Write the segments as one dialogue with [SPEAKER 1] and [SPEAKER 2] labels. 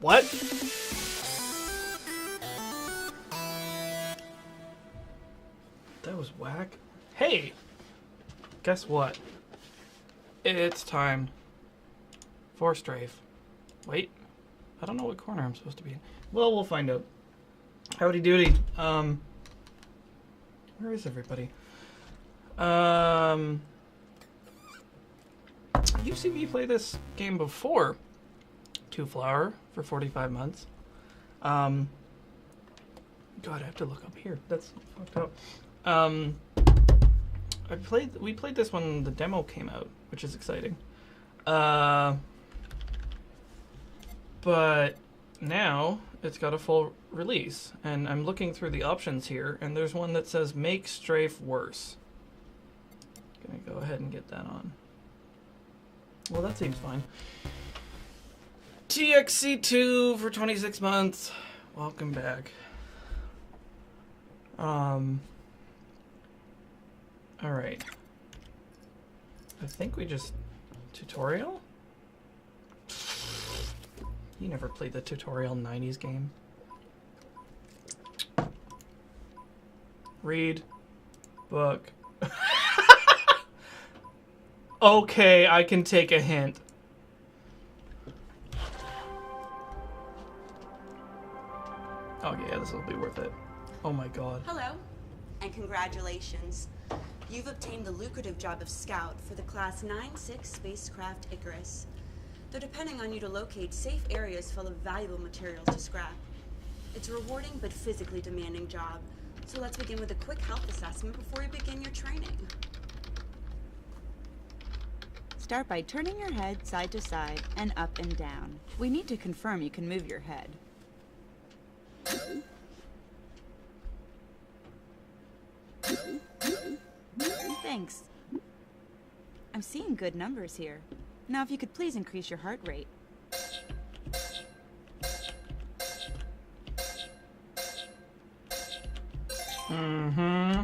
[SPEAKER 1] What? That was whack. Hey! Guess what? It's time for Strafe. Wait. I don't know what corner I'm supposed to be in. Well, we'll find out. Howdy doody. Where is everybody? You've seen me play this game before. Two Flower for 45 months. God, I have to look up here. That's fucked up. We played this when the demo came out, which is exciting. But now it's got a full release, and I'm looking through the options here, and there's one that says make Strafe worse. Gonna go ahead and get that on. Well, that seems fine. TXC2 for 26 months. Welcome back. Alright. I think we just... Tutorial? You never played the tutorial 90s game. Read. Book. Okay, I can take a hint. Oh yeah, this will be worth it. Oh my god.
[SPEAKER 2] Hello, and congratulations. You've obtained the lucrative job of Scout for the Class 9-6 spacecraft Icarus. They're depending on you to locate safe areas full of valuable materials to scrap. It's a rewarding but physically demanding job, so let's begin with a quick health assessment before you begin your training.
[SPEAKER 3] Start by turning your head side to side and up and down. We need to confirm you can move your head. Thanks. I'm seeing good numbers here. Now if you could please increase your heart rate.
[SPEAKER 1] Mm-hmm.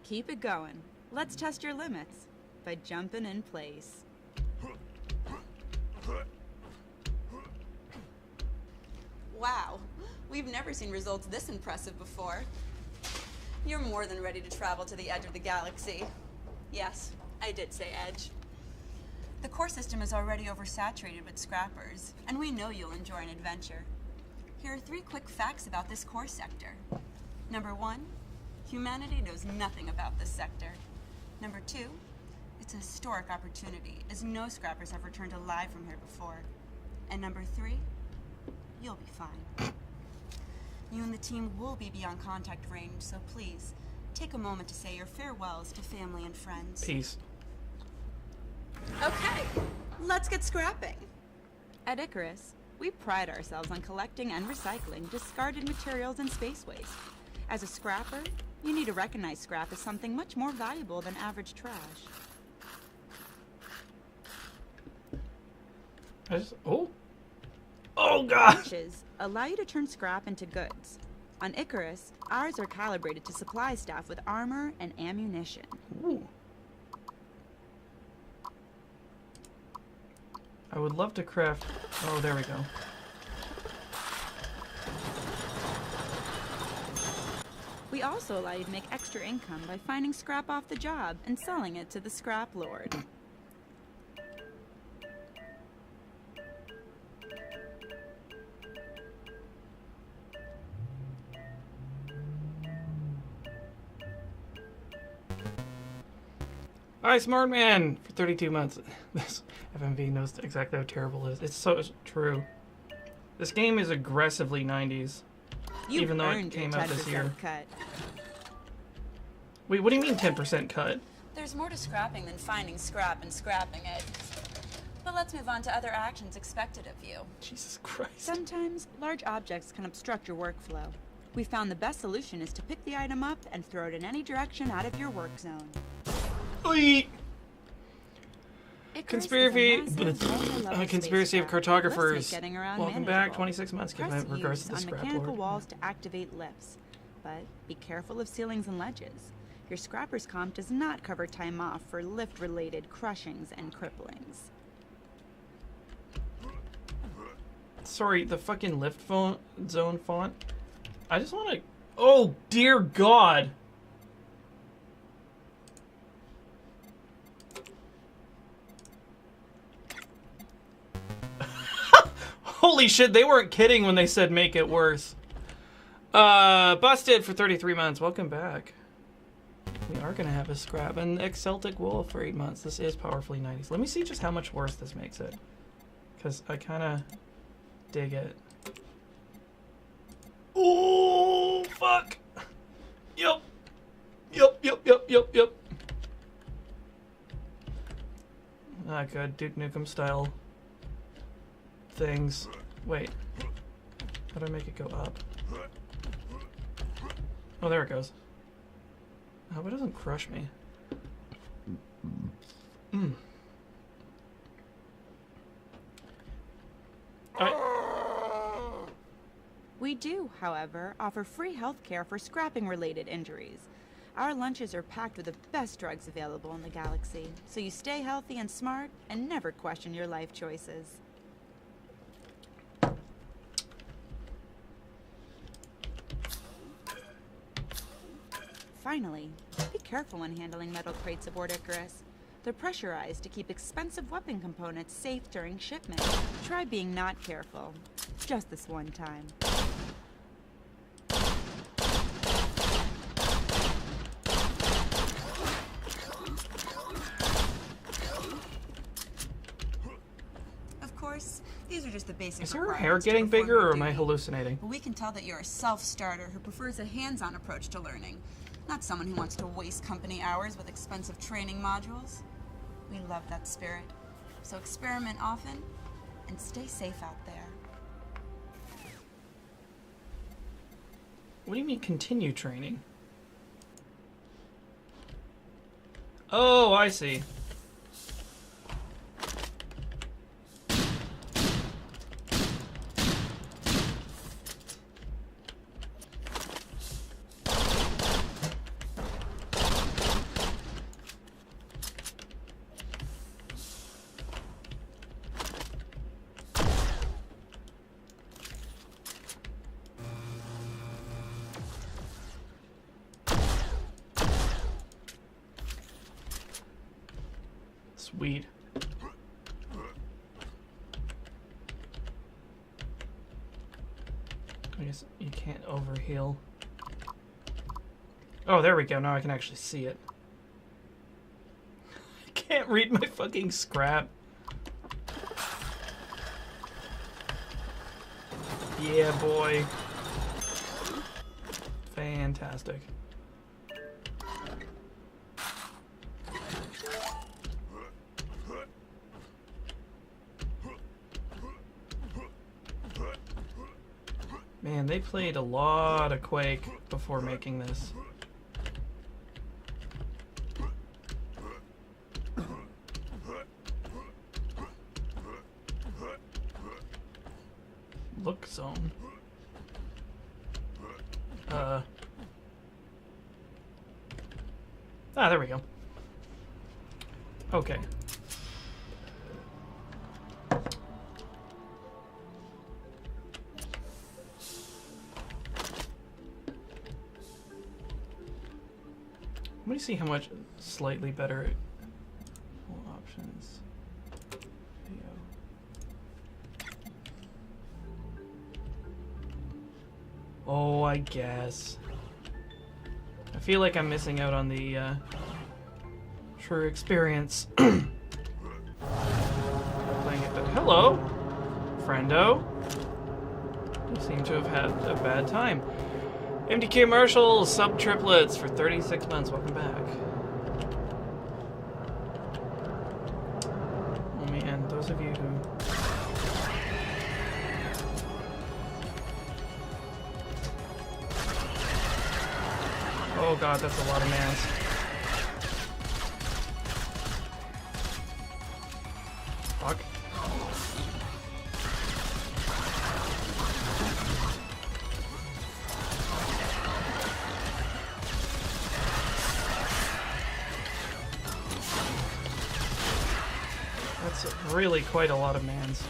[SPEAKER 3] Keep it going. Let's test your limits by jumping in place.
[SPEAKER 2] Wow, we've never seen results this impressive before. You're more than ready to travel to the edge of the galaxy. Yes, I did say edge. The core system is already oversaturated with scrappers, and we know you'll enjoy an adventure. Here are 3 quick facts about this core sector. Number 1, humanity knows nothing about this sector. Number 2, it's a historic opportunity, as no scrappers have returned alive from here before. And number 3, you'll be fine. You and the team will be beyond contact range, so please, take a moment to say your farewells to family and friends.
[SPEAKER 1] Peace.
[SPEAKER 2] Okay, let's get scrapping.
[SPEAKER 3] At Icarus, we pride ourselves on collecting and recycling discarded materials and space waste. As a scrapper, you need to recognize scrap as something much more valuable than average trash.
[SPEAKER 1] Oh god!
[SPEAKER 3] Niches allow you to turn scrap into goods. On Icarus, ours are calibrated to supply staff with armor and ammunition.
[SPEAKER 1] Ooh. I would love to craft... Oh, there we go.
[SPEAKER 3] We also allow you to make extra income by finding scrap off the job and selling it to the scrap lord.
[SPEAKER 1] Hi, smart man! For 32 months. This FMV knows exactly how terrible it is. It's so true. This game is aggressively 90s.
[SPEAKER 3] You've
[SPEAKER 1] even though it
[SPEAKER 3] earned
[SPEAKER 1] came
[SPEAKER 3] your
[SPEAKER 1] out this
[SPEAKER 3] 10%
[SPEAKER 1] year.
[SPEAKER 3] cut.
[SPEAKER 1] Wait, what do you mean 10% cut?
[SPEAKER 2] There's more to scrapping than finding scrap and scrapping it. But let's move on to other actions expected of you.
[SPEAKER 1] Jesus Christ.
[SPEAKER 3] Sometimes, large objects can obstruct your workflow. We found the best solution is to pick the item up and throw it in any direction out of your work zone.
[SPEAKER 1] Oi!
[SPEAKER 3] Icarus
[SPEAKER 1] Conspiracy,
[SPEAKER 3] is a massive, multi-level
[SPEAKER 1] conspiracy of
[SPEAKER 3] spacecraft.
[SPEAKER 1] cartographers.
[SPEAKER 3] Lifts make getting around
[SPEAKER 1] Welcome back,
[SPEAKER 3] manageable.
[SPEAKER 1] 26 months. Give
[SPEAKER 3] Press
[SPEAKER 1] my regards
[SPEAKER 3] use
[SPEAKER 1] to the
[SPEAKER 3] on
[SPEAKER 1] scrap
[SPEAKER 3] mechanical
[SPEAKER 1] lord.
[SPEAKER 3] walls to activate lifts, but be careful of ceilings and ledges. Your scrapper's comp does not cover time off for lift-related crushings and cripplings.
[SPEAKER 1] Sorry, the fucking lift zone font. I just want to... Oh, dear God. Holy shit, they weren't kidding when they said make it worse. Busted for 33 months. Welcome back. We are going to have a scrap. And ex-Celtic Wolf for 8 months. This is powerfully 90s. Let me see just how much worse this makes it. Because I kind of dig it. Oh, fuck. Yep. Yep. Not good. Duke Nukem style things. Wait. How do I make it go up? Oh, there it goes. I hope it doesn't crush me.
[SPEAKER 3] We do, however, offer free health care for scrapping-related injuries. Our lunches are packed with the best drugs available in the galaxy, so you stay healthy and smart and never question your life choices. Finally, be careful when handling metal crates aboard Icarus. They're pressurized to keep expensive weapon components safe during shipment. Try being not careful. Just this one time.
[SPEAKER 2] Of course, these are just the basic
[SPEAKER 1] Is her hair
[SPEAKER 2] requirements to
[SPEAKER 1] getting
[SPEAKER 2] perform
[SPEAKER 1] bigger,
[SPEAKER 2] your
[SPEAKER 1] or am I
[SPEAKER 2] duty.
[SPEAKER 1] hallucinating?
[SPEAKER 2] But we can tell that you're a self-starter who prefers a hands-on approach to learning, not someone who wants to waste company hours with expensive training modules. We love that spirit. So experiment often and stay safe out there.
[SPEAKER 1] What do you mean continue training? Oh, I see. Sweet. I guess you can't overheal. Oh, there we go. Now I can actually see it. I can't read my fucking scrap. Yeah, boy. Fantastic. Man, they played a lot of Quake before making this. Look zone. Ah, there we go. Okay. Let me see how much slightly better all options. Video. Oh, I guess. I feel like I'm missing out on the true experience. Playing it, but hello, friendo. You seem to have had a bad time. MDK Marshall, sub triplets for 36 months. Welcome back. Oh man, those of you who... Oh god, that's a lot of mans. Fuck. That's really quite a lot of mans.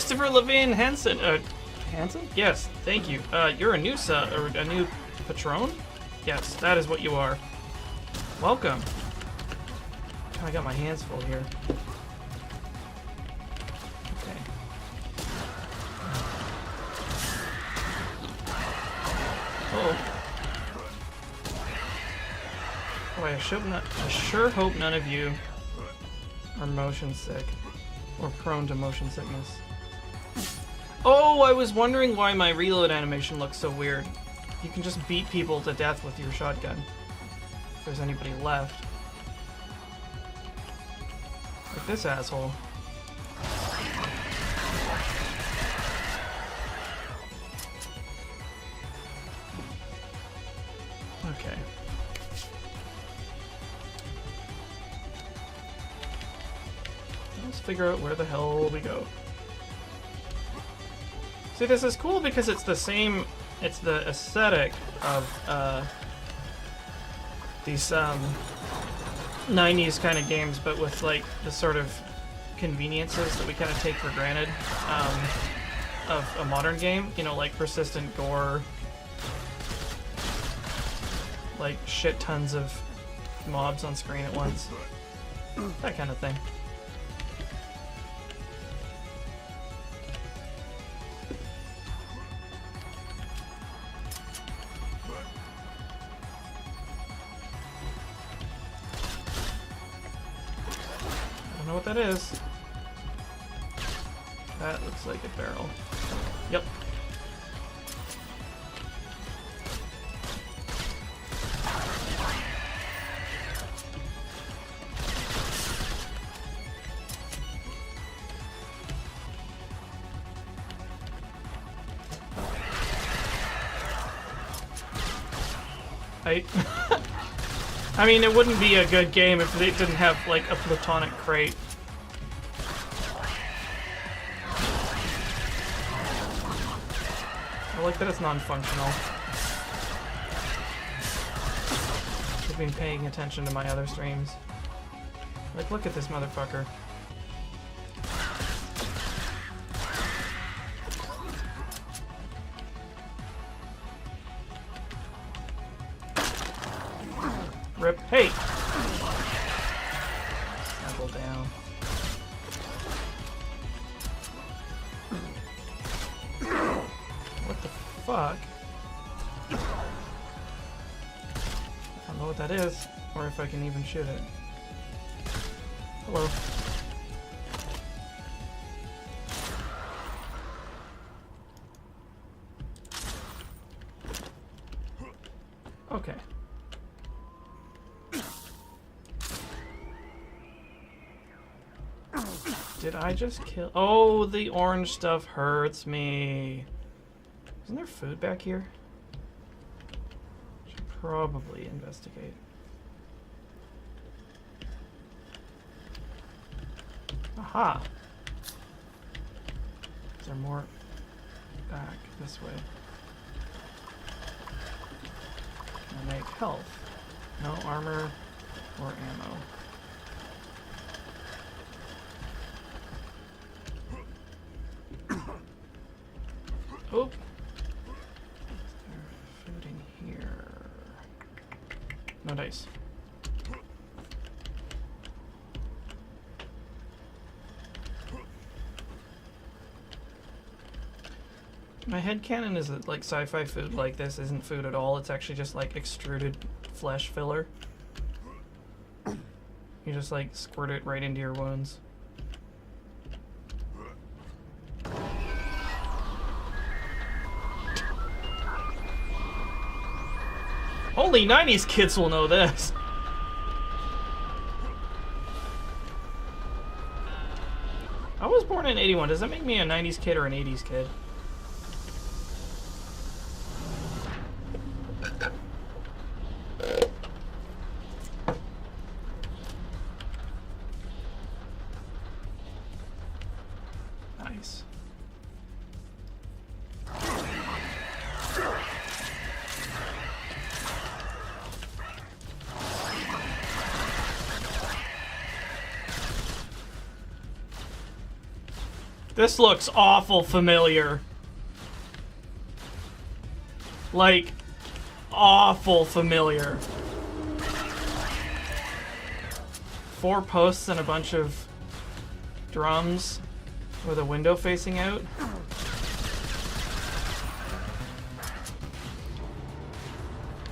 [SPEAKER 1] Christopher Levine Hansen. Hansen? Yes, thank you. You're a new a new patron? Yes, that is what you are. Welcome. I got my hands full here. Okay. Oh. Boy, I sure hope none of you are motion sick or prone to motion sickness. Oh, I was wondering why my reload animation looks so weird. You can just beat people to death with your shotgun. If there's anybody left. Like this asshole. Okay. Let's figure out where the hell we go. See, this is cool because it's the same, it's the aesthetic of these 90s kind of games, but with like the sort of conveniences that we kind of take for granted of a modern game. You know, like persistent gore, like shit tons of mobs on screen at once, that kind of thing. I don't know what that is. That looks like a barrel. Yep. I mean, it wouldn't be a good game if it didn't have, like, a plutonic crate. I like that it's non-functional. I've been paying attention to my other streams. Like, look at this motherfucker. Rip. Hey! Snuggle down. What the fuck? I don't know what that is, or if I can even shoot it. Hello. Okay. Did I just kill? Oh, the orange stuff hurts me. Isn't there food back here? Should probably investigate. Aha! Is there more back this way? Can I make health? No armor or ammo. Oh! Is there food in here? No dice. My headcanon is that, like, sci-fi food like this isn't food at all. It's actually just, like, extruded flesh filler. You just, like, squirt it right into your wounds. Only 90s kids will know this. I was born in 81. Does that make me a 90s kid or an 80s kid? Nice. This looks awful familiar. Like, awful familiar. 4 posts and a bunch of drums with a window facing out.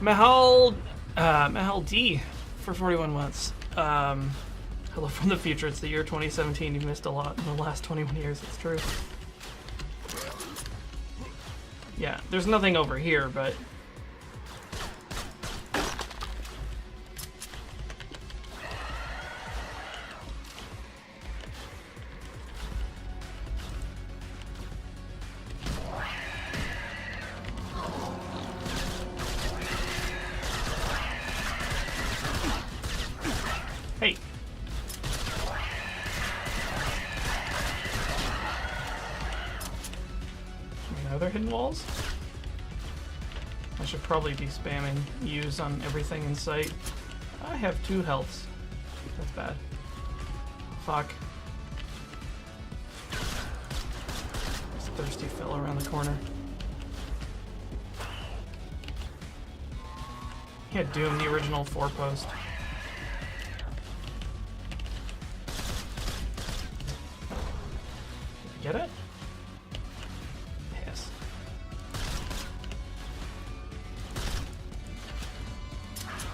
[SPEAKER 1] Mahal D for 41 months. Hello from the future. It's the year 2017. You've missed a lot in the last 21 years. It's true. Yeah, there's nothing over here, but... Hey! Any other hidden walls? I should probably be spamming use on everything in sight. I have 2 healths. That's bad. Fuck. This thirsty fella around the corner. Yeah, Doom, the original 4-post. Get it? Yes.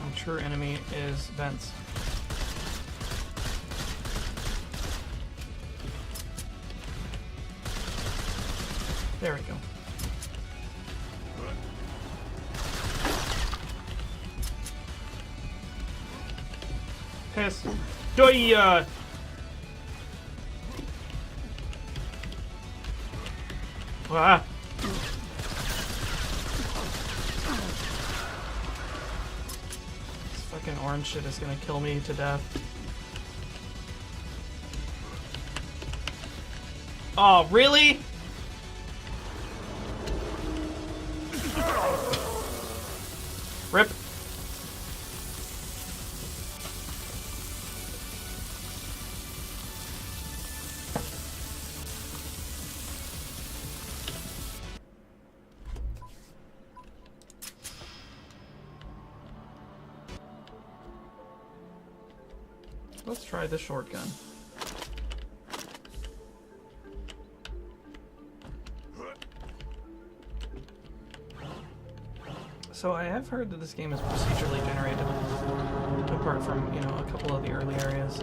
[SPEAKER 1] My true enemy is vents. There we go. Piss. Doy. Ah. This fucking orange shit is gonna kill me to death. Oh, really? Rip. Let's try the shotgun. So I have heard that this game is procedurally generated, apart from, you know, a couple of the early areas.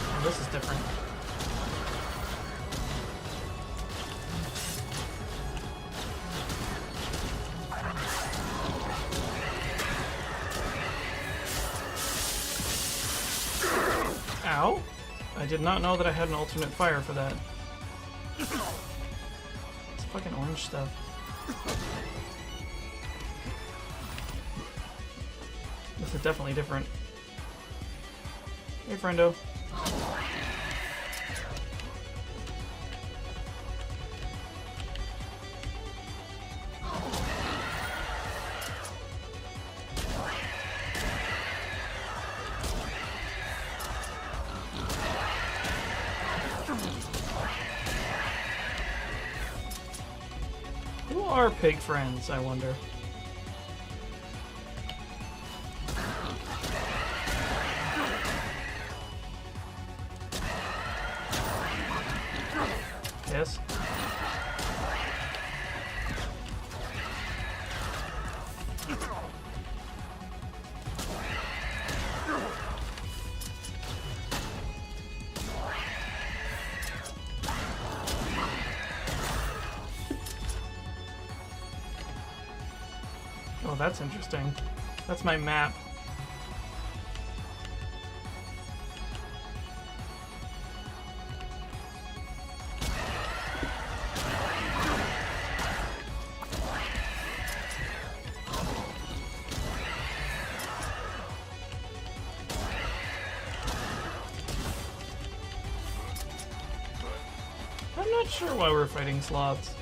[SPEAKER 1] Oh, this is different. Ow. I did not know that I had an alternate fire for that. It's fucking orange stuff. This is definitely different. Hey, friendo. Who are pig friends, I wonder? Yes. Oh, that's interesting. That's my map. I'm not sure why we're fighting sloths.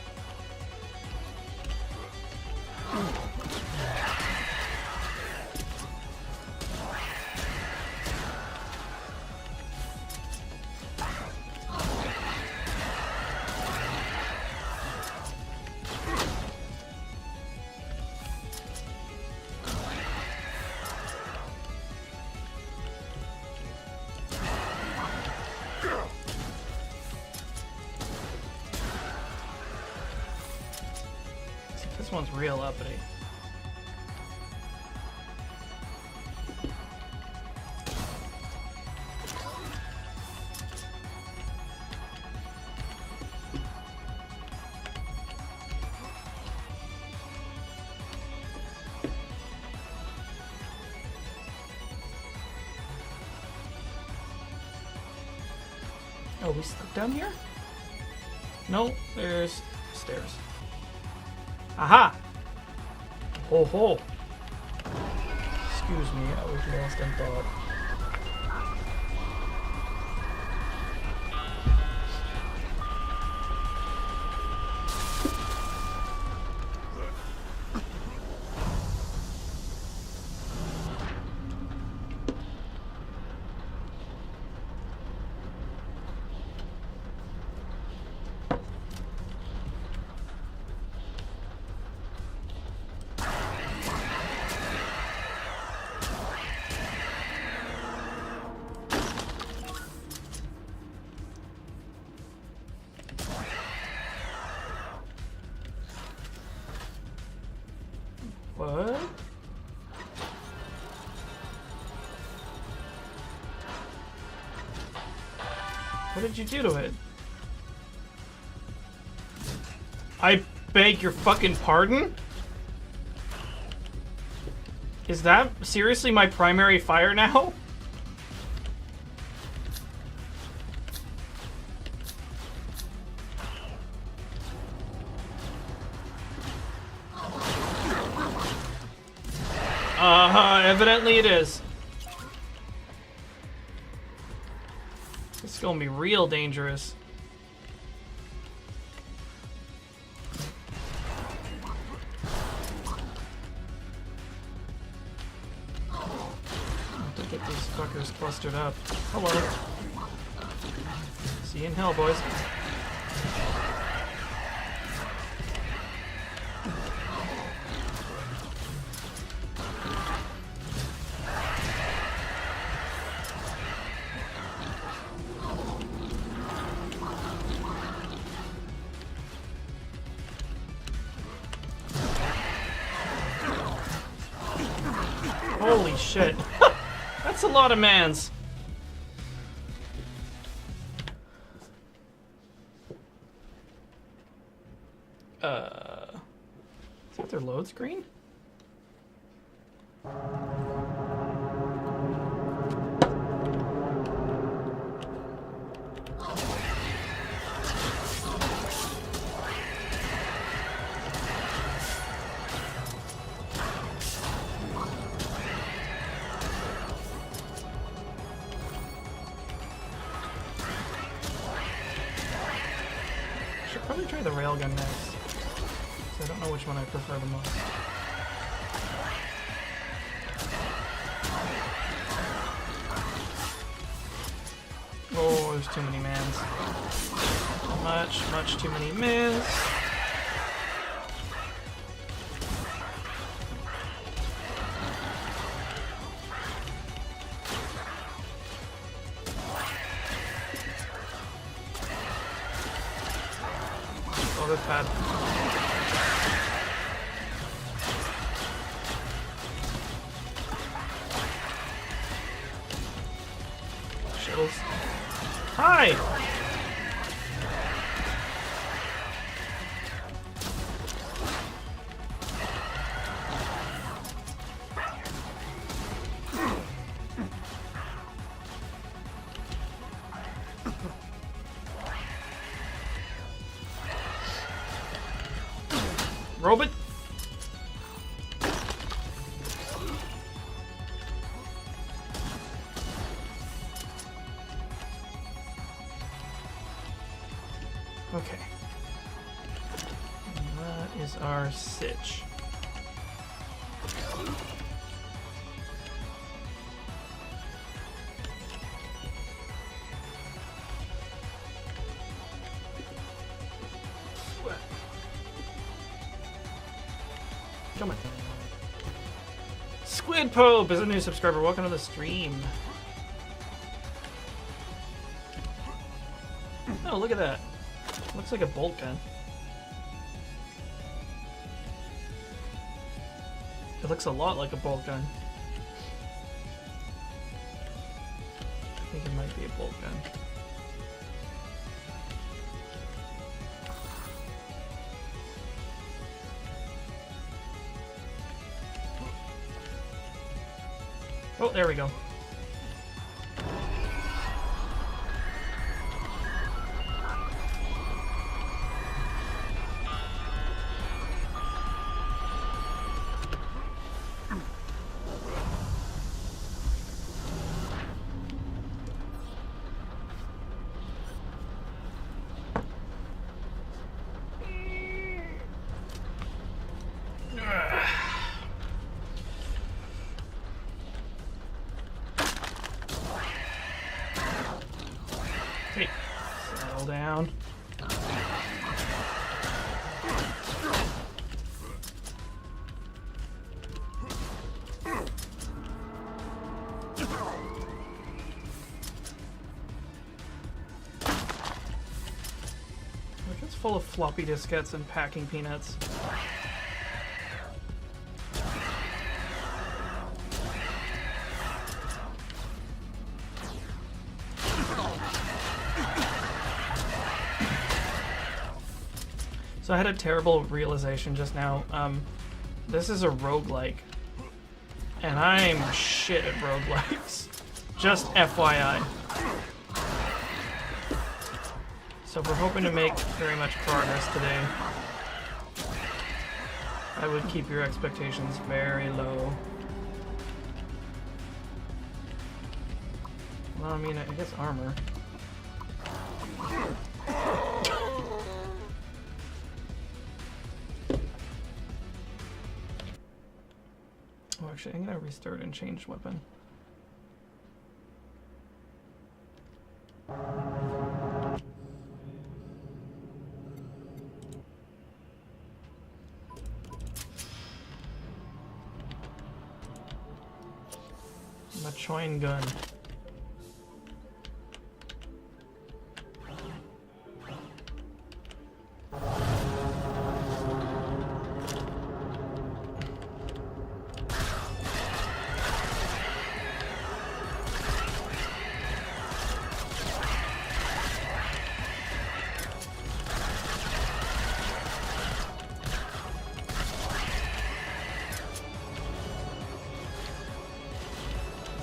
[SPEAKER 1] This one's real uppity. Oh, we stuck down here? No, there's stairs. Aha! Ho ho! Excuse me, I was lost in thought. What? What did you do to it? I beg your fucking pardon? Is that seriously my primary fire now? Evidently it is. It's gonna be real dangerous. I have to get these fuckers clustered up. Hello. See you in hell, boys. Holy shit. That's a lot of mans. Is that their load screen? Probably try the railgun next. So I don't know which one I prefer the most. Oh, there's too many mans. Much too many mans. Oh, that's bad. Shittles. Hi! Robot? Okay. And that is our sitch. Come on. Squid Pope is a new subscriber. Welcome to the stream. Oh, look at that. Looks like a bolt gun. It looks a lot like a bolt gun. I think it might be a bolt gun. Oh, there we go. Hey, settle down. Look, it's full of floppy diskettes and packing peanuts. So I had a terrible realization just now. This is a roguelike. And I'm shit at roguelikes. Just FYI. So if we're hoping to make very much progress today, I would keep your expectations very low. Well, I mean, I guess armor. Oh, actually, I'm gonna restart and change weapon. Machoin gun.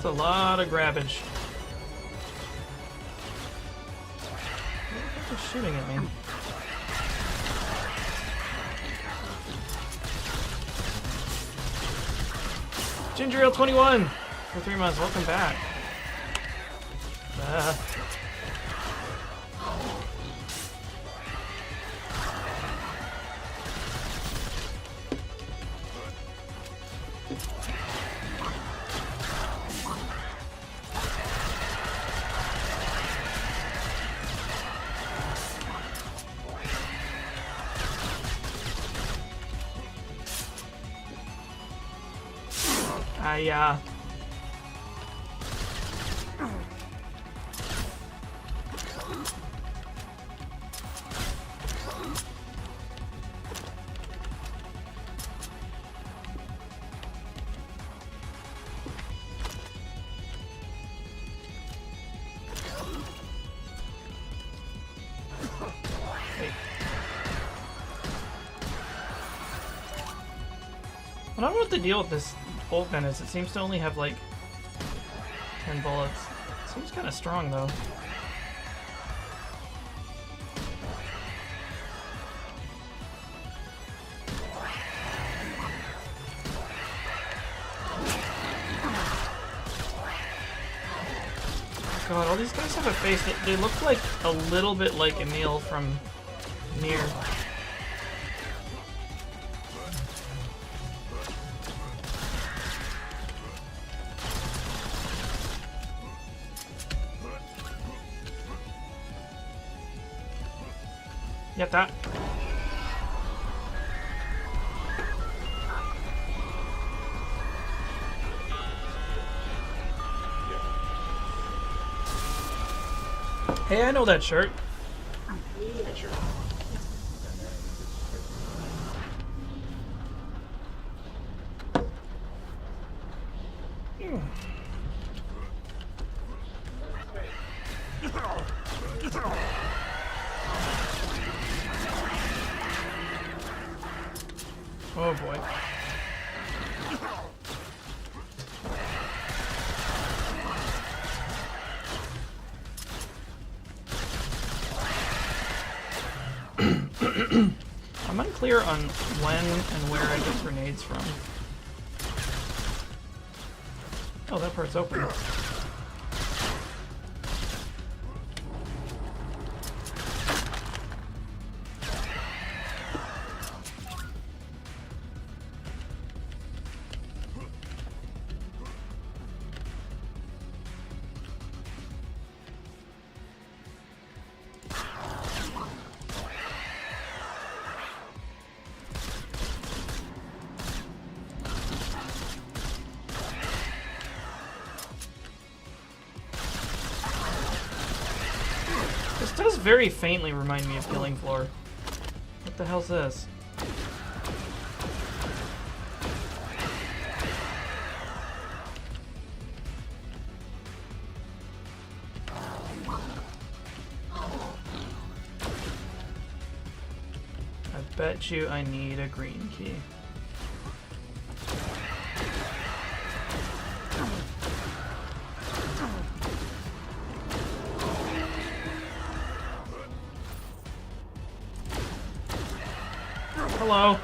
[SPEAKER 1] That's a lot of grabbage. They're shooting at me. Ginger Ale 21 for 3 months. Welcome back. Yeah. I don't know what the deal with this bolt gun is. It seems to only have like 10 bullets. Seems kind of strong though. God, all these guys have a face that they look like a little bit like Emil from Nier. Get that. Hey, I know that shirt. Oh boy. I'm unclear on when and where I get grenades from. Oh, that part's open. This does very faintly remind me of Killing Floor. What the hell's this? I bet you I need a green key. Hello.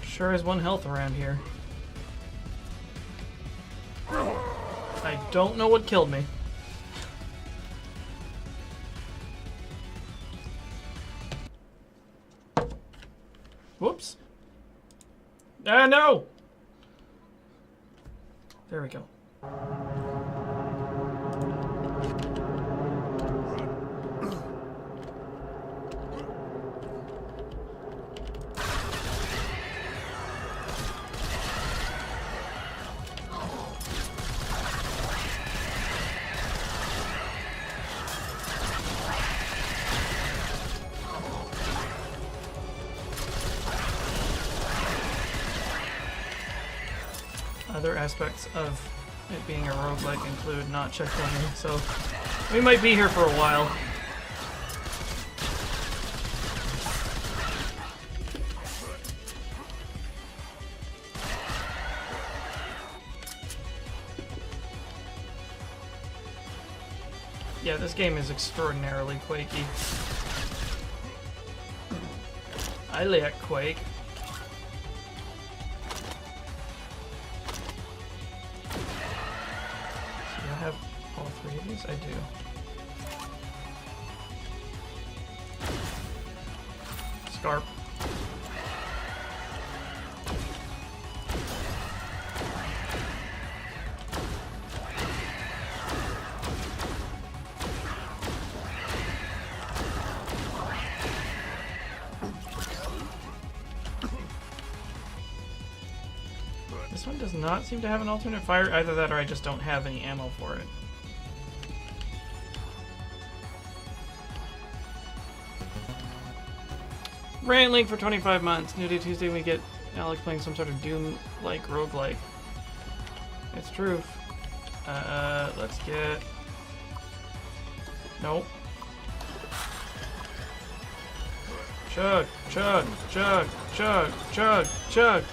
[SPEAKER 1] Sure is one health around here. I don't know what killed me. Whoops. Ah, no! There we go. Other aspects of it being a roguelike include not checkpointing, so we might be here for a while. Yeah, this game is extraordinarily quakey. I like Quake. I have all three of these? I do. Scarp. This one does not seem to have an alternate fire. Either that or I just don't have any ammo for it. Brand link for 25 months. New Day Tuesday we get Alex playing some sort of Doom-like roguelike. It's true. Let's get... Nope. Chug, chug, chug, chug, chug, chug.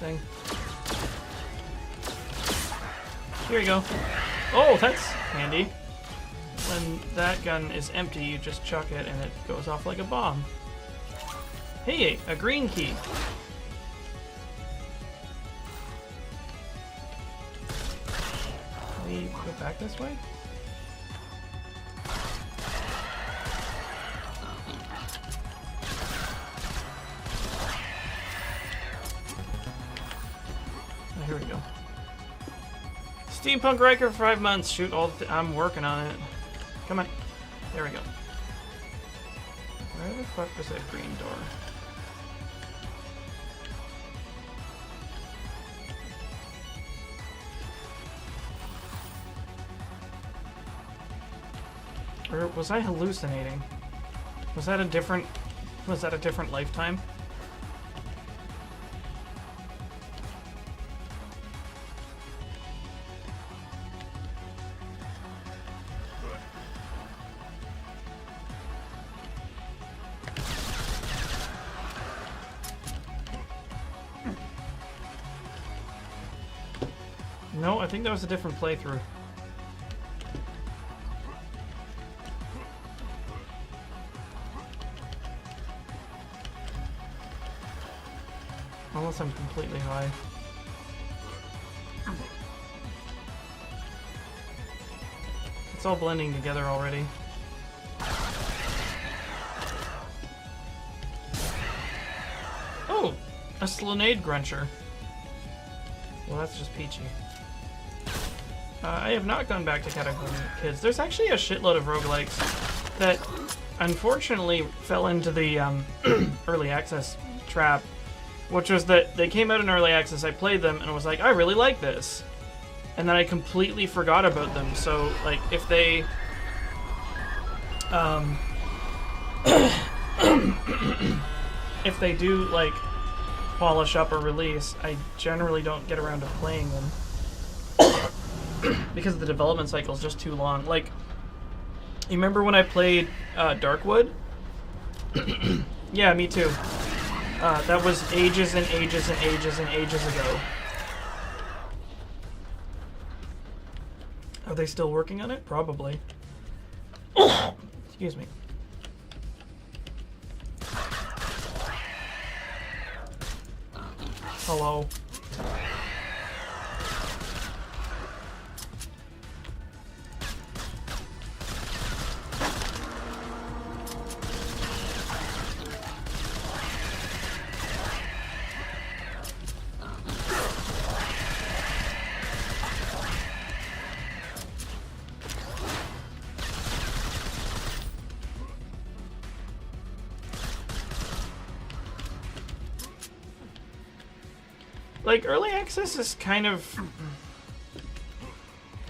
[SPEAKER 1] Thing. Here we go. Oh, that's handy. When that gun is empty, you just chuck it and it goes off like a bomb. Hey, a green key. Can we go back this way? here we go. Steampunk Riker for 5 months. Shoot all the I'm working on it. Come on. There we go. Where the fuck was that green door? Or was I hallucinating? Was that a different lifetime? No, I think that was a different playthrough. Unless I'm completely high. It's all blending together already. Oh! A Slanade Gruncher. Well, that's just peachy. I have not gone back to Catacomb Kids. There's actually a shitload of roguelikes that unfortunately fell into the early access trap, which was that they came out in early access, I played them, and was like, I really like this. And then I completely forgot about them. So, like, if they... if they do, like, polish up or release, I generally don't get around to playing them. Because the development cycle is just too long. Like, you remember when I played Darkwood? Yeah, me too. That was ages and ages and ages and ages ago. Are they still working on it? Probably. Excuse me. Hello. Like, early access is kind of...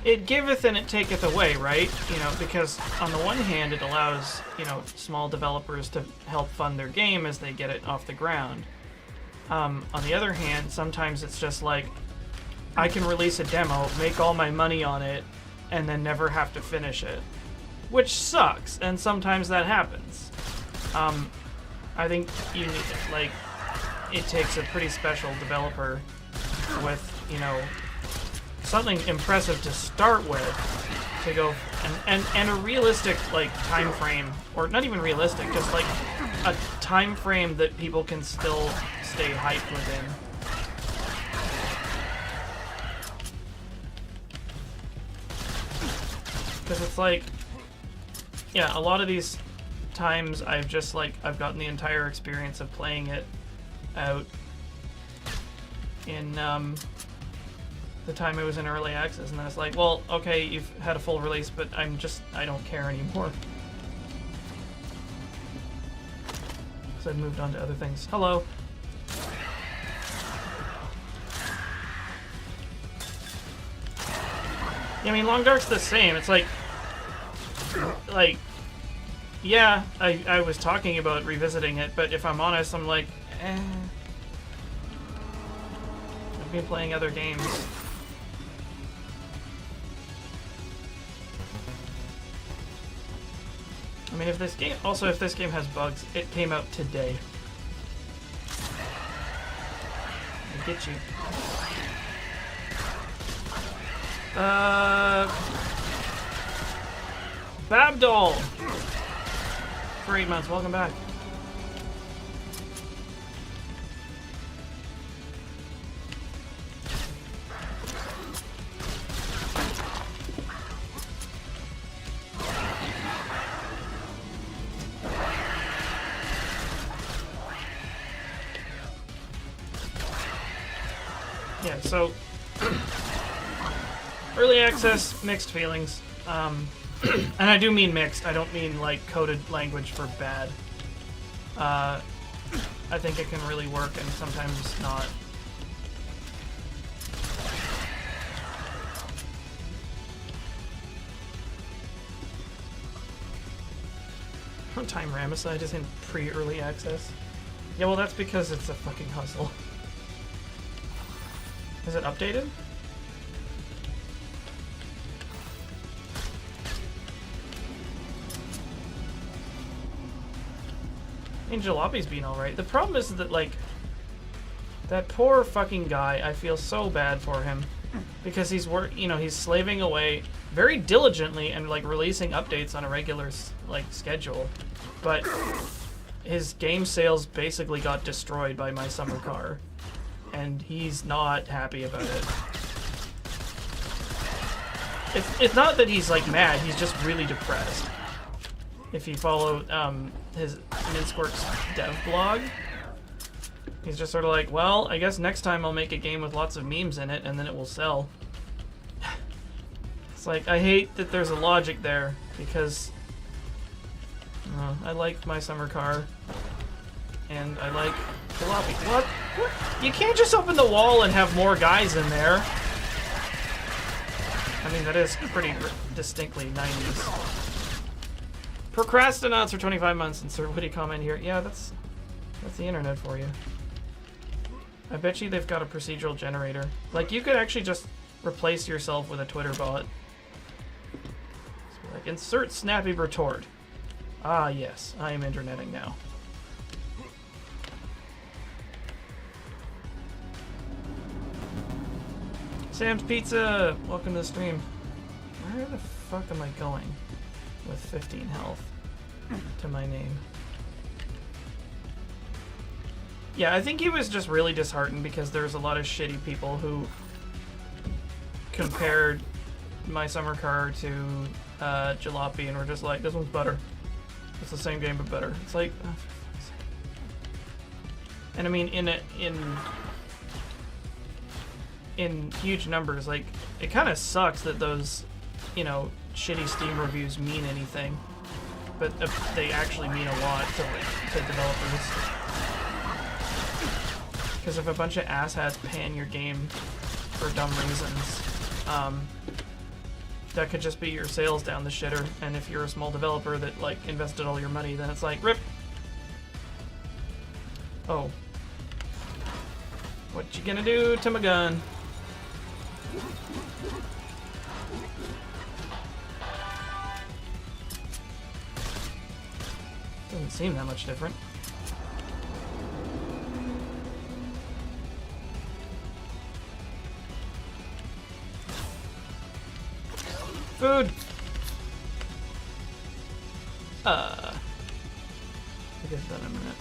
[SPEAKER 1] It giveth and it taketh away, right? You know, because on the one hand, it allows, you know, small developers to help fund their game as they get it off the ground. On the other hand, sometimes it's just like, I can release a demo, make all my money on it, and then never have to finish it. Which sucks, and sometimes that happens. I think you need, like... It takes a pretty special developer with, you know, something impressive to start with to go and a realistic, like, time frame, or not even realistic, just like a time frame that people can still stay hyped within. Because it's like, yeah, a lot of these times I've just, like, I've gotten the entire experience of playing it out in the time it was in early access, and then it's like, well, okay, you've had a full release, but I don't care anymore. So I've moved on to other things. Hello. Yeah, I mean, Long Dark's the same. It's like, yeah, I was talking about revisiting it, but if I'm honest, I'm like, I've been playing other games. I mean, if this game has bugs, it came out today. I get you. Babdoll! For 8 months, welcome back. Yeah, so Early access, mixed feelings. And I do mean mixed. I don't mean like coded language for bad. I think it can really work and sometimes not. Time Ramicide is in pre-early access. Yeah, well that's because it's a fucking hustle. Is it updated? I mean, Jalopy's been alright. The problem is that, like, that poor fucking guy, I feel so bad for him. Because he's he's slaving away very diligently and, like, releasing updates on a regular, like, schedule. But his game sales basically got destroyed by My Summer Car. And he's not happy about it. It's not that he's, like, mad, he's just really depressed. If you follow his Minsquirk's dev blog, he's just sort of like, well, I guess next time I'll make a game with lots of memes in it and then it will sell. It's like, I hate that there's a logic there because I like My Summer Car and I like Jalopy. What? You can't just open the wall and have more guys in there. I mean, that is pretty distinctly 90s. Procrastinauts for 25 months. Insert witty comment here. Yeah, that's the internet for you. I bet you they've got a procedural generator. Like, you could actually just replace yourself with a Twitter bot. So like, insert snappy retort. Ah, yes, I am interneting now. Sam's Pizza, welcome to the stream. Where the fuck am I going? With 15 health to my name. Yeah, I think he was just really disheartened because there's a lot of shitty people who compared My Summer Car to Jalopy and were just like, this one's better. It's the same game but better. It's like, oh, for fuck's sake. And I mean, in huge numbers, like, it kind of sucks that those, shitty Steam reviews mean anything, but they actually mean a lot to developers. Because if a bunch of asshats pan your game for dumb reasons, that could just be your sales down the shitter. And if you're a small developer that like invested all your money, then it's like rip. Oh, what you gonna do to my gun? Doesn't seem that much different. Food! I'll get that in a minute.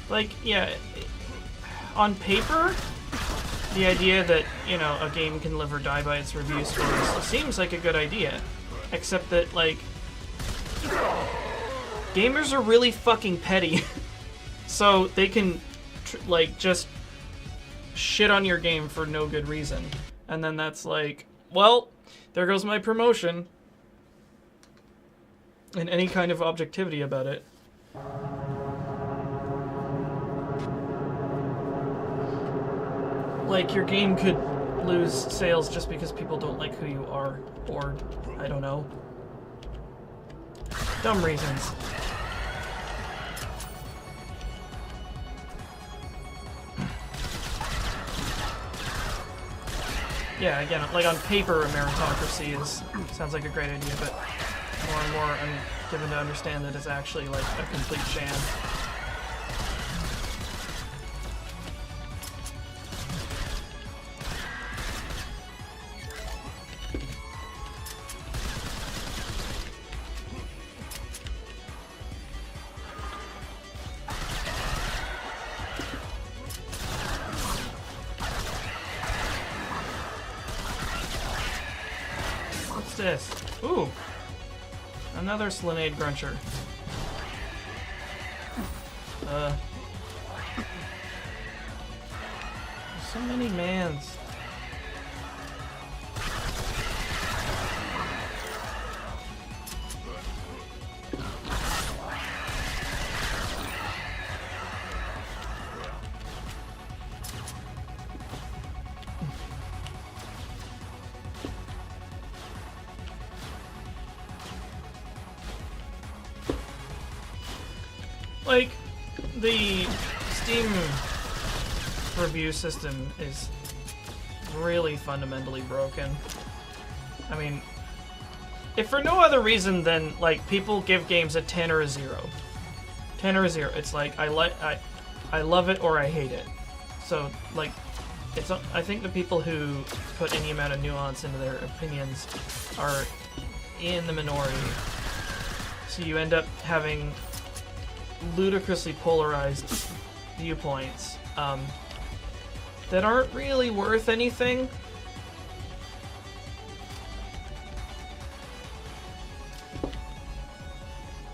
[SPEAKER 1] Like, yeah, on paper, the idea that, a game can live or die by its review scores seems like a good idea. Except that, like, gamers are really fucking petty. So they can, just shit on your game for no good reason. And then that's like, well, there goes my promotion. And any kind of objectivity about it. Like, your game could lose sales just because people don't like who you are, or, I don't know. Dumb reasons. Yeah, again, like on paper, a meritocracy sounds like a great idea, but more and more I'm given to understand that it's actually like a complete sham. this? Ooh. Another Slinade Gruncher. There's so many mans. Like, the Steam review system is really fundamentally broken. I mean, if for no other reason than, like, people give games a 10 or a 0. 10 or a 0. It's like, I love it or I hate it. So, like, I think the people who put any amount of nuance into their opinions are in the minority. So you end up having ludicrously polarized viewpoints that aren't really worth anything.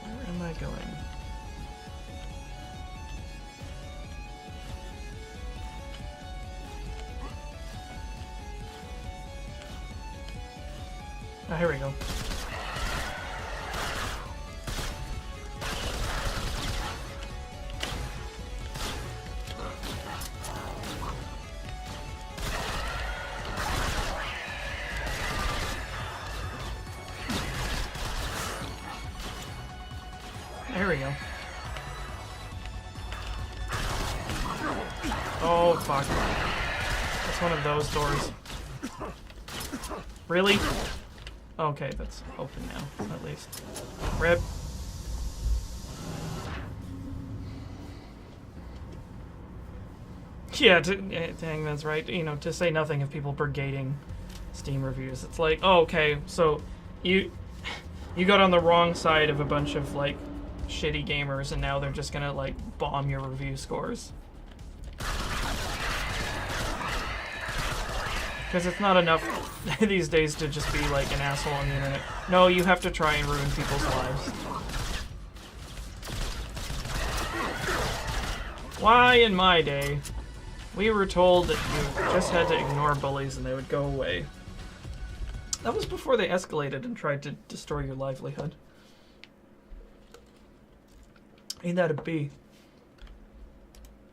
[SPEAKER 1] Where am I going? Oh, here we go. There we go. Oh, fuck. That's one of those doors. Really? Okay, that's open now, at least. Rip. Yeah, dang, that's right. You know, to say nothing of people brigading Steam reviews. It's like, oh, okay, so you got on the wrong side of a bunch of, like, shitty gamers, and now they're just gonna, like, bomb your review scores. Because it's not enough these days to just be, like, an asshole on the internet. No, you have to try and ruin people's lives. Why, in my day, we were told that you just had to ignore bullies and they would go away. That was before they escalated and tried to destroy your livelihood. Ain't that a bee?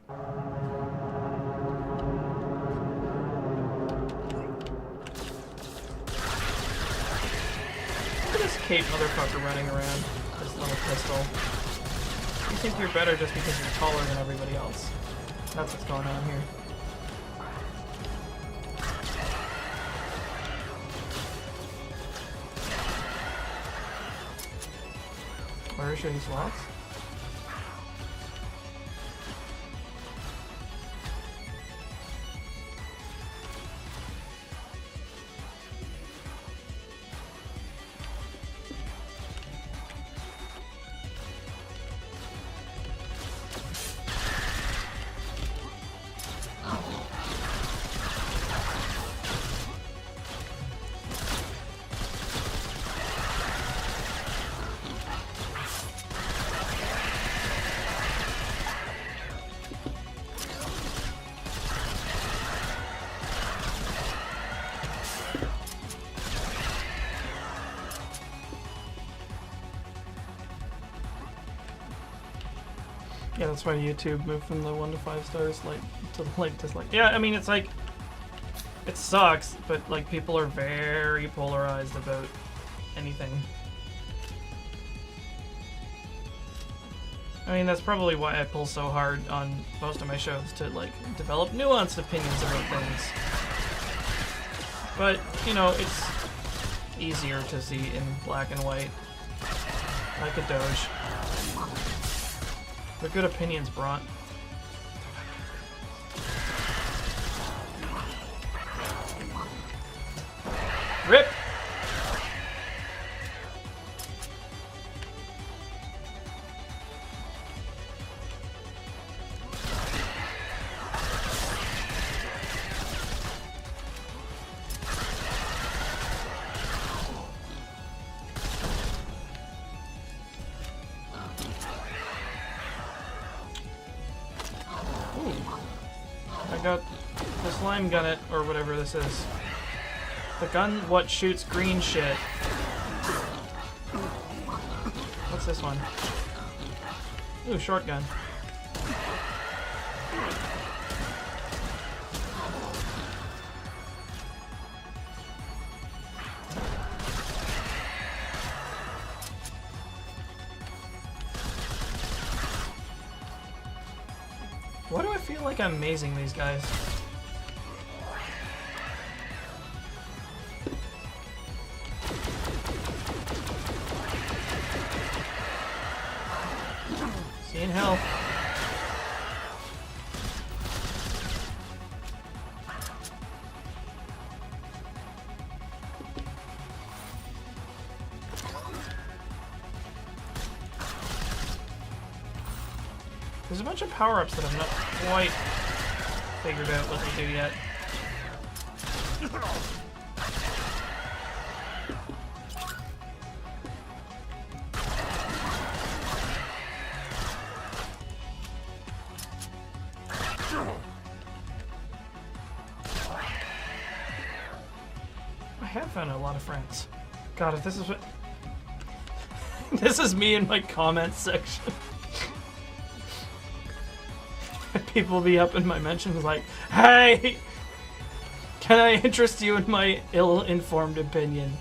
[SPEAKER 1] Look at this Kate motherfucker running around with this little pistol. You think you're better just because you're taller than everybody else. That's what's going on here. Where are these slots? Yeah, that's why YouTube moved from the 1 to 5 stars, like, to the like dislike. Yeah, I mean, it's like, it sucks, but like people are very polarized about anything. I mean, that's probably why I pull so hard on most of my shows to like develop nuanced opinions about things. But, you know, it's easier to see in black and white, like a Doge. They're good opinions, Bront. Rip! slime gun it, or whatever this is. The gun what shoots green shit. What's this one? Ooh, shotgun. Why do I feel like I'm mazing these guys? Seeing hell. There's a bunch of power-ups that I've not quite figured out what they do yet. I have found a lot of friends. God, if this is what... This is me in my comments section. People will be up in my mentions like, hey! Can I interest you in my ill-informed opinion?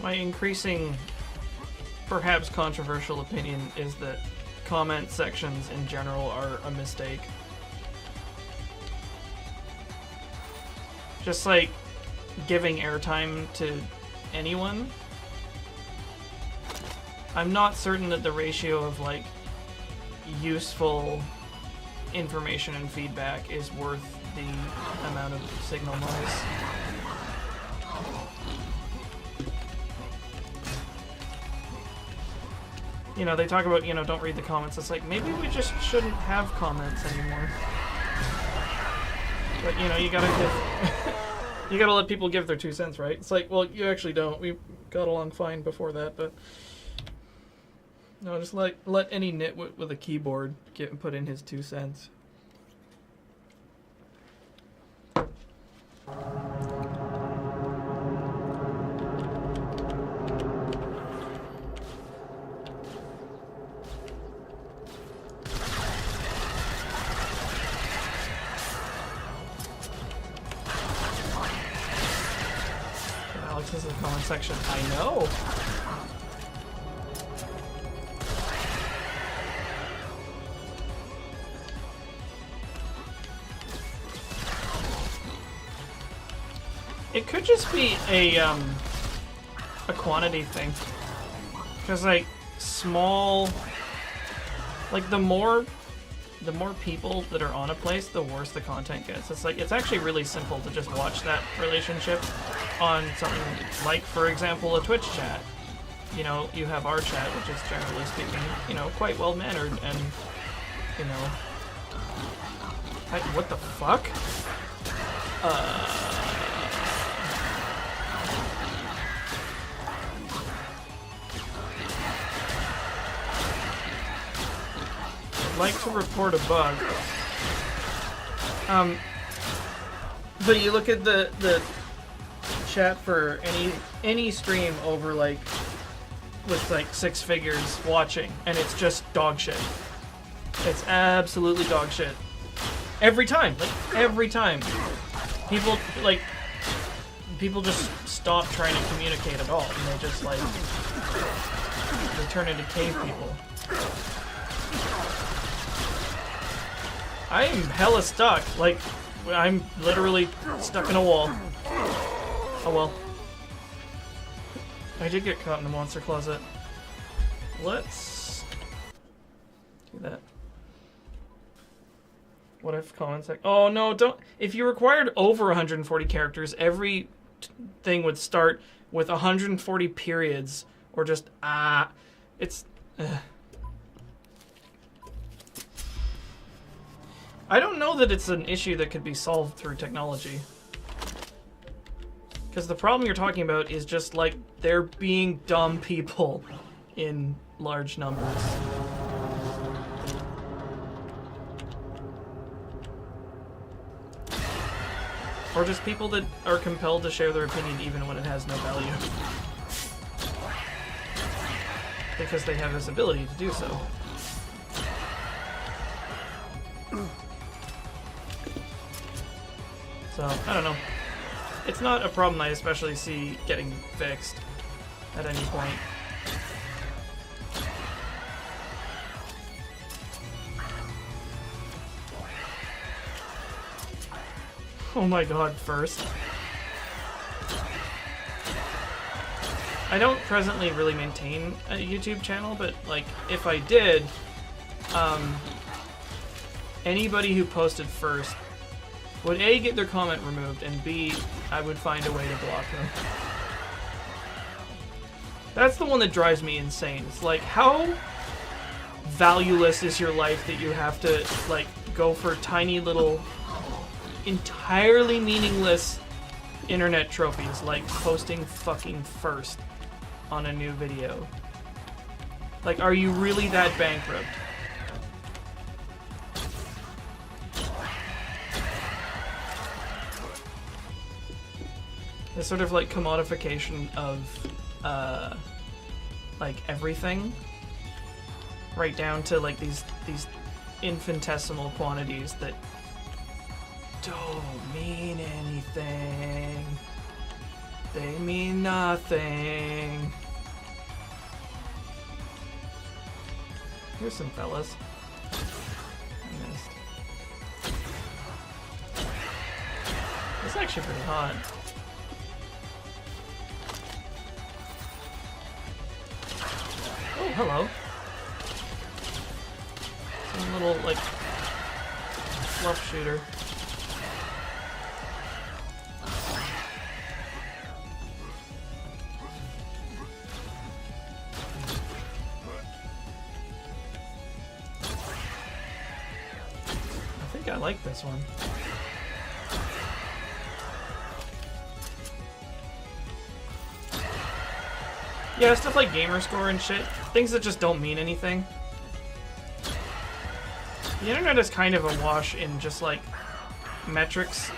[SPEAKER 1] My increasing, perhaps controversial opinion is that comment sections in general are a mistake. Just like giving airtime to anyone. I'm not certain that the ratio of like useful information and feedback is worth the amount of signal noise. You know, they talk about, you know, don't read the comments. It's like, maybe we just shouldn't have comments anymore. But, you know, you gotta give... you gotta let people give their 2 cents, right? It's like, well, you actually don't. We got along fine before that, but... No, just let any nitwit with a keyboard put in his 2 cents. In the comment section. I know. It could just be a quantity thing, because like small, like the more people that are on a place, the worse the content gets. It's like, it's actually really simple to just watch that relationship on something like, for example, a Twitch chat. You know, you have our chat, which is generally speaking, you know, quite well mannered, and you know, what the fuck? I'd like to report a bug. But you look at the chat for any stream over like with like 6 figures watching, and it's just dog shit. It's absolutely dog shit. Every time, like every time. People like people just stop trying to communicate at all, and they just, like, they turn into cave people. I am hella stuck. Like, I'm literally stuck in a wall. Oh well. I did get caught in the monster closet. Let's do that. What if comments like, oh no, don't. If you required over 140 characters, every thing would start with 140 periods, or just it's. I don't know that it's an issue that could be solved through technology. Because the problem you're talking about is just like there being dumb people in large numbers. Or just people that are compelled to share their opinion even when it has no value. Because they have this ability to do so. So, I don't know. It's not a problem I especially see getting fixed at any point. Oh my god, first. I don't presently really maintain a YouTube channel, but like, if I did, anybody who posted first would A, get their comment removed, and B, I would find a way to block them. That's the one that drives me insane. It's like, how valueless is your life that you have to, like, go for tiny little, entirely meaningless internet trophies, like posting fucking first on a new video? Like, are you really that bankrupt? The sort of like commodification of like everything, right down to like these infinitesimal quantities that don't mean anything. They mean nothing. Here's some fellas. I missed. It's actually pretty hot. Oh, hello. Some little, like, fluff shooter. I think I like this one. Yeah, stuff like gamer score and shit. Things that just don't mean anything. The internet is kind of a wash in just like metrics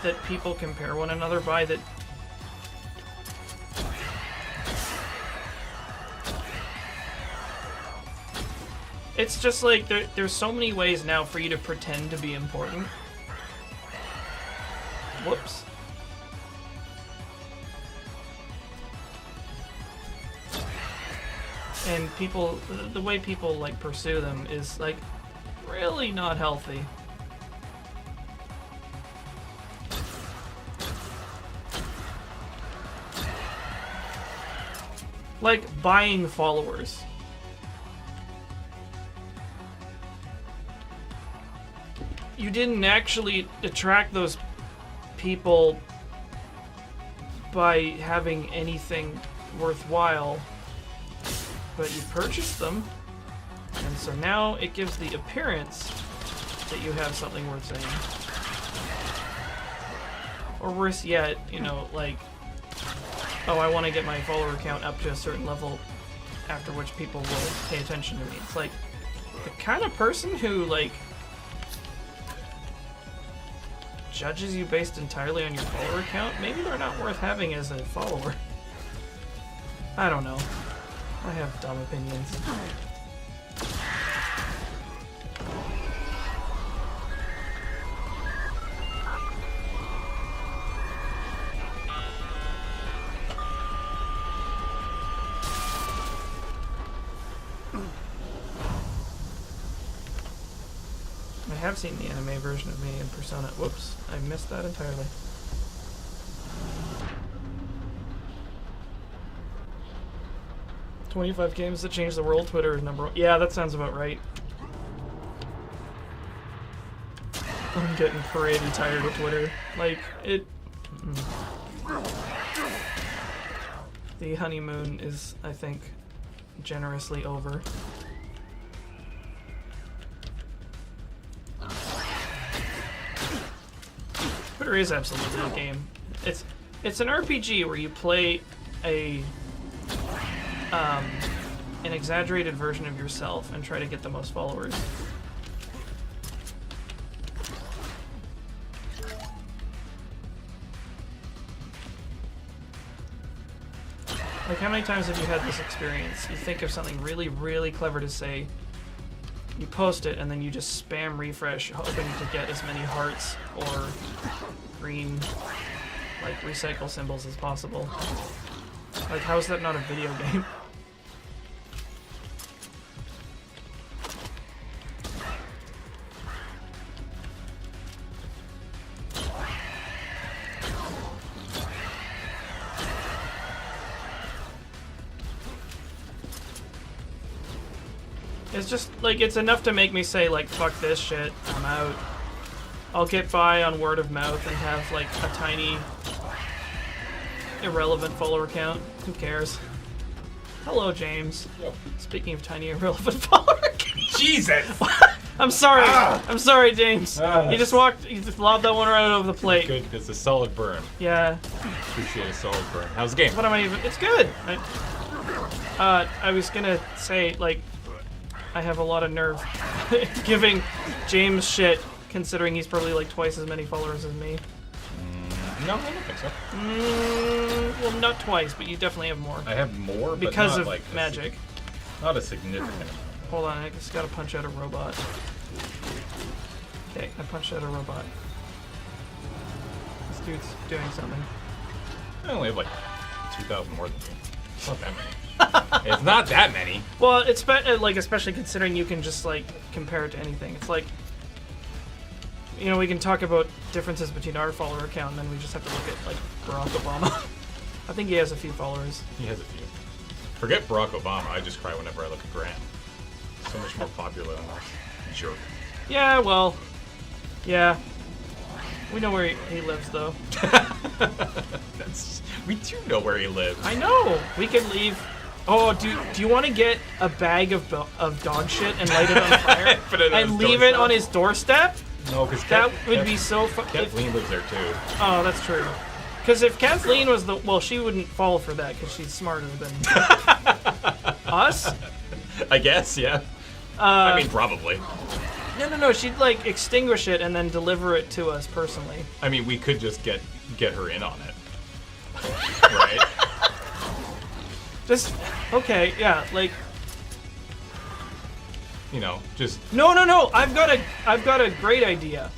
[SPEAKER 1] that people compare one another by that it's just like there's so many ways now for you to pretend to be important. Whoops. And people, the way people like pursue them is like really not healthy. Like buying followers. You didn't actually attract those people by having anything worthwhile, but you purchased them, and so now it gives the appearance that you have something worth saying. Or worse yet, you know, like, oh, I want to get my follower count up to a certain level, after which people will pay attention to me. It's like, the kind of person who, like, judges you based entirely on your follower count, maybe they're not worth having as a follower. I don't know. I have dumb opinions. I have seen the anime version of me in Persona. Whoops, I missed that entirely. "25 games that changed the world." Twitter is number one. Yeah, that sounds about right. I'm getting pretty tired of Twitter. Like, it... The honeymoon is, I think, generously over. Twitter is absolutely a game. It's an RPG where you play an exaggerated version of yourself and try to get the most followers. Like, how many times have you had this experience? You think of something really, really clever to say, you post it, and then you just spam refresh, hoping to get as many hearts or green, like, recycle symbols as possible. Like, how is that not a video game? It's just, like, it's enough to make me say, like, fuck this shit, I'm out. I'll get by on word of mouth and have, like, a tiny, irrelevant follower count. Who cares? Hello, James.
[SPEAKER 4] Yep.
[SPEAKER 1] Speaking of tiny, irrelevant follower count.
[SPEAKER 4] Jesus!
[SPEAKER 1] I'm sorry.
[SPEAKER 4] Ah!
[SPEAKER 1] I'm sorry, James. You just lobbed that one right over the plate.
[SPEAKER 4] Good, because it's a solid burn.
[SPEAKER 1] Yeah.
[SPEAKER 4] Appreciate a solid burn. How's the game?
[SPEAKER 1] What am I even? It's good. I was gonna say, like, I have a lot of nerve giving James shit, considering he's probably like twice as many followers as me.
[SPEAKER 4] No, I don't think so.
[SPEAKER 1] Well, not twice, but you definitely have more.
[SPEAKER 4] I have more, but
[SPEAKER 1] Because
[SPEAKER 4] not
[SPEAKER 1] of
[SPEAKER 4] like
[SPEAKER 1] magic.
[SPEAKER 4] Not a significant amount.
[SPEAKER 1] Hold on, I just gotta punch out a robot. Okay, I punched out a robot. This dude's doing something.
[SPEAKER 4] I only have like 2,000 more than you. It's not that many. It's not that many.
[SPEAKER 1] Well, it's like, especially considering you can just like compare it to anything. It's like, you know, we can talk about differences between our follower count, and then we just have to look at like Barack Obama. I think he has a few followers.
[SPEAKER 4] He has a few. Forget Barack Obama. I just cry whenever I look at Grant. So much more popular than us. Jerk.
[SPEAKER 1] Yeah, well, yeah. We know where he lives, though.
[SPEAKER 4] We do know where he lives.
[SPEAKER 1] I know. We could leave. Oh, do you want to get a bag of dog shit and light it on fire and leave it on his doorstep?
[SPEAKER 4] No, because
[SPEAKER 1] that would be so.
[SPEAKER 4] Kathleen lives there too.
[SPEAKER 1] Oh, that's true. Because if Kathleen was she wouldn't fall for that because she's smarter than us.
[SPEAKER 4] I guess, yeah. I mean, probably.
[SPEAKER 1] No. She'd like extinguish it and then deliver it to us personally.
[SPEAKER 4] I mean, we could just get her in on it, right?
[SPEAKER 1] Just okay, yeah, like.
[SPEAKER 4] You know, just.
[SPEAKER 1] No. I've got a great idea.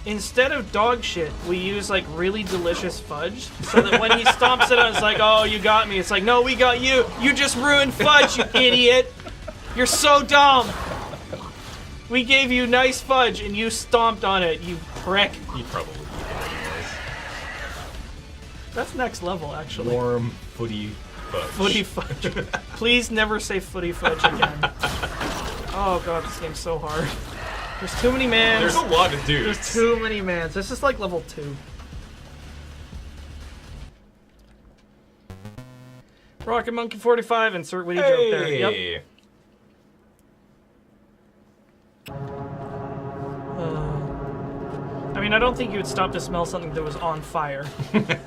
[SPEAKER 1] Instead of dog shit, we use like really delicious fudge, so that when he stomps it on, it's like, oh, you got me. It's like, no, we got you. You just ruined fudge, you idiot. You're so dumb. We gave you nice fudge and you stomped on it, you prick.
[SPEAKER 4] He'd probably eat it anyways.
[SPEAKER 1] That's next level, actually.
[SPEAKER 4] Warm footy fudge.
[SPEAKER 1] Footy fudge. Please never say footy fudge again. Oh god, this game's so hard. There's too many mans.
[SPEAKER 4] There's a lot of dudes.
[SPEAKER 1] There's too many mans. This is like level 2. Rocket Monkey 45, insert witty joke there. Yep. I mean, I don't think you would stop to smell something that was on fire.
[SPEAKER 4] Probably.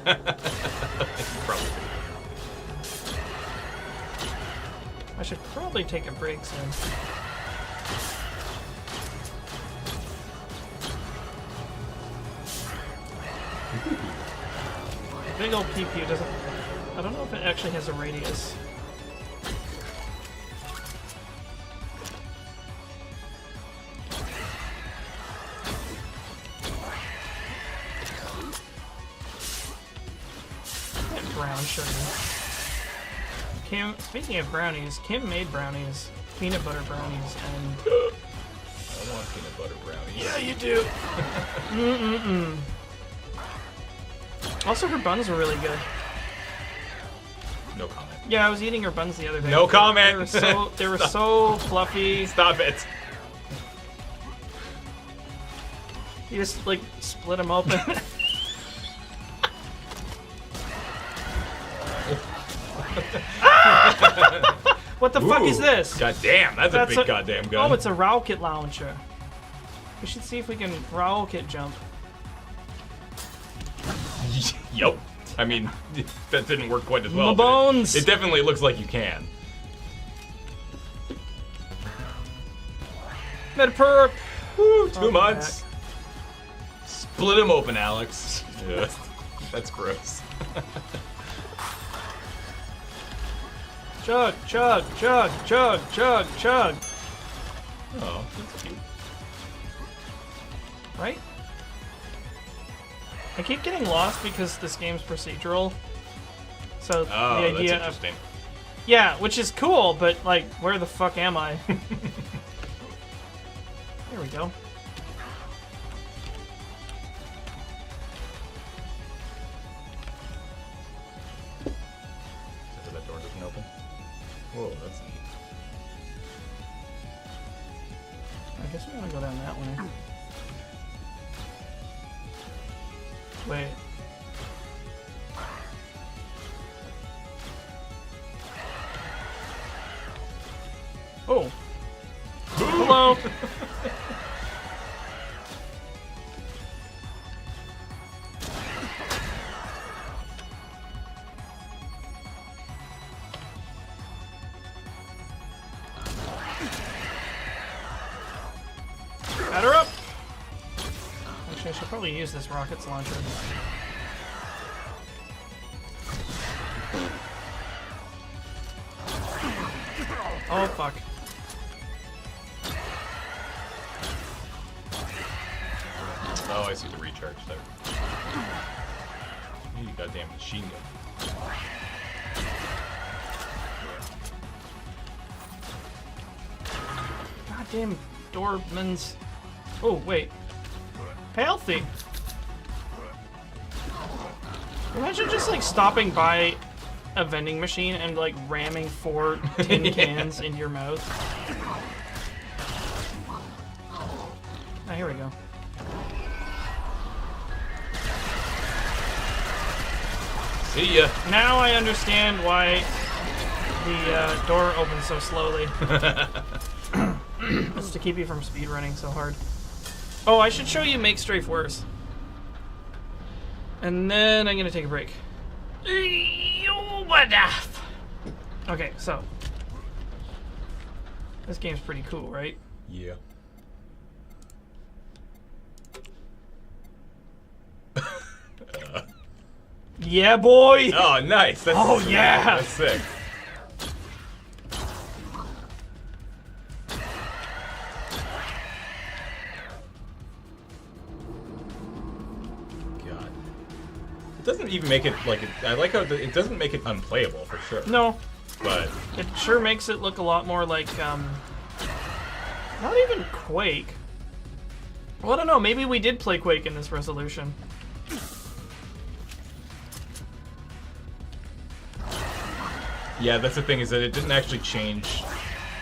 [SPEAKER 1] I should probably take a break soon. The big old PP doesn't... I don't know if it actually has a radius. Brown sugar. Kim, speaking of brownies, Kim made brownies, peanut butter brownies, and
[SPEAKER 4] I want peanut butter brownies.
[SPEAKER 1] yeah, you do. Also, her buns were really good.
[SPEAKER 4] No comment.
[SPEAKER 1] Yeah, I was eating her buns the other day.
[SPEAKER 4] No comment.
[SPEAKER 1] They were so fluffy.
[SPEAKER 4] Stop it.
[SPEAKER 1] You just like split them open. What the fuck is this?
[SPEAKER 4] God damn, that's a big goddamn gun.
[SPEAKER 1] Oh, it's a rocket launcher. We should see if we can rocket jump.
[SPEAKER 4] Yup. I mean, that didn't work quite as well.
[SPEAKER 1] My bones!
[SPEAKER 4] It definitely looks like you can.
[SPEAKER 1] Metaperp!
[SPEAKER 4] Woo, 2
[SPEAKER 1] Oh,
[SPEAKER 4] months.
[SPEAKER 1] heck.
[SPEAKER 4] Split him open, Alex. Yeah, that's gross.
[SPEAKER 1] Chug, chug, chug, chug, chug, chug.
[SPEAKER 4] Oh, that's cute.
[SPEAKER 1] Right? I keep getting lost because this game's procedural. So
[SPEAKER 4] Oh,
[SPEAKER 1] the idea
[SPEAKER 4] that's
[SPEAKER 1] of
[SPEAKER 4] interesting.
[SPEAKER 1] yeah, which is cool, but like, where the fuck am I? Here we go.
[SPEAKER 4] So that door doesn't open. Whoa, that's neat.
[SPEAKER 1] I guess we're gonna go down that way. Wait. Oh. Hello. Batter up. Actually, I should probably use this rockets launcher. Oh, fuck.
[SPEAKER 4] Oh, I see the recharge there. You goddamn machine gun.
[SPEAKER 1] Goddamn Doormans. Oh, wait. Healthy. Imagine just like stopping by a vending machine and like ramming 4 tin cans in your mouth. Ah, here we go.
[SPEAKER 4] See ya.
[SPEAKER 1] Now I understand why the door opens so slowly. It's to keep you from speedrunning so hard. Oh, I should show you make Strafe worse. And then I'm gonna take a break. Okay, so this game's pretty cool, right?
[SPEAKER 4] Yeah.
[SPEAKER 1] Yeah, boy!
[SPEAKER 4] Oh, nice. That's
[SPEAKER 1] Oh,
[SPEAKER 4] sick.
[SPEAKER 1] yeah.
[SPEAKER 4] That's sick. God. It doesn't even make it like I like how it doesn't make it unplayable for sure.
[SPEAKER 1] No,
[SPEAKER 4] But
[SPEAKER 1] it sure makes it look a lot more like, not even Quake. Well, I don't know, maybe we did play Quake in this resolution.
[SPEAKER 4] yeah, that's the thing is that it didn't actually change.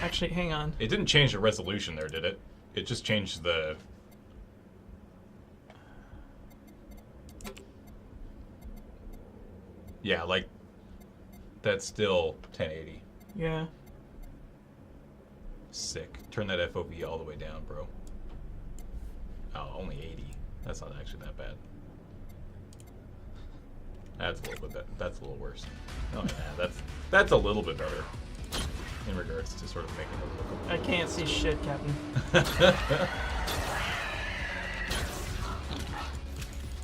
[SPEAKER 1] Actually, hang on.
[SPEAKER 4] It didn't change the resolution there, did it? It just changed the. Yeah, like that's still 1080.
[SPEAKER 1] Yeah.
[SPEAKER 4] Sick. Turn that FOV all the way down, bro. Oh, only 80. That's not actually that bad. That's a little bit. That's a little worse. Oh yeah, that's a little bit better in regards to sort of making it look.
[SPEAKER 1] I can't see shit, Captain.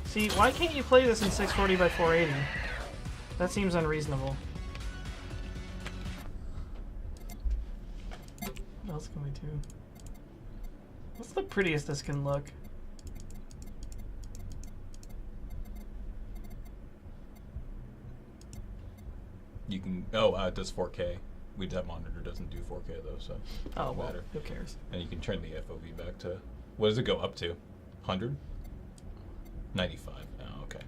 [SPEAKER 1] See, why can't you play this in 640 by 480? That seems unreasonable. What else can we do? What's the prettiest this can look?
[SPEAKER 4] You can It does 4K. That monitor doesn't do 4K though, so
[SPEAKER 1] Oh, well,
[SPEAKER 4] matter.
[SPEAKER 1] who cares?
[SPEAKER 4] And you can turn the FOV back to, what does it go up to? 100? 95. Oh, okay.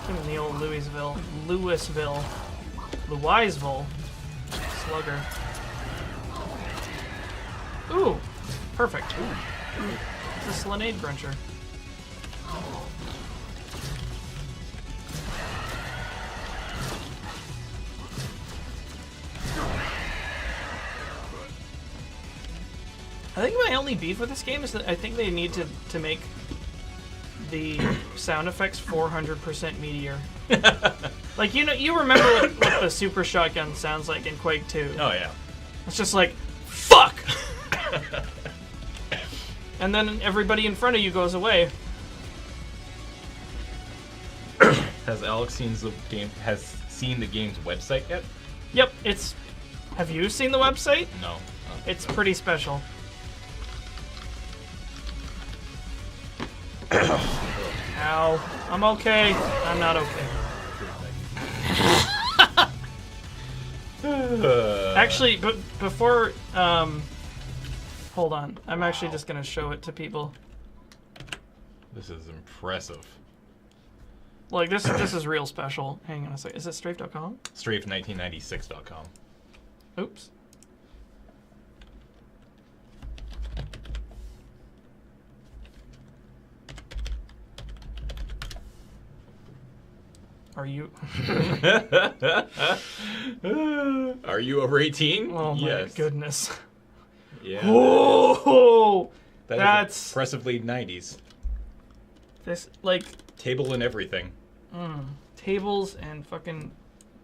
[SPEAKER 1] Give him the old Louisville slugger. Ooh, perfect. It's a Slenade Gruncher. I think my only beef with this game is that I think they need to make the sound effects 400% meatier. Like, you remember what the super shotgun sounds like in Quake 2.
[SPEAKER 4] Oh, yeah.
[SPEAKER 1] It's just like, fuck! And then everybody in front of you goes away.
[SPEAKER 4] Has Alex seen the game's website yet?
[SPEAKER 1] Yep, have you seen the website?
[SPEAKER 4] No.
[SPEAKER 1] It's pretty special. Ow. I'm okay. I'm not okay. Actually, but before, hold on. I'm actually just gonna show it to people.
[SPEAKER 4] This is impressive.
[SPEAKER 1] Like, this is real special. Hang on a second. Is it strafe.com?
[SPEAKER 4] Strafe1996.com.
[SPEAKER 1] Oops. Are you?
[SPEAKER 4] Are you over 18?
[SPEAKER 1] Oh my
[SPEAKER 4] yes.
[SPEAKER 1] goodness.
[SPEAKER 4] Yeah.
[SPEAKER 1] Oh,
[SPEAKER 4] That's impressively 90s.
[SPEAKER 1] This, like,
[SPEAKER 4] Table and everything.
[SPEAKER 1] tables and fucking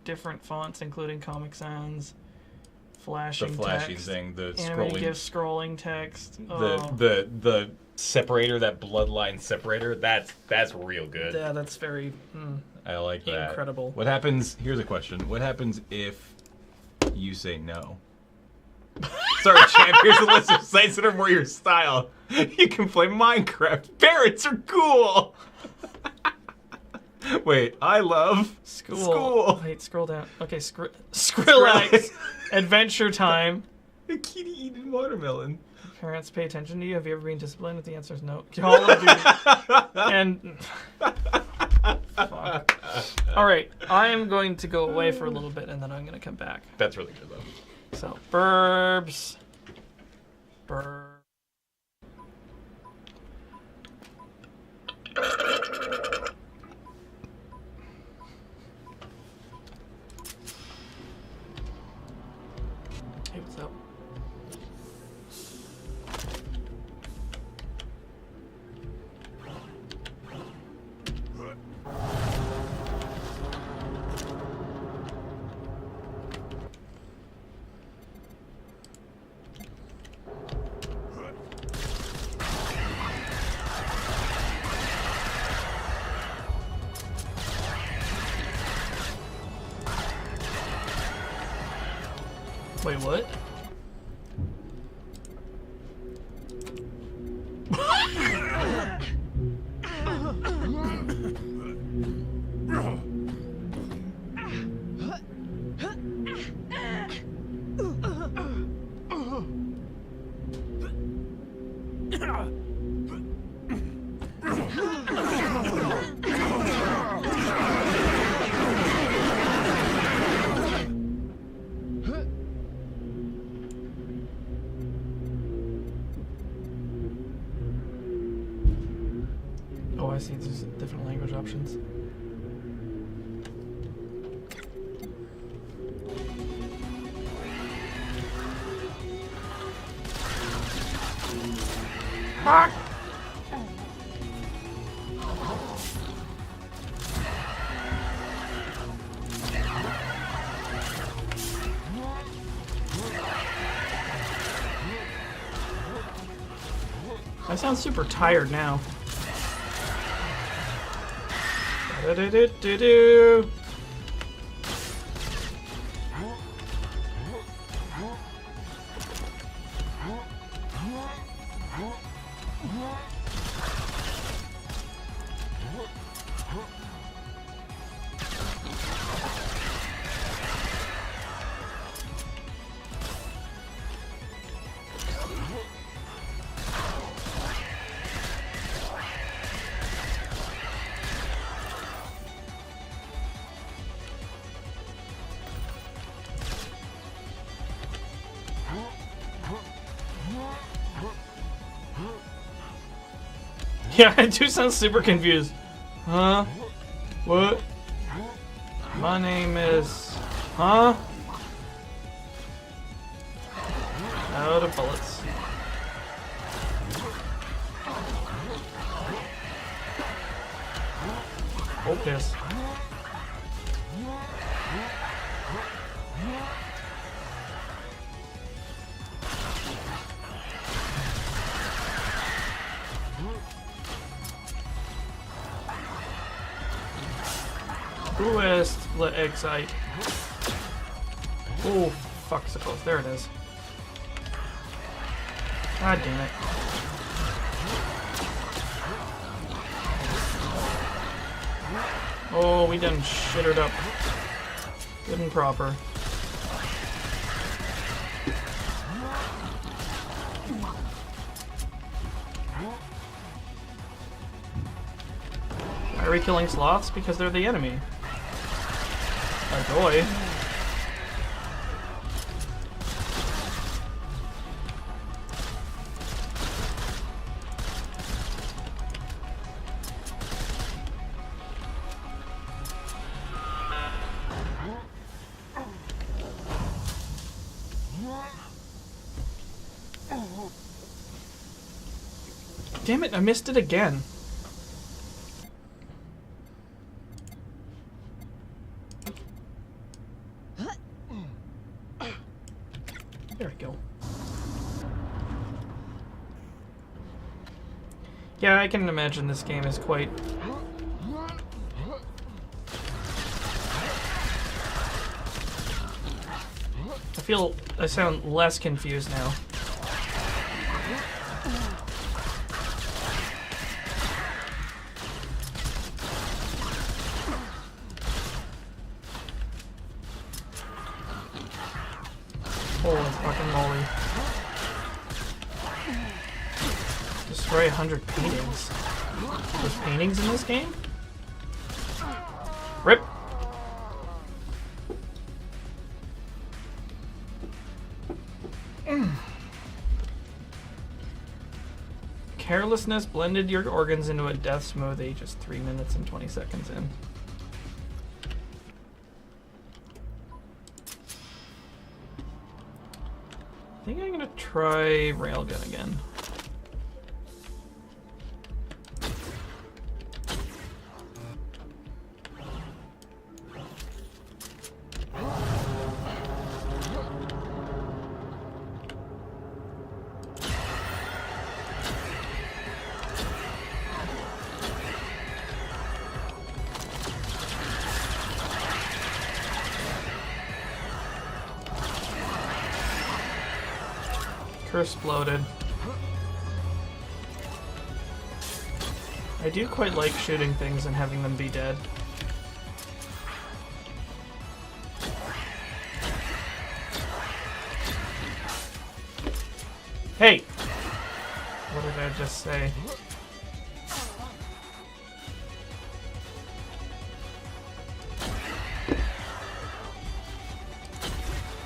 [SPEAKER 1] different fonts, including Comic Sans, flashing
[SPEAKER 4] The flashing
[SPEAKER 1] text,
[SPEAKER 4] thing, the
[SPEAKER 1] animated
[SPEAKER 4] scrolling,
[SPEAKER 1] GIF scrolling text.
[SPEAKER 4] the separator, that bloodline separator. That's real good.
[SPEAKER 1] Yeah, that's very
[SPEAKER 4] I like that.
[SPEAKER 1] incredible.
[SPEAKER 4] What happens? Here's a question. What happens if you say no? Sorry, champ. Here's a list of sites that are more your style. You can play Minecraft. Parrots are cool. Wait, I love school.
[SPEAKER 1] Wait, scroll down. Okay, Skrillex. Adventure Time.
[SPEAKER 4] A kitty eating watermelon.
[SPEAKER 1] Parents, pay attention to you. Have you ever been disciplined? If the answer is no. Call of Duty. And fuck. All right, I am going to go away for a little bit, and then I'm going to come back.
[SPEAKER 4] That's really good, though.
[SPEAKER 1] So, burbs. Burb. Hey, what's up? Wait, what? Oh, I see. There's different language options. Fuck! I sound super tired now. God Do-do-do-do-do. Yeah, I do sound super confused. Huh? What? My name is... Huh? Out of bullets. Oh, piss. Bluest let excite. Oh, fucksicles. There it is. God damn it. Oh, we done shittered up. Good and proper. Why are we killing sloths? Because they're the enemy. Boy. Damn it, I missed it again. There we go. Yeah, I can imagine this game is quite... I sound less confused now. Holy fucking moly. Destroy 100 paintings. There's paintings in this game? RIP! Carelessness blended your organs into a death smoothie just 3 minutes and 20 seconds in. I think I'm gonna try Railgun again. Exploded. I do quite like shooting things and having them be dead. Hey! What did I just say?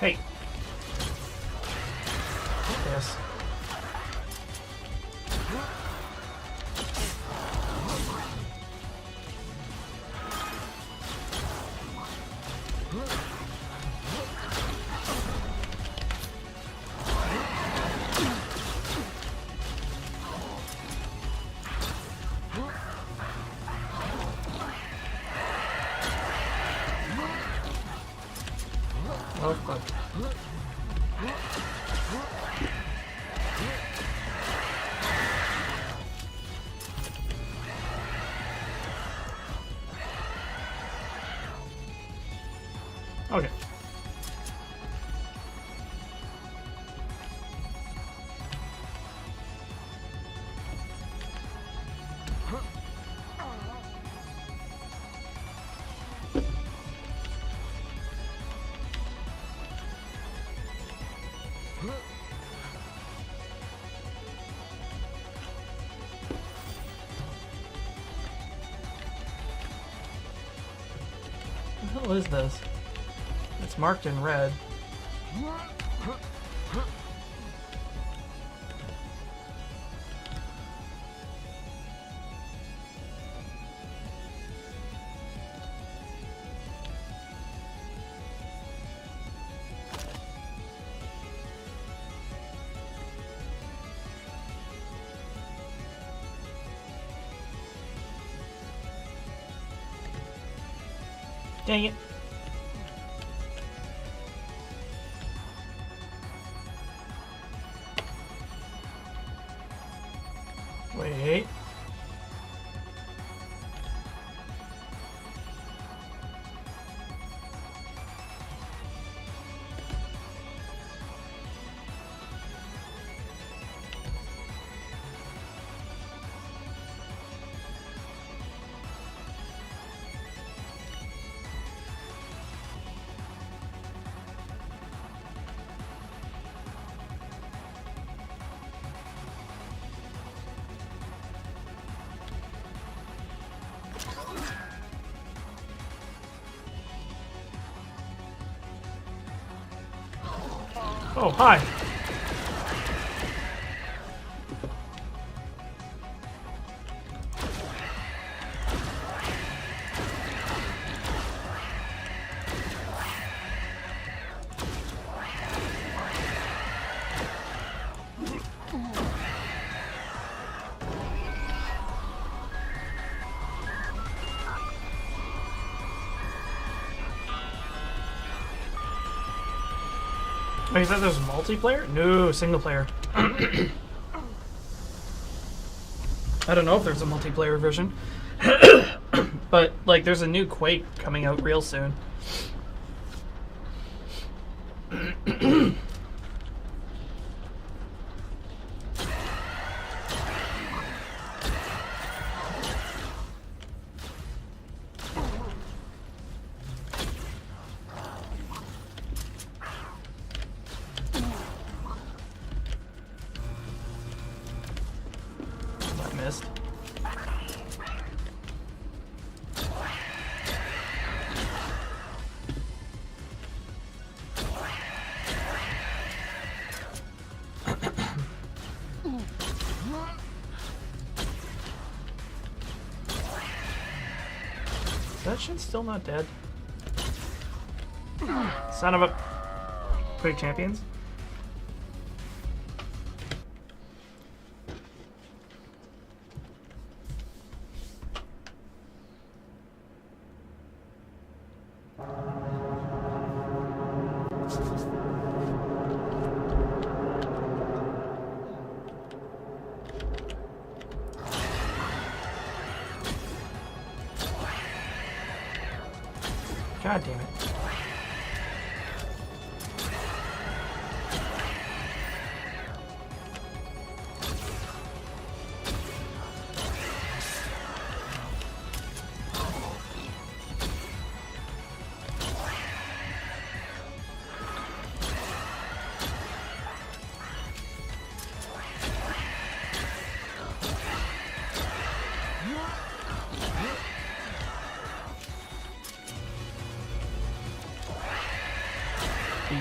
[SPEAKER 1] Hey! Yes. Oh, fuck. Okay. What the hell is this? It's marked in red. Dang it. Wait. Oh, hi. Oh, you said there's multiplayer? No, single player. I don't know if there's a multiplayer version. But, like, there's a new Quake coming out real soon. I missed. That shit's still not dead. Son of a... Quick champions? God damn it.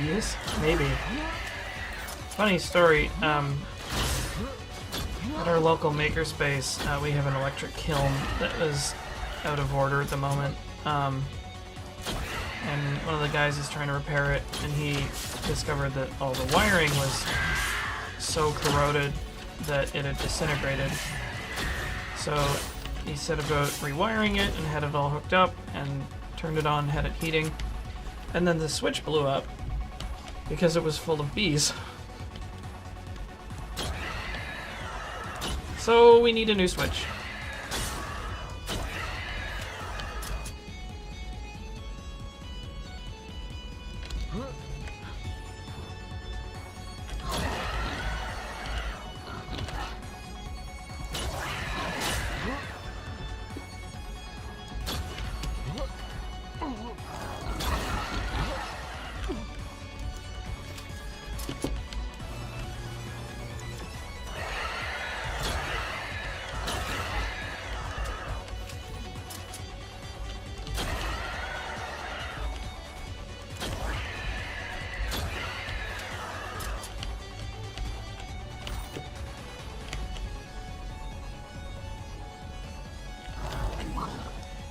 [SPEAKER 1] Yes, maybe. Funny story, at our local makerspace, we have an electric kiln that is out of order at the moment. And one of the guys is trying to repair it, and he discovered that all the wiring was so corroded that it had disintegrated. So he set about rewiring it and had it all hooked up and turned it on, had it heating. And then the switch blew up because it was full of bees. So we need a new switch.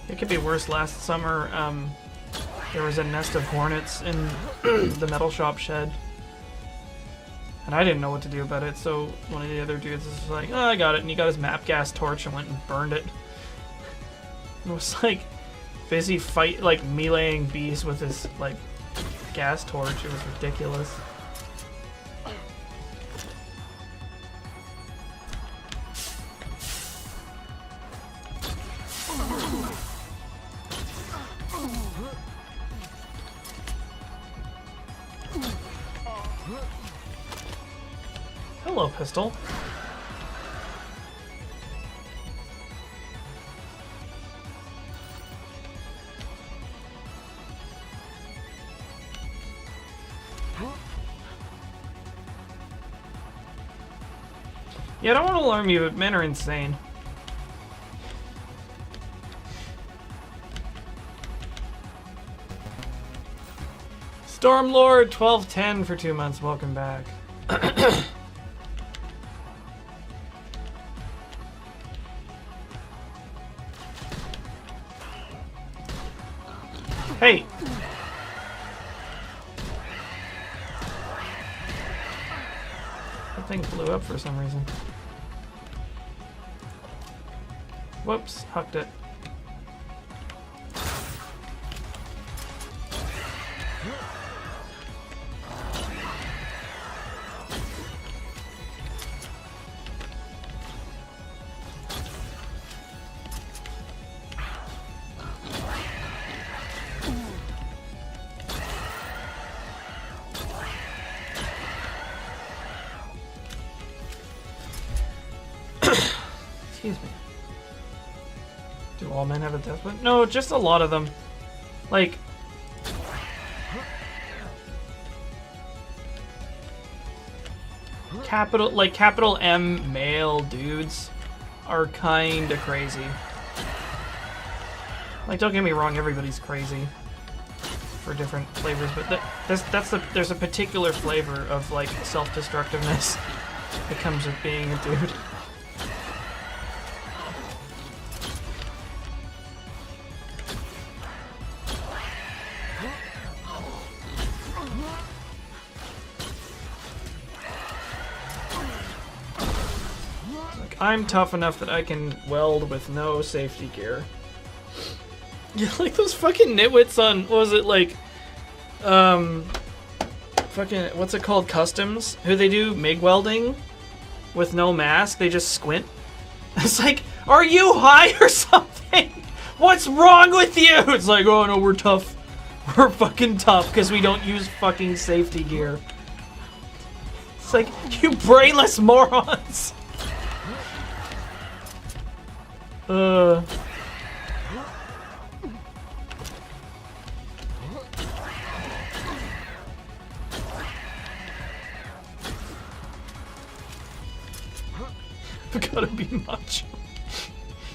[SPEAKER 1] It could be worse. Last summer, there was a nest of hornets in the metal shop shed. And I didn't know what to do about it, so one of the other dudes was like, oh, I got it. And he got his map gas torch and went and burned it. It was like busy meleeing bees with his, like, gas torch. It was ridiculous. Hello, pistol. Yeah, I don't want to alarm you, but men are insane. Stormlord 1210 for 2 months. Welcome back. Hey! That thing blew up for some reason. Whoops, hucked it. Excuse me. Do all men have a death wish? No, just a lot of them. Like... capital M male dudes are kinda crazy. Like, don't get me wrong, everybody's crazy for different flavors, but there's a particular flavor of, like, self-destructiveness that comes with being a dude. I'm tough enough that I can weld with no safety gear. Yeah, like those fucking nitwits on, what was it, like, fucking, what's it called, Customs? Who they do MIG welding with no mask, they just squint. It's like, are you high or something? What's wrong with you? It's like, oh no, we're tough. We're fucking tough because we don't use fucking safety gear. It's like, you brainless morons. Gotta be macho.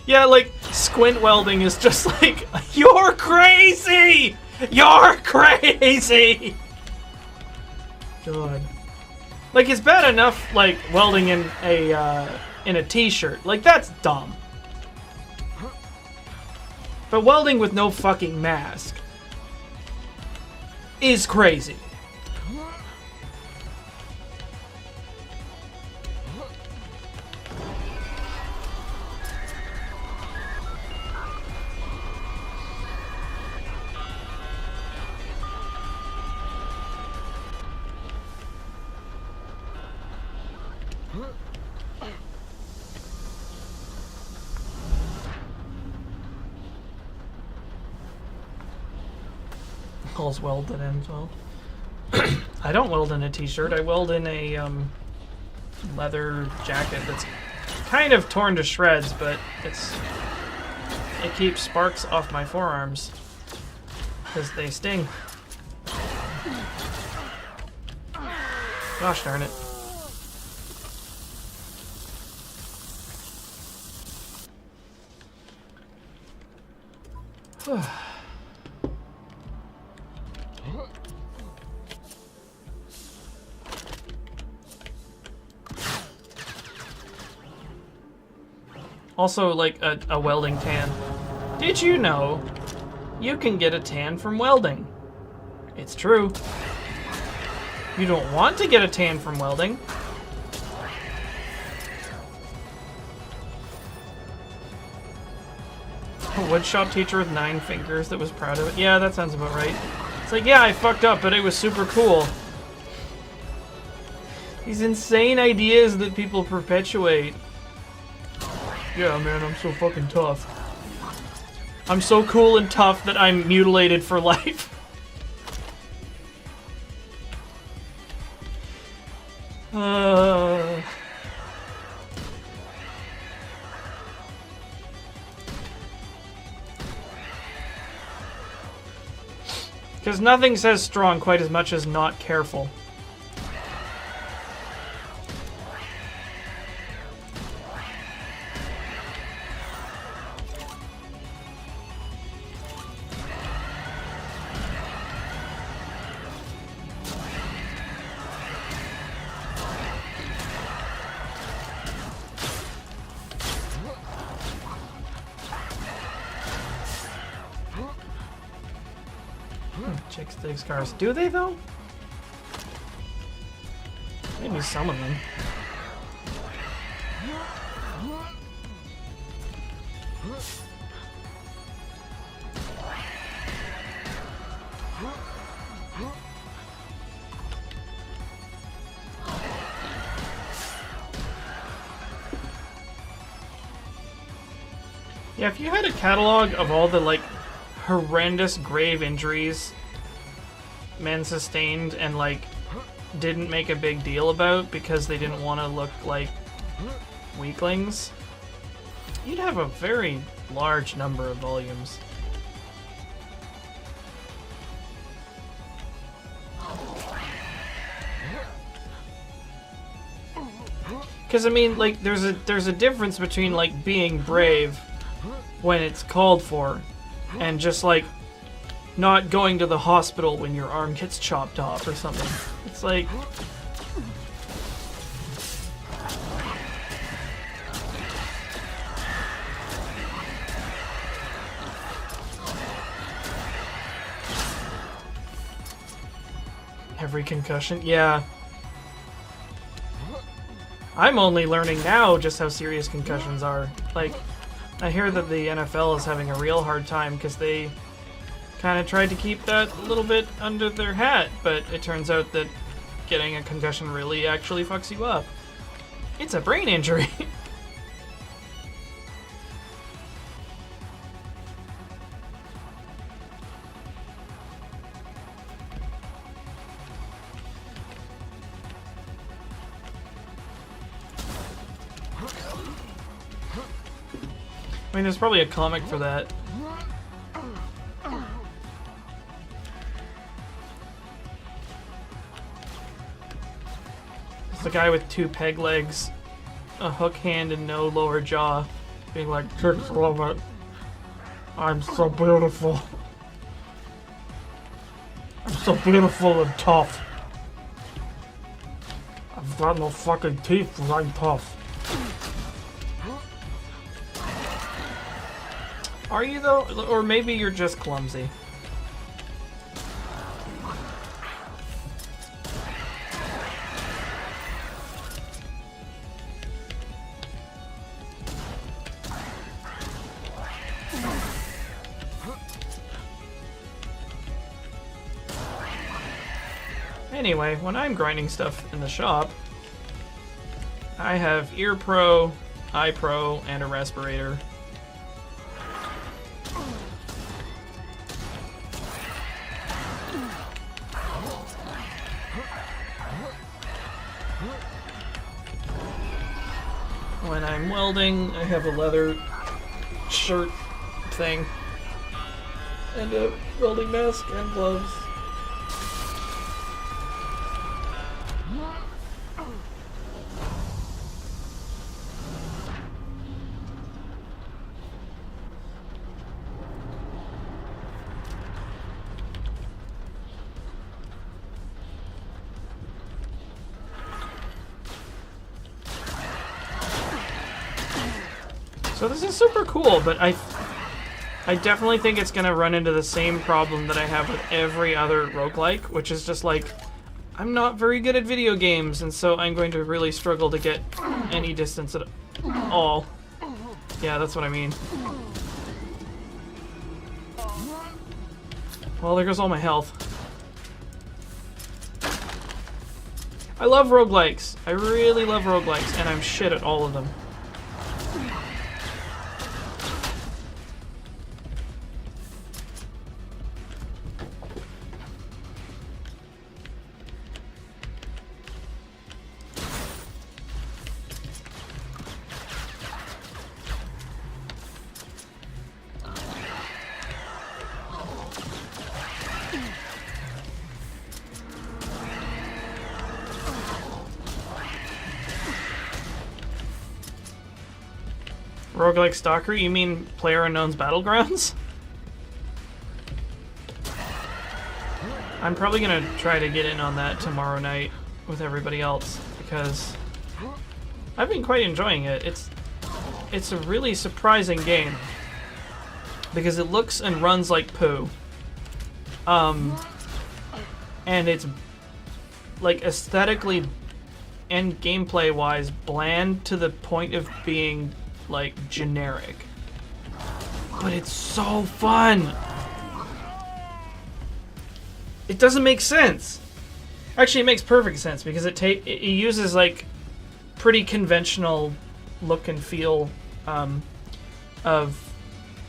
[SPEAKER 1] Yeah, like, squint welding is just like, you're crazy! You're crazy! God. Like, it's bad enough, like, welding in a t-shirt. Like, that's dumb. But welding with no fucking mask is crazy. All's well that ends well. I don't weld in a t-shirt. I weld in a leather jacket that's kind of torn to shreds, but it keeps sparks off my forearms because they sting. Gosh darn it. Also, like a welding tan. Did you know you can get a tan from welding? It's true. You don't want to get a tan from welding. A woodshop teacher with 9 fingers that was proud of it. Yeah, that sounds about right. It's like, yeah, I fucked up, but it was super cool. These insane ideas that people perpetuate. Yeah, man, I'm so fucking tough. I'm so cool and tough that I'm mutilated for life. Because nothing says strong quite as much as not careful. Chicks dig scars. Do they, though? Maybe some of them. Yeah, if you had a catalog of all the, like, horrendous grave injuries men sustained and, like, didn't make a big deal about because they didn't want to look like weaklings, you'd have a very large number of volumes. Because, I mean, like, there's a difference between, like, being brave when it's called for and just, like, not going to the hospital when your arm gets chopped off or something. It's like... Every concussion? Yeah. I'm only learning now just how serious concussions are. Like, I hear that the NFL is having a real hard time because they kind of tried to keep that a little bit under their hat, but it turns out that getting a concussion really actually fucks you up. It's a brain injury. I mean, there's probably a comic for that. It's the guy with 2 peg legs, a hook hand, and no lower jaw, being like, "Chicks love it. I'm so beautiful. I'm so beautiful and tough. I've got no fucking teeth because I'm tough." Are you, though? Or maybe you're just clumsy. Anyway, when I'm grinding stuff in the shop, I have Ear Pro, Eye Pro, and a respirator. when I'm welding, I have a leather shirt thing and a welding mask and gloves. So this is super cool, but I definitely think it's gonna run into the same problem that I have with every other roguelike, which is just like, I'm not very good at video games, and so I'm going to really struggle to get any distance at all. Yeah, that's what I mean. Well, there goes all my health. I love roguelikes. I really love roguelikes, and I'm shit at all of them. Roguelike Stalker? You mean PlayerUnknown's Battlegrounds? I'm probably gonna try to get in on that tomorrow night with everybody else because I've been quite enjoying it. It's a really surprising game because it looks and runs like poo. And it's like aesthetically and gameplay wise bland to the point of being like generic, but it's so fun. It doesn't make sense. Actually, it makes perfect sense because it uses like pretty conventional look and feel of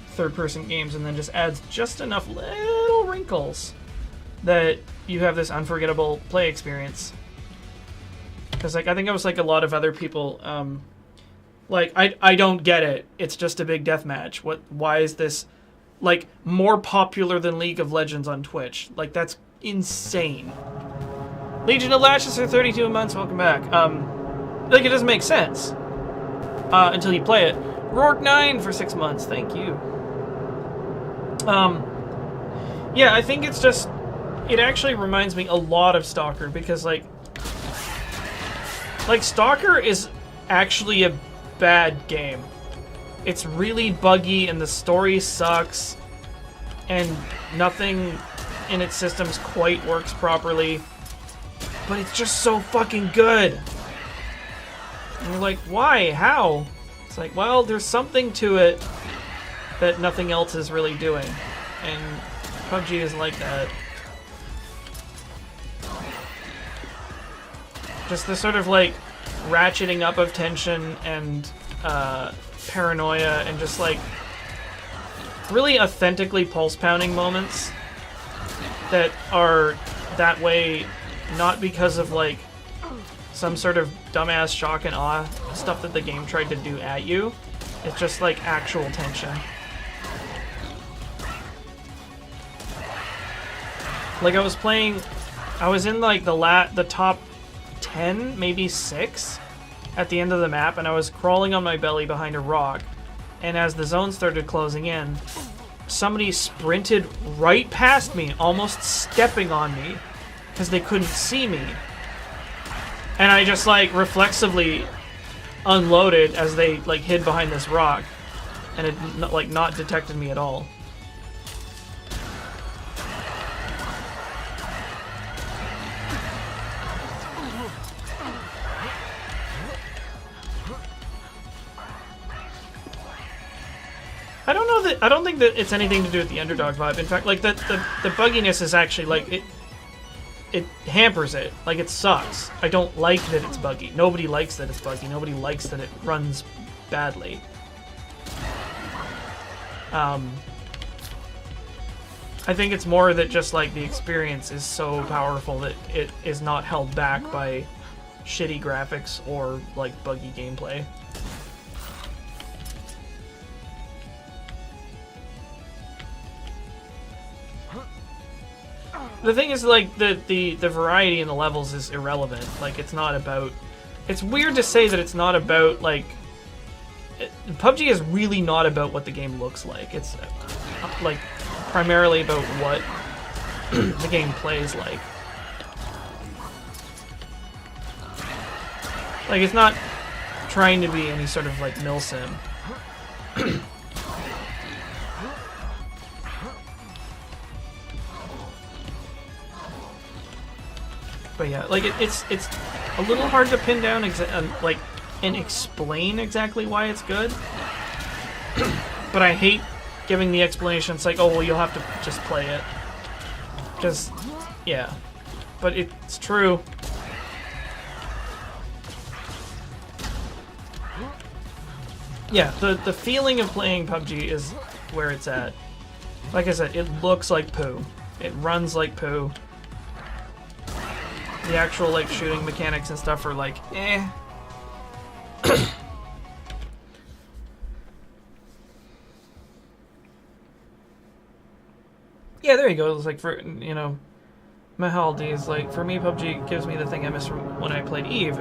[SPEAKER 1] third-person games, and then just adds just enough little wrinkles that you have this unforgettable play experience. Because like I think it was like a lot of other people. Like, I don't get it. It's just a big deathmatch. Why is this, like, more popular than League of Legends on Twitch? Like, that's insane. Legion of Lashes for 32 months. Welcome back. Like, it doesn't make sense. Until you play it. Rourke9 for 6 months. Thank you. Yeah, I think it's just... It actually reminds me a lot of Stalker, because, like, Stalker is actually a bad game. It's really buggy and the story sucks and nothing in its systems quite works properly, but it's just so fucking good. And you're like, why? How? It's like, well, there's something to it that nothing else is really doing, and PUBG is like that. Just the sort of like ratcheting up of tension and paranoia and just like really authentically pulse pounding moments that are that way not because of like some sort of dumbass shock and awe stuff that the game tried to do at you. It's just like actual tension. Like I was in like the top 10, maybe 6 at the end of the map, and I was crawling on my belly behind a rock, and as the zone started closing in, somebody sprinted right past me, almost stepping on me, because they couldn't see me. And I just like reflexively unloaded as they like hid behind this rock, and it not detected me at all. I don't think that it's anything to do with the underdog vibe. In fact, like the bugginess is actually like it hampers it. Like it sucks. I don't like that it's buggy. Nobody likes that it's buggy. Nobody likes that it runs badly. I think it's more that just like the experience is so powerful that it is not held back by shitty graphics or like buggy gameplay. The thing is, like, the variety in the levels is irrelevant. Like, it's not about... It's weird to say that it's not about, like... PUBG is really not about what the game looks like. It's, like, primarily about what the game plays like. Like, it's not trying to be any sort of, like, milsim. But yeah, like, it's a little hard to pin down, like, and explain exactly why it's good. But I hate giving the explanation. It's like, oh, well, you'll have to just play it. Just, yeah. But it's true. Yeah, the feeling of playing PUBG is where it's at. Like I said, it looks like poo. It runs like poo. The actual, like, shooting mechanics and stuff are like, eh. Yeah, there you go. It's like, for, you know, Mahaldi is like, for me, PUBG gives me the thing I missed from when I played Eve.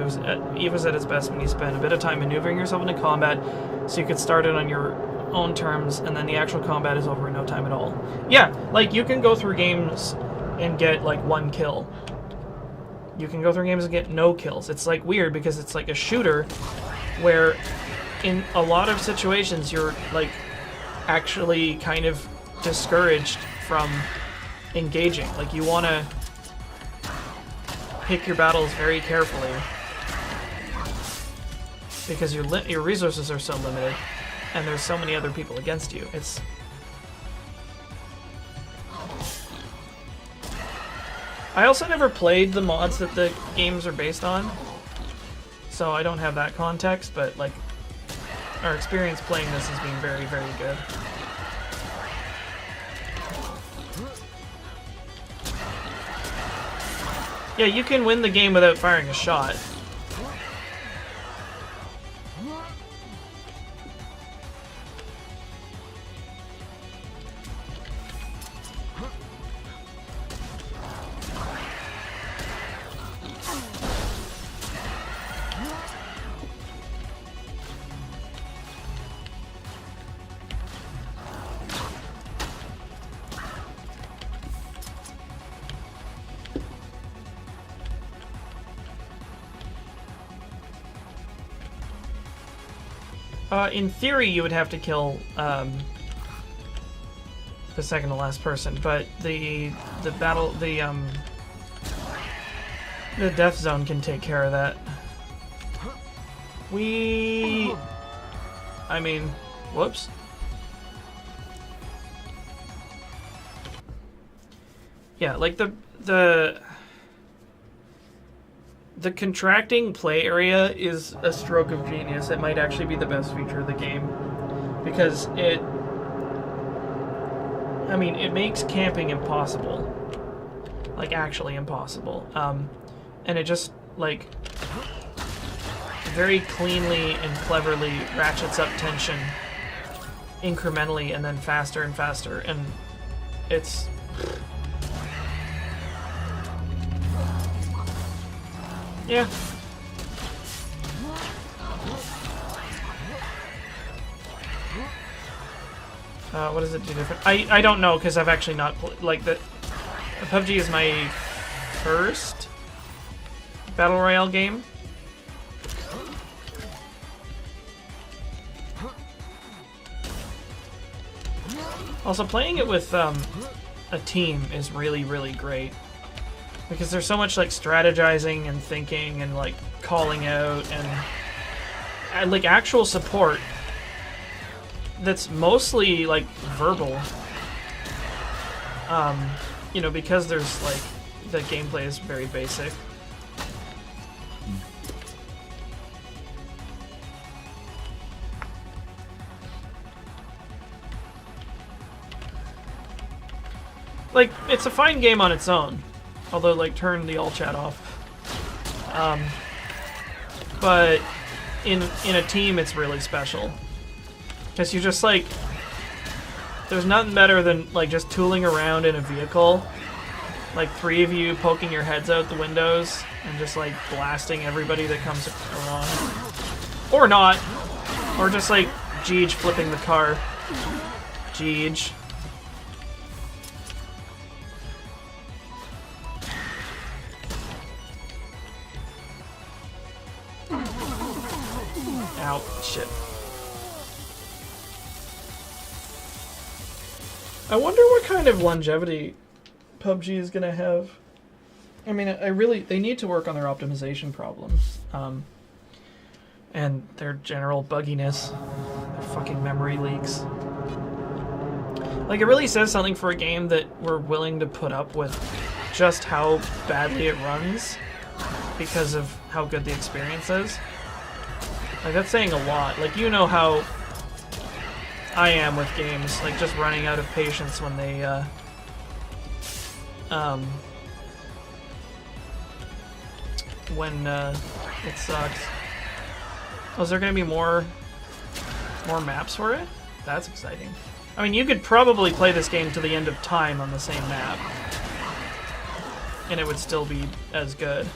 [SPEAKER 1] Eve was at its best when you spent a bit of time maneuvering yourself into combat, so you could start it on your own terms, and then the actual combat is over in no time at all. Yeah, like, you can go through games and get, like, 1 kill. You can go through games and get no kills. It's, like, weird because it's like a shooter where in a lot of situations you're, like, actually kind of discouraged from engaging. Like, you want to pick your battles very carefully because your resources are so limited and there's so many other people against you. It's... I also never played the mods that the games are based on, so I don't have that context, but, like, our experience playing this has been very, very good. Yeah, you can win the game without firing a shot. In theory, you would have to kill the second to last person, but the death zone can take care of that. I mean, whoops. Yeah, like the contracting play area is a stroke of genius. It might actually be the best feature of the game because it makes camping impossible. Like, actually impossible. And it just, like, very cleanly and cleverly ratchets up tension incrementally and then faster and faster, and it's... Yeah. What does it do different? I don't know, because I've actually not like the PUBG is my first Battle Royale game. Also, playing it with a team is really, really great. Because there's so much, like, strategizing and thinking and, like, calling out and like, actual support that's mostly, like, verbal. You know, because there's, like, the gameplay is very basic. Like, it's a fine game on its own. Although, like, turn the all chat off. But in a team, it's really special. Because you're just, like... There's nothing better than, like, just tooling around in a vehicle like 3 of you poking your heads out the windows and just like blasting everybody that comes along. Or not. Or just like Jeej flipping the car. Jeej. Ow, shit. I wonder what kind of longevity PUBG is gonna have. I mean, they need to work on their optimization problems. And their general bugginess. Their fucking memory leaks. Like, it really says something for a game that we're willing to put up with just how badly it runs because of how good the experience is. Like, that's saying a lot. Like, you know how I am with games, like, just running out of patience when they, it sucks. Oh, is there gonna be more maps for it? That's exciting. I mean, you could probably play this game to the end of time on the same map, and it would still be as good.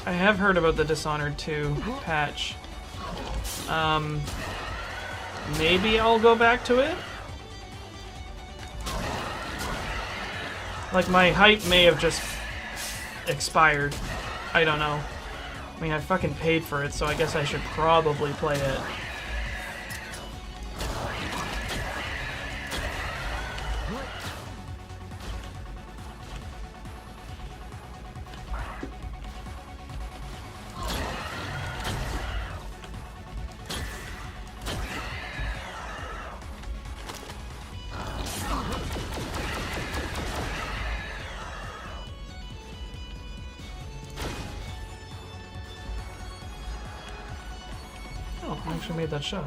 [SPEAKER 1] I have heard about the Dishonored 2 patch. Maybe I'll go back to it? Like, my hype may have just expired. I don't know. I mean, I fucking paid for it, so I guess I should probably play it. I actually made that shot.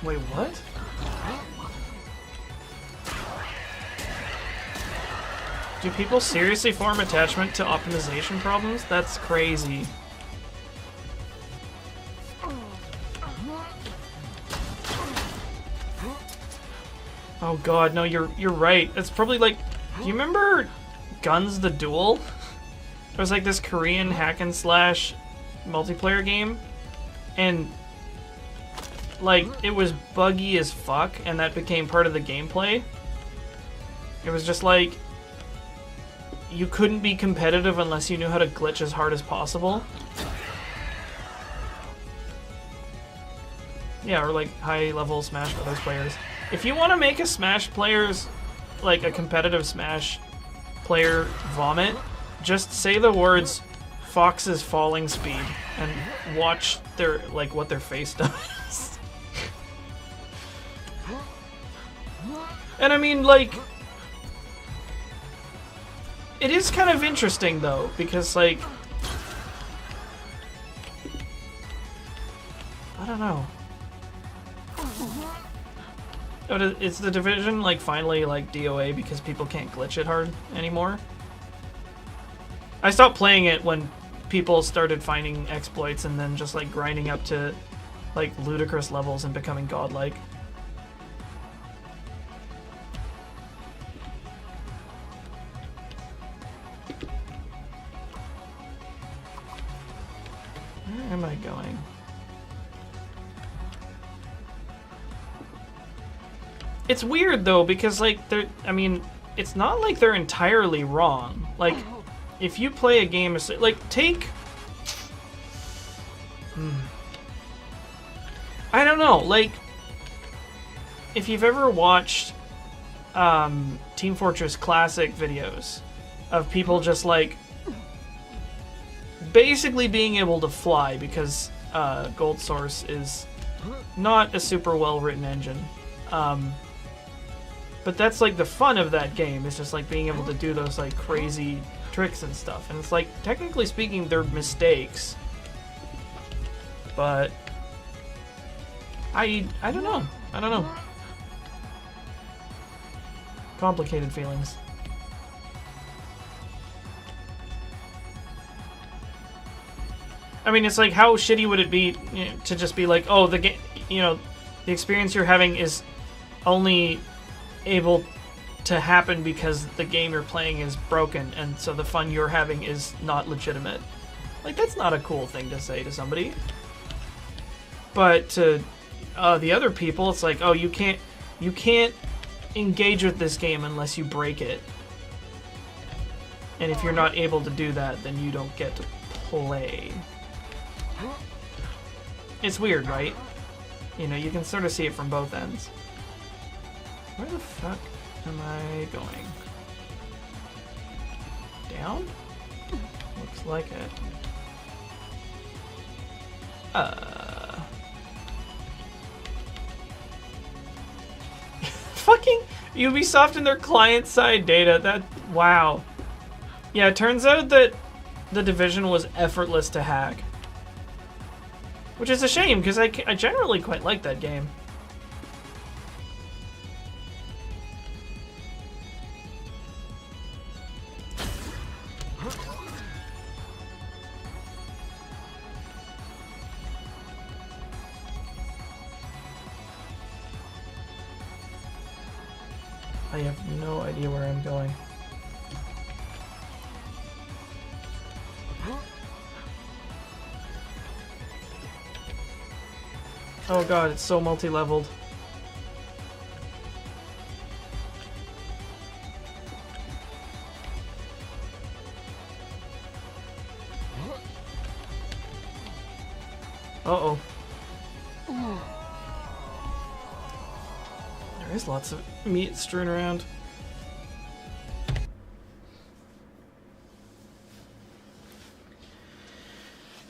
[SPEAKER 1] Wait, what? Do people seriously form attachment to optimization problems? That's crazy. Oh god, no, you're right. It's probably like, do you remember Guns the Duel? It was like this Korean hack and slash multiplayer game, and like it was buggy as fuck, and that became part of the gameplay. It was just like you couldn't be competitive unless you knew how to glitch as hard as possible. Yeah, or like high level Smash Brothers players. If you want to make a Smash player's, like a competitive Smash player vomit, just say the words Fox's falling speed and watch their, like, what their face does. And I mean, like, it is kind of interesting though, because like, I don't know. Is the Division like finally like DOA because people can't glitch it hard anymore? I stopped playing it when people started finding exploits and then just like grinding up to like ludicrous levels and becoming godlike. Where am I going? It's weird though, because like I mean, it's not like they're entirely wrong. Like, if you play a game, like take, I don't know, like, if you've ever watched Team Fortress Classic videos of people just like basically being able to fly because Gold Source is not a super well written engine. But that's like the fun of that game, is just like being able to do those like crazy tricks and stuff. And it's like, technically speaking, they're mistakes. But I don't know. I don't know. complicated feelings. I mean, it's like, how shitty would it be, you know, to just be like, oh, the game, you know, the experience you're having is only able to happen because the game you're playing is broken, and so the fun you're having is not legitimate. Like, that's not a cool thing to say to somebody. But to the other people, it's like, oh, you can't engage with this game unless you break it. And if you're not able to do that, then you don't get to play. It's weird, right? You know, you can sort of see it from both ends. Where the fuck am I going? Down? Looks like it. Fucking Ubisoft and their client-side data. That, wow. Yeah, it turns out that The Division was effortless to hack. Which is a shame, because I generally quite like that game. I have no idea where I'm going. Oh god, it's so multi-leveled. Uh-oh. There is lots of meat strewn around.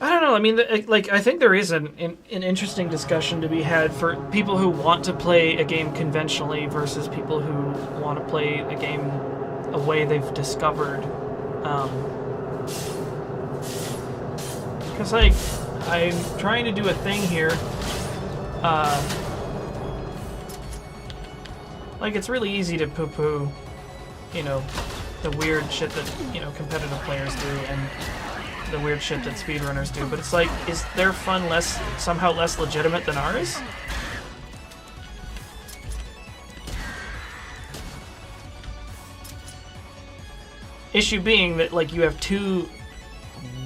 [SPEAKER 1] I don't know. I mean, like, I think there is an interesting discussion to be had for people who want to play a game conventionally versus people who want to play a game a way they've discovered. Because, like, I'm trying to do a thing here. Like, it's really easy to poo-poo, you know, the weird shit that, you know, competitive players do and the weird shit that speedrunners do, but it's like, is their fun somehow less legitimate than ours? Issue being that, like, you have two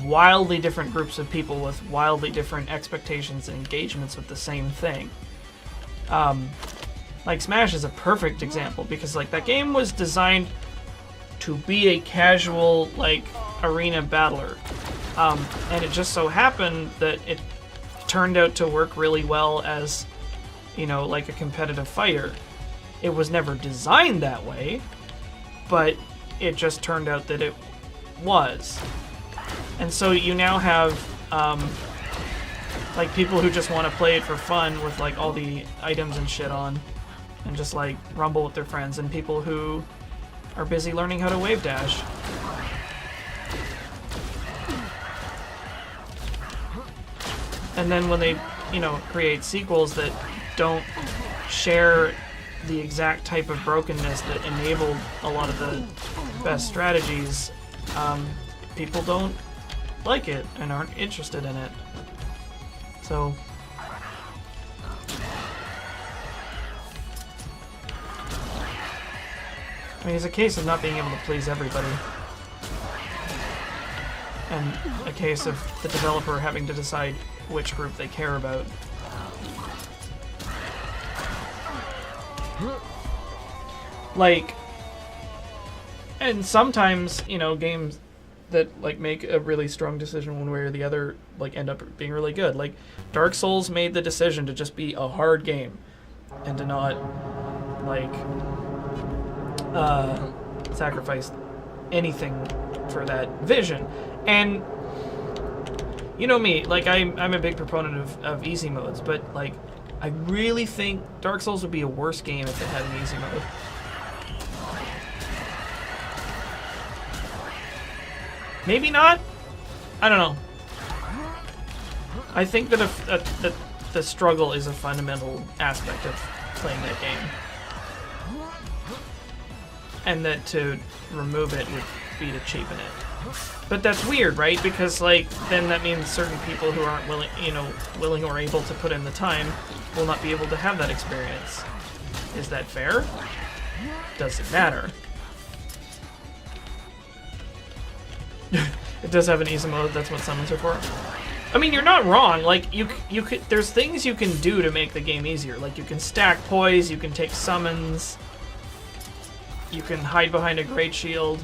[SPEAKER 1] wildly different groups of people with wildly different expectations and engagements with the same thing. Like, Smash is a perfect example, because, like, that game was designed to be a casual, like, arena battler. And it just so happened that it turned out to work really well as, you know, like a competitive fighter. It was never designed that way, but it just turned out that it was. And so you now have, like, people who just want to play it for fun with, like, all the items and shit on, and just, like, rumble with their friends, and people who are busy learning how to wave dash. And then when they, you know, create sequels that don't share the exact type of brokenness that enabled a lot of the best strategies, people don't like it and aren't interested in it. So, I mean, it's a case of not being able to please everybody. And a case of the developer having to decide which group they care about. Like, and sometimes, you know, games that, like, make a really strong decision one way or the other, like, end up being really good. Like, Dark Souls made the decision to just be a hard game and to not, like, sacrifice anything for that vision. And you know me, like, I'm a big proponent of easy modes, but, like, I really think Dark Souls would be a worse game if it had an easy mode. Maybe not? I don't know. I think that that the struggle is a fundamental aspect of playing that game. and that to remove it would be to cheapen it. But that's weird, right? Because like then that means certain people who aren't willing, willing or able to put in the time will not be able to have that experience. Is that fair? Doesn't matter. It does have an easy mode. That's what summons are for. I mean, you're not wrong. Like you could. There's things you can do to make the game easier. Like you can stack poise. You can take summons. You can hide behind a great shield.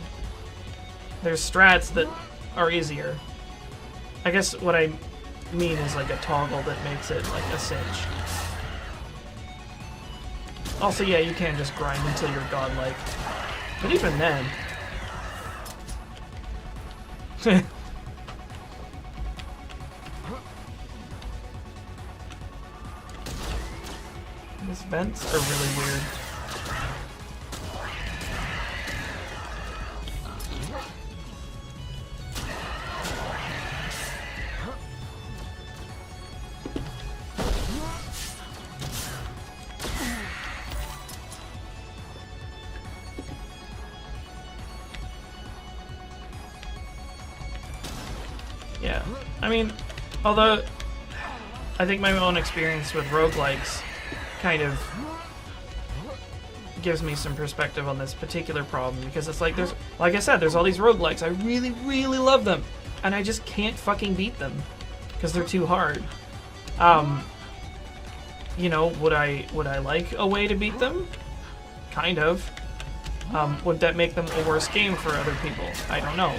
[SPEAKER 1] There's strats that are easier. I guess what I mean is like a toggle that makes it like a cinch. Also, yeah, you can just grind until you're godlike. But even then... These vents are really weird. Yeah, I mean, although I think my own experience with roguelikes kind of gives me some perspective on this particular problem, because it's like there's, like I said, there's all these roguelikes. I really, really love them, and I just can't fucking beat them because they're too hard. You know, would I like a way to beat them? Kind of. Would that make them a worse game for other people? I don't know.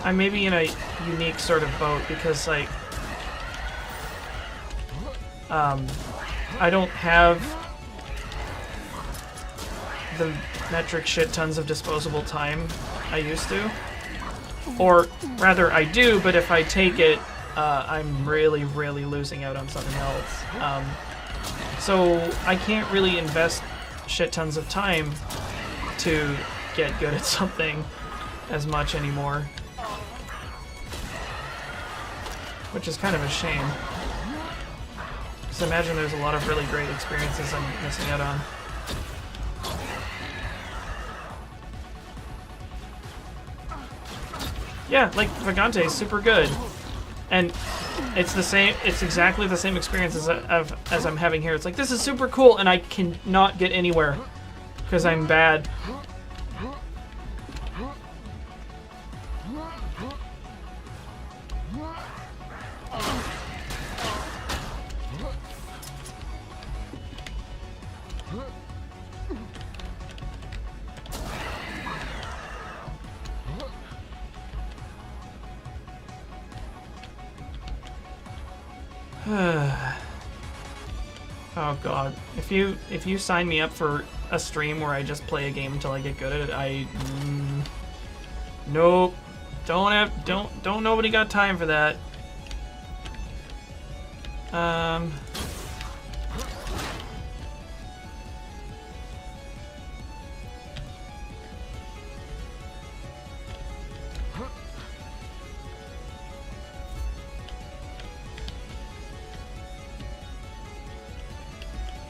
[SPEAKER 1] I may be in a unique sort of boat because, like, I don't have the metric shit tons of disposable time I used to. Or, rather, I do, but if I take it, I'm really, really losing out on something else. So, I can't really invest shit tons of time to get good at something as much anymore. Which is kind of a shame. Because imagine there's a lot of really great experiences I'm missing out on. Yeah, like Vagante is super good. And it's the same, it's exactly the same experience as I'm having here. It's like, this is super cool, and I cannot get anywhere. Because I'm bad. Oh god, if you sign me up for a stream where I just play a game until I get good at it, nope, don't nobody got time for that.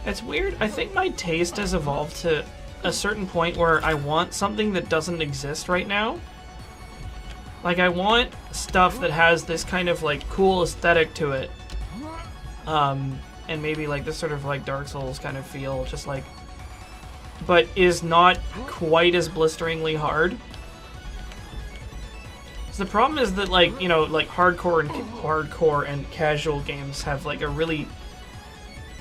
[SPEAKER 1] It's weird. I think my taste has evolved to a certain point where I want something that doesn't exist right now. Like, I want stuff that has this kind of, like, cool aesthetic to it. And maybe, like, this sort of, like, Dark Souls kind of feel, just, like... But is not quite as blisteringly hard. So the problem is that, like, you know, like, hardcore and casual games have, like, a really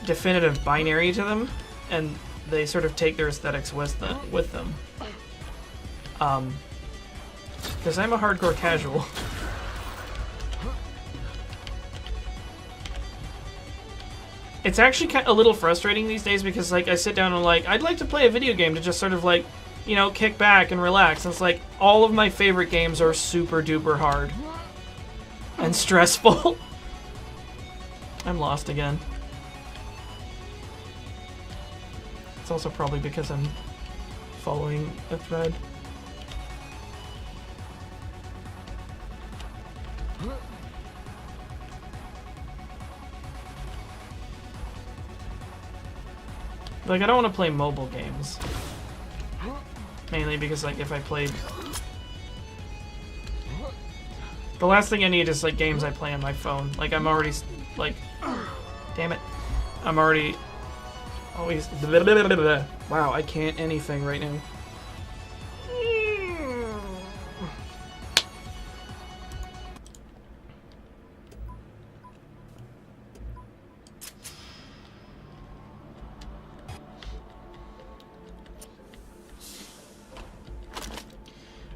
[SPEAKER 1] definitive binary to them, and they sort of take their aesthetics with them. Because I'm a hardcore casual. It's actually a little frustrating these days because, like, I sit down and, like, I'd like to play a video game to just sort of, like, you know, kick back and relax. And it's like, all of my favorite games are super duper hard. And stressful. I'm lost again. It's also probably because I'm following a thread. Like, I don't want to play mobile games. Mainly because, like, if I played... The last thing I need is, like, games I play on my phone. Like, I'm already, like... Damn it. I'm already... Always... Wow, I can't anything right now.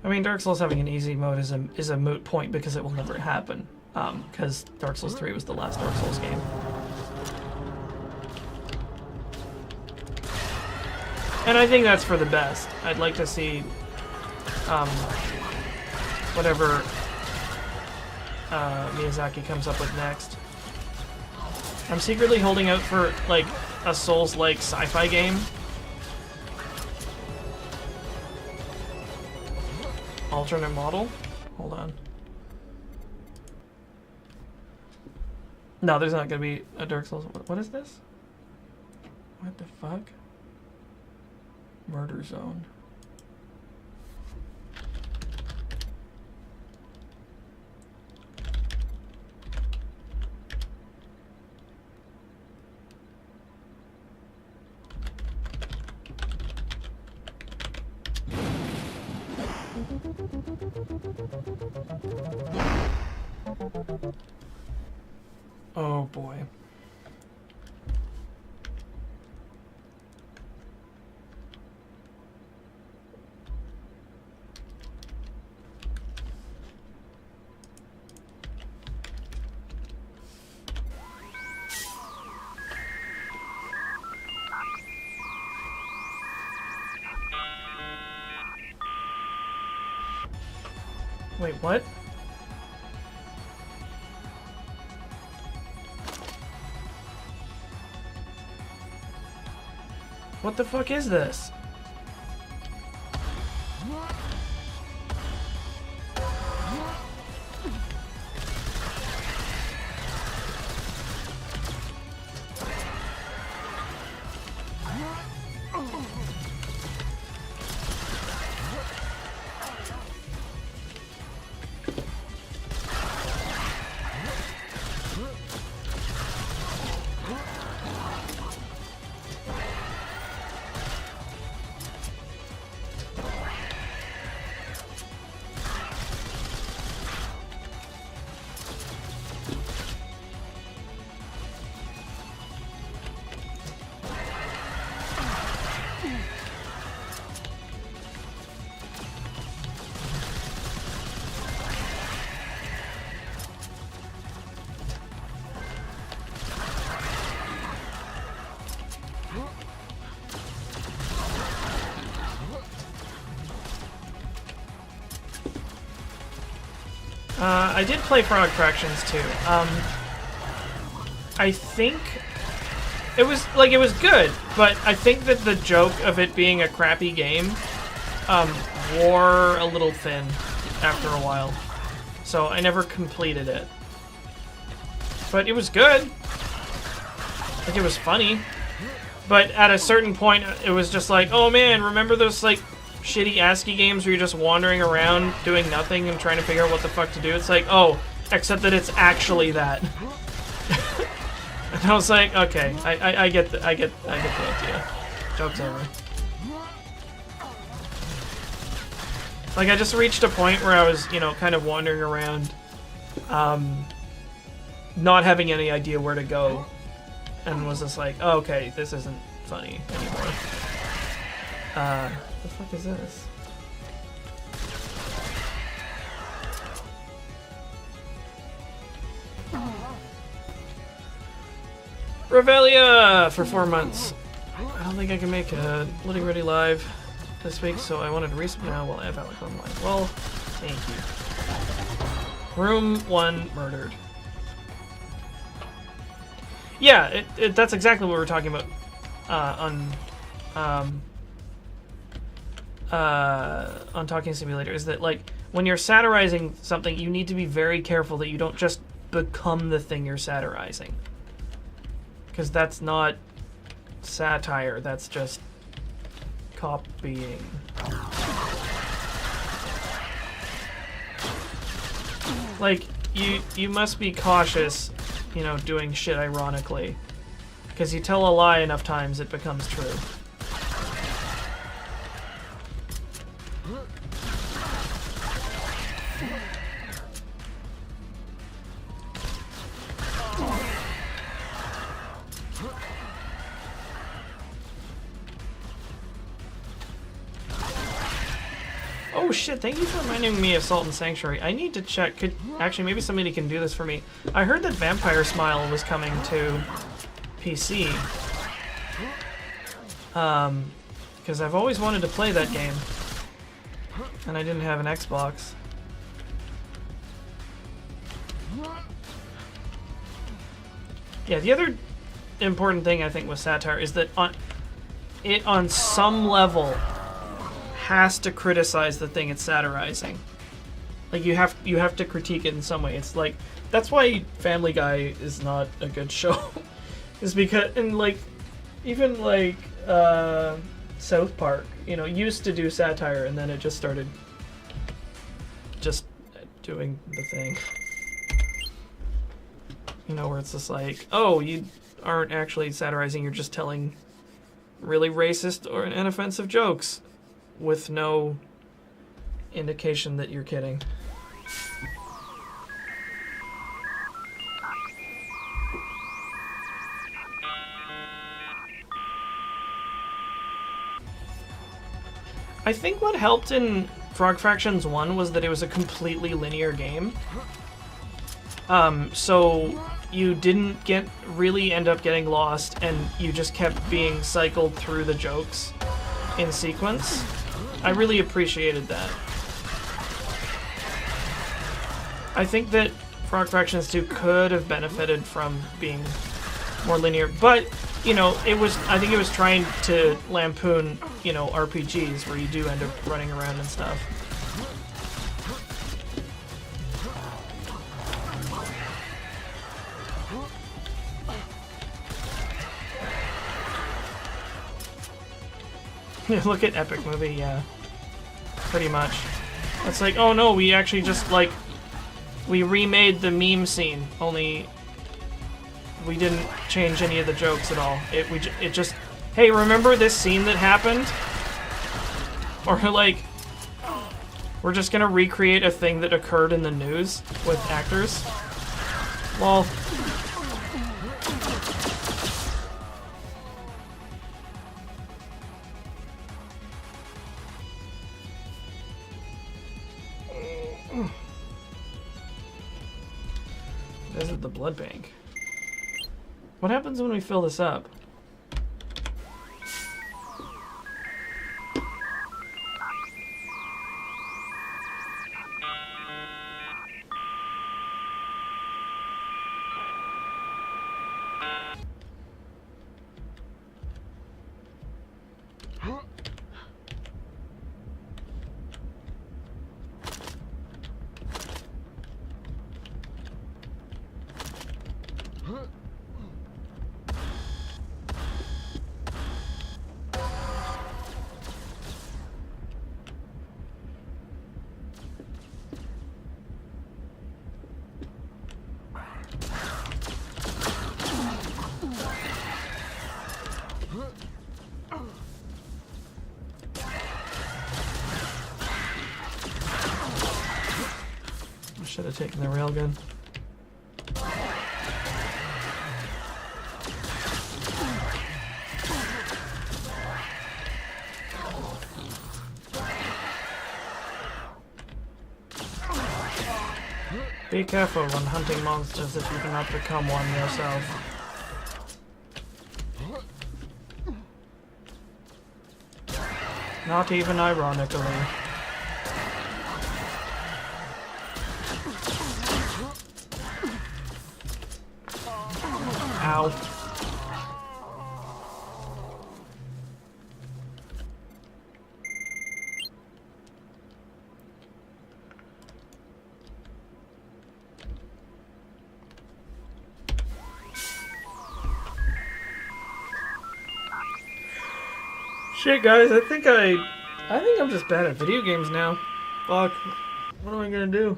[SPEAKER 1] I mean, Dark Souls having an easy mode is a moot point because it will never happen. Because Dark Souls 3 was the last Dark Souls game. And I think that's for the best. I'd like to see whatever Miyazaki comes up with next. I'm secretly holding out for, like, a Souls-like sci-fi game. Alternate model? Hold on. No, there's not gonna be a Dark Souls. What is this? What the fuck? Murder Zone. Oh boy. Wait, what? What the fuck is this? I did play Frog Fractions too. I think it was good, but I think that the joke of it being a crappy game wore a little thin after a while. So I never completed it. But it was good. Like, it was funny. But at a certain point, it was just like, oh man, remember those, like, shitty ASCII games where you're just wandering around doing nothing and trying to figure out what the fuck to do? It's like, oh, except that it's actually that. And I was like, okay, I get the idea. Joke's over. Like, I just reached a point where I was, you know, kind of wandering around, not having any idea where to go, and was just like, oh, okay, this isn't funny anymore. What the fuck is this? Revelia for 4 months. I don't think I can make a Living Ready Live this week, so I wanted to resub now while I have Alec online. Well, thank you. Room 1 murdered. Yeah, that's exactly what we were talking about on Talking Simulator, is that, like, when you're satirizing something, you need to be very careful that you don't just become the thing you're satirizing. Because that's not satire. That's just copying. Like, you must be cautious, you know, doing shit ironically. Because you tell a lie enough times, it becomes true. Oh shit, thank you for reminding me of Salt and Sanctuary. I need to check. Actually, maybe somebody can do this for me. I heard that Vampire Smile was coming to PC. Because I've always wanted to play that game. And I didn't have an Xbox. Yeah, the other important thing I think with satire is that on some level has to criticize the thing it's satirizing. Like you have to critique it in some way. It's like that's why Family Guy is not a good show. Is because and like even like South Park, you know, used to do satire and then it just started just doing the thing. You know, where it's just like, oh, you aren't actually satirizing, you're just telling really racist or inoffensive jokes with no indication that you're kidding. I think what helped in Frog Fractions 1 was that it was a completely linear game. So you didn't really end up getting lost, and you just kept being cycled through the jokes in sequence. I really appreciated that. I think that Frog Fractions 2 could have benefited from being more linear, but you know, I think it was trying to lampoon, you know, RPGs where you do end up running around and stuff. Look at Epic Movie, yeah. Pretty much. It's like, oh no, we actually just, like, we remade the meme scene, only we didn't change any of the jokes at all. It just, hey, remember this scene that happened? Or, like, we're just gonna recreate a thing that occurred in the news with actors? Well... Visit the blood bank. What happens when we fill this up? Should have taken the railgun. Be careful when hunting monsters if you cannot become one yourself. Not even ironically. Ow. Shit, guys, I think I'm just bad at video games now. Fuck. What am I gonna do?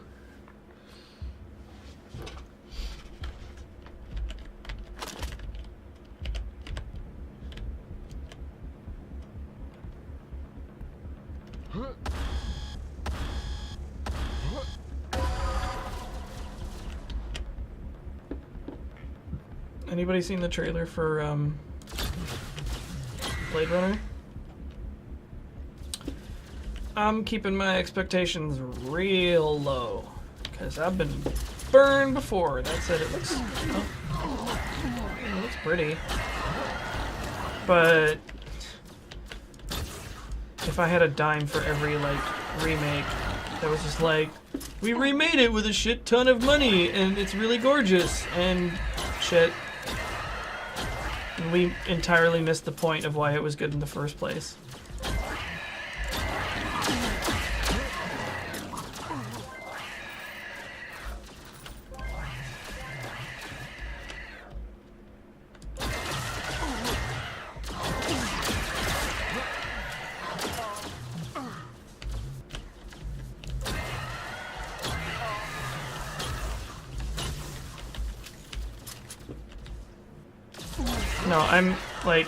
[SPEAKER 1] Anybody seen the trailer for Blade Runner? I'm keeping my expectations real low because I've been burned before. That said, it looks it looks pretty, but if I had a dime for every like remake that was just like, we remade it with a shit ton of money and it's really gorgeous and shit, and we entirely missed the point of why it was good in the first place. No, I'm like,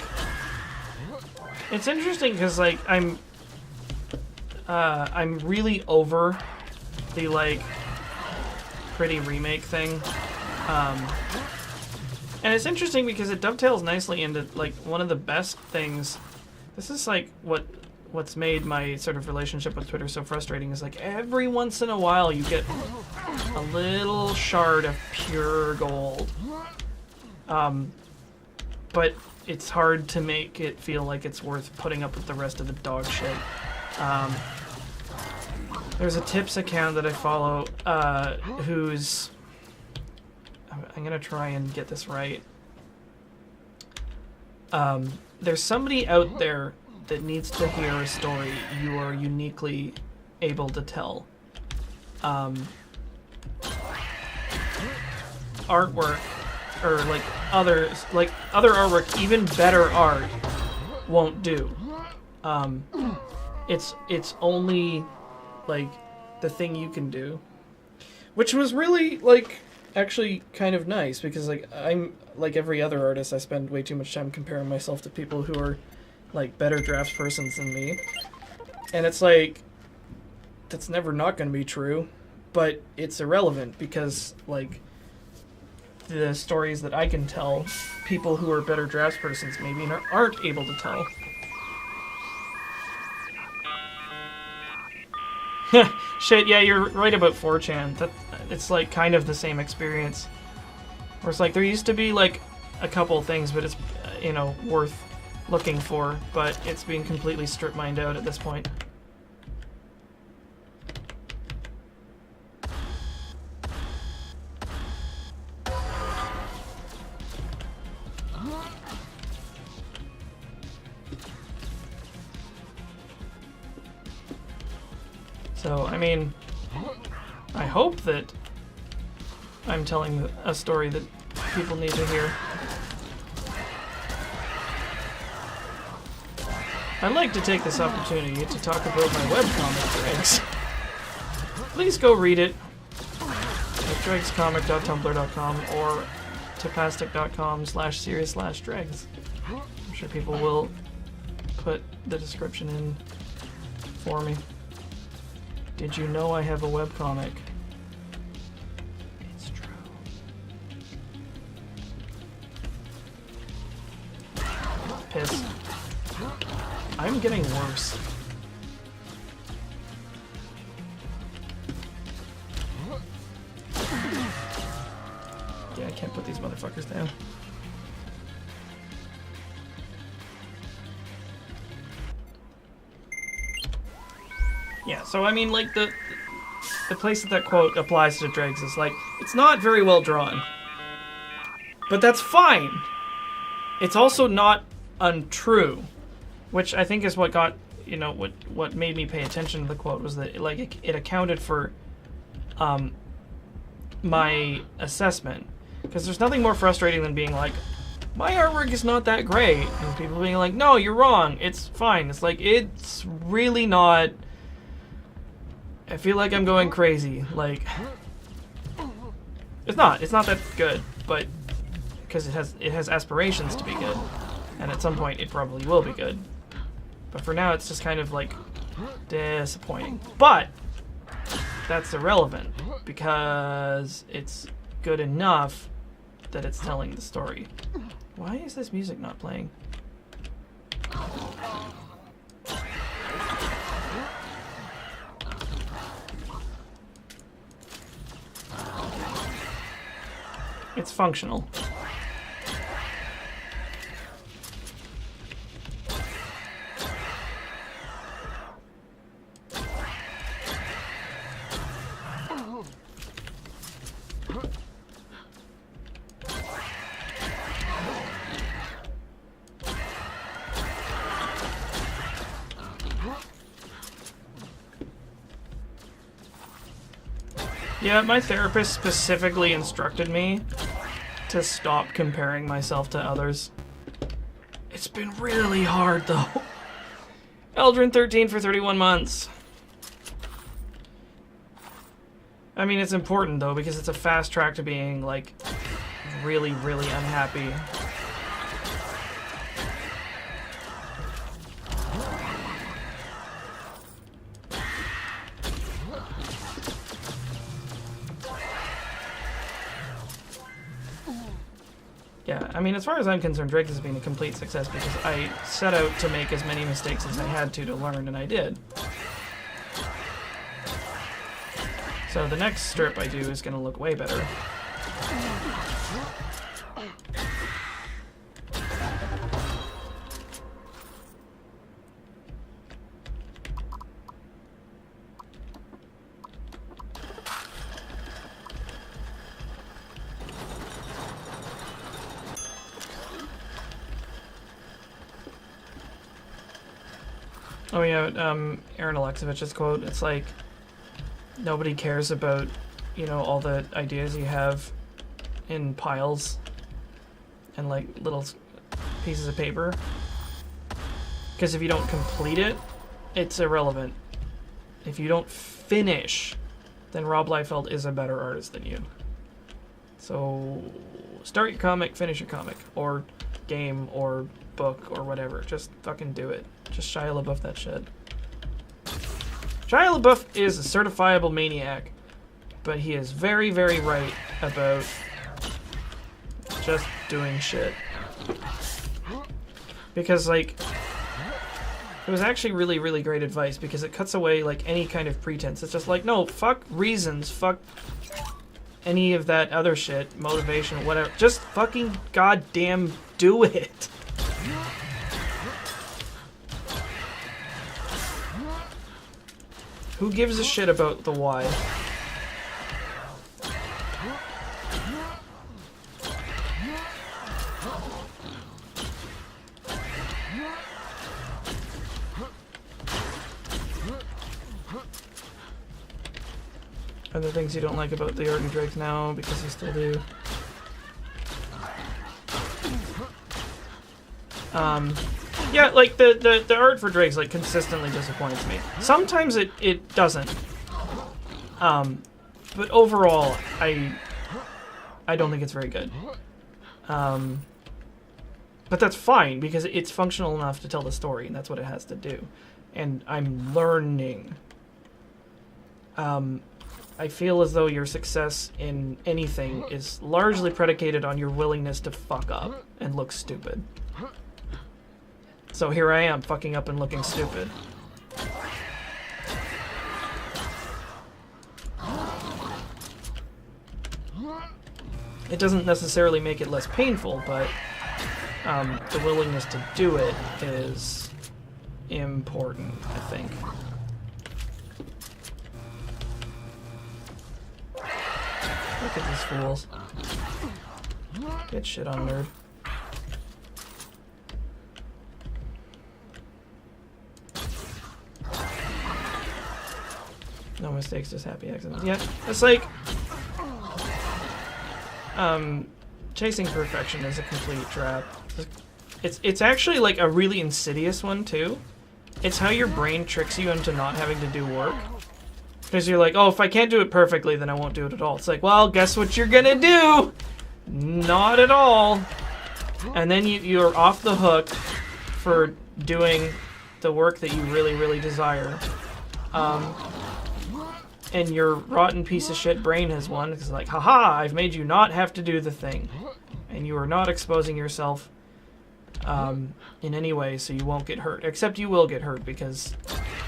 [SPEAKER 1] it's interesting because like I'm really over the like pretty remake thing, and it's interesting because it dovetails nicely into like one of the best things. This is like what's made my sort of relationship with Twitter so frustrating is like every once in a while you get a little shard of pure gold. But it's hard to make it feel like it's worth putting up with the rest of the dog shit. There's a tips account that I follow who's... I'm gonna try and get this right. There's somebody out there that needs to hear a story you are uniquely able to tell. Artwork, or like other artwork, even better art, won't do. It's only like the thing you can do, which was really like actually kind of nice because like I'm like every other artist, I spend way too much time comparing myself to people who are like better draftspersons than me, and it's like that's never not going to be true, but it's irrelevant because like the stories that I can tell, people who are better draftspersons maybe aren't able to tell. Shit, yeah, you're right about 4chan. It's like kind of the same experience. Where it's like there used to be like a couple things, but it's you know, worth looking for, but it's being completely strip-mined out at this point. So, I mean, I hope that I'm telling a story that people need to hear. I'd like to take this opportunity to talk about my webcomic, Dregs. Please go read it at dregscomic.tumblr.com or tapastic.com/serious/dregs. I'm sure people will put the description in for me. Did you know I have a webcomic? It's true. Piss. I'm getting worse. Yeah, I can't put these motherfuckers down. Yeah, so I mean, like, the place that quote applies to Dregs is, like, it's not very well drawn. But that's fine. It's also not untrue, which I think is what got, you know, what made me pay attention to the quote was that, like, it accounted for my assessment. Because there's nothing more frustrating than being like, my artwork is not that great. And people being like, no, you're wrong. It's fine. It's like, it's really not. I feel like I'm going crazy. Like, it's not that good, but because it has aspirations to be good. And at some point it probably will be good. But for now it's just kind of like disappointing. But that's irrelevant because it's good enough that it's telling the story. Why is this music not playing? It's functional. Yeah, my therapist specifically instructed me to stop comparing myself to others. It's been really hard, though. Eldrin 13 for 31 months. I mean, it's important, though, because it's a fast track to being, like, really, really unhappy. Yeah, I mean, as far as I'm concerned, Drake has been a complete success because I set out to make as many mistakes as I had to learn, and I did. So the next strip I do is going to look way better. Oh yeah, Aaron Alexievich's quote, it's like, nobody cares about, you know, all the ideas you have in piles and like little pieces of paper. Because if you don't complete it, it's irrelevant. If you don't finish, then Rob Liefeld is a better artist than you. So start your comic, finish your comic, or game, or book, or whatever. Just fucking do it. Just Shia LaBeouf that shit. Shia LaBeouf is a certifiable maniac, but he is very, very right about just doing shit. Because, like, it was actually really, really great advice because it cuts away, like, any kind of pretense. It's just like, no, fuck reasons, fuck any of that other shit, motivation, whatever. Just fucking goddamn do it. Who gives a shit about the why? Are there things you don't like about the art of Drake now? Because you still do. Yeah, like, the art for Drake's, like, consistently disappoints me. Sometimes it doesn't. But overall, I don't think it's very good. But that's fine, because it's functional enough to tell the story, and that's what it has to do. And I'm learning. I feel as though your success in anything is largely predicated on your willingness to fuck up and look stupid. So here I am, fucking up and looking stupid. It doesn't necessarily make it less painful, but the willingness to do it is important, I think. Look at these fools. Get shit on, nerd. No mistakes, just happy accidents. Yeah, it's like, chasing perfection is a complete trap. It's actually like a really insidious one too. It's how your brain tricks you into not having to do work. Because you're like, oh, if I can't do it perfectly, then I won't do it at all. It's like, well, guess what you're gonna do? Not at all. And then you're off the hook for doing the work that you really, really desire. And your rotten piece of shit brain has won. It's like, haha, I've made you not have to do the thing. And you are not exposing yourself in any way, so you won't get hurt. Except you will get hurt because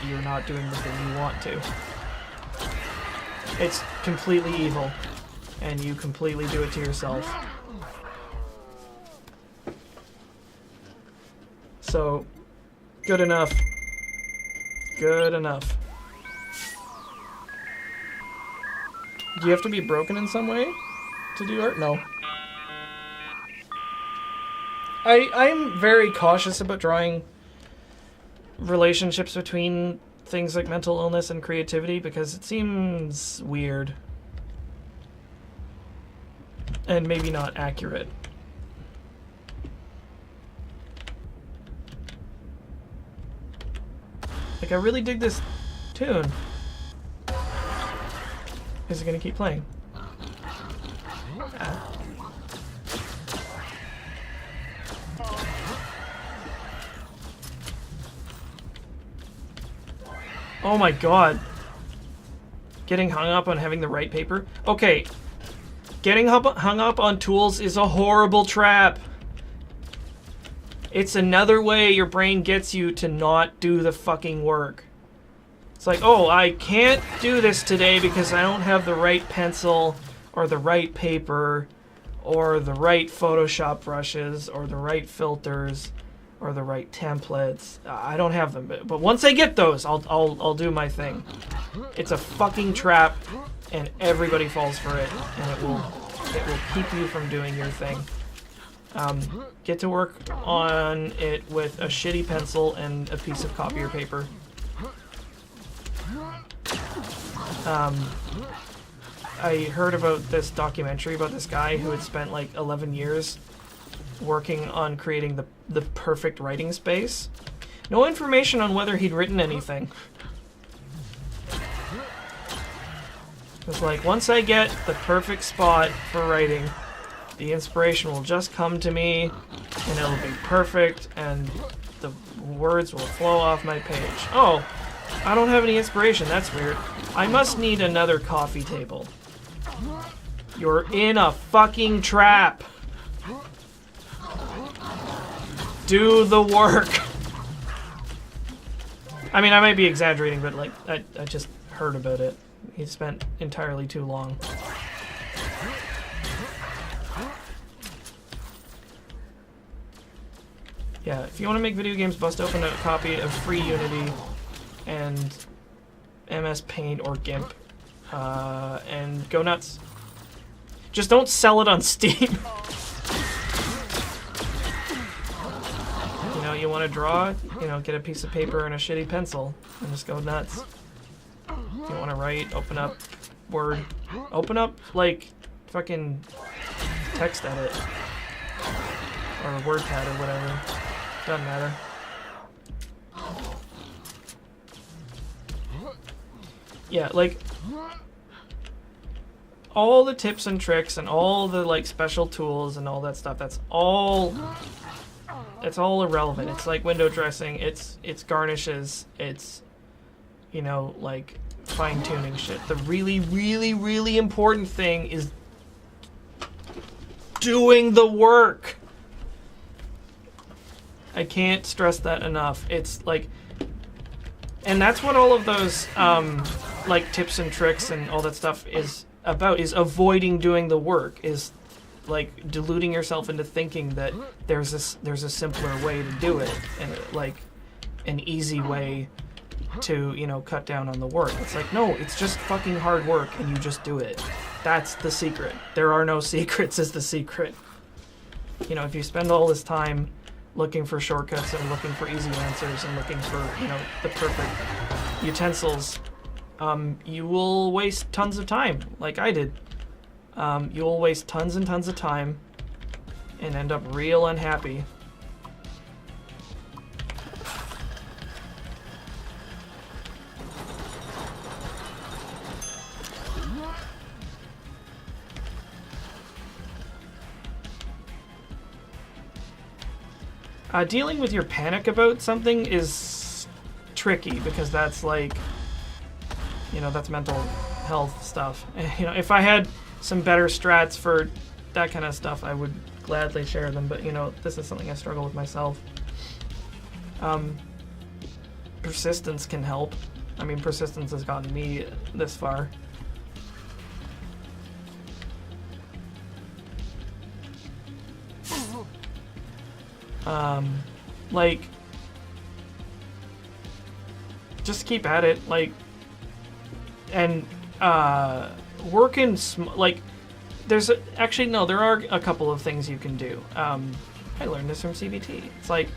[SPEAKER 1] you're not doing the thing you want to. It's completely evil, and you completely do it to yourself. So, good enough. Good enough. Do you have to be broken in some way to do art? No. I'm very cautious about drawing relationships between things like mental illness and creativity because it seems weird. And maybe not accurate. Like, I really dig this tune. Is it gonna keep playing? Oh my god. Getting hung up on having the right paper? Okay. Getting hung up on tools is a horrible trap. It's another way your brain gets you to not do the fucking work. It's like, oh, I can't do this today because I don't have the right pencil or the right paper or the right Photoshop brushes or the right filters or the right templates. I don't have them, but once I get those, I'll do my thing. It's a fucking trap, and everybody falls for it, and it will keep you from doing your thing. Get to work on it with a shitty pencil and a piece of copier paper. I heard about this documentary about this guy who had spent like 11 years working on creating the perfect writing space. No information on whether he'd written anything. It was like, once I get the perfect spot for writing, the inspiration will just come to me, and it'll be perfect, and the words will flow off my page. Oh, I don't have any inspiration, that's weird. I must need another coffee table. You're in a fucking trap. Do the work. I mean, I might be exaggerating, but like, I just heard about it. He spent entirely too long. Yeah, if you want to make video games, bust open a copy of free Unity and MS Paint or GIMP and go nuts. Just don't sell it on Steam. You know, you want to draw, you know, get a piece of paper and a shitty pencil and just go nuts. If you want to write, open up Word. Open up, like, fucking text edit. Or WordPad or whatever. Doesn't matter. Yeah, like, all the tips and tricks and all the, like, special tools and all that stuff, that's all irrelevant. It's like window dressing, it's garnishes, it's, you know, like, fine-tuning shit. The really, really, really important thing is doing the work. I can't stress that enough. It's like, and that's what all of those like tips and tricks and all that stuff is about, is avoiding doing the work, is like deluding yourself into thinking that there's a simpler way to do it, and like an easy way to, you know, cut down on the work. It's like, no, it's just fucking hard work and you just do it. That's the secret. There are no secrets is the secret. You know, if you spend all this time looking for shortcuts and looking for easy answers and looking for, you know, the perfect utensils, you will waste tons of time, like I did. You will waste tons and tons of time and end up real unhappy. Dealing with your panic about something is tricky because that's like, you know, that's mental health stuff. You know, if I had some better strats for that kind of stuff, I would gladly share them, but you know, this is something I struggle with myself. Persistence can help. I mean, persistence has gotten me this far. Like, just keep at it, like, and, work in, like, there's, actually, no, there are a couple of things you can do. I learned this from CBT. It's like,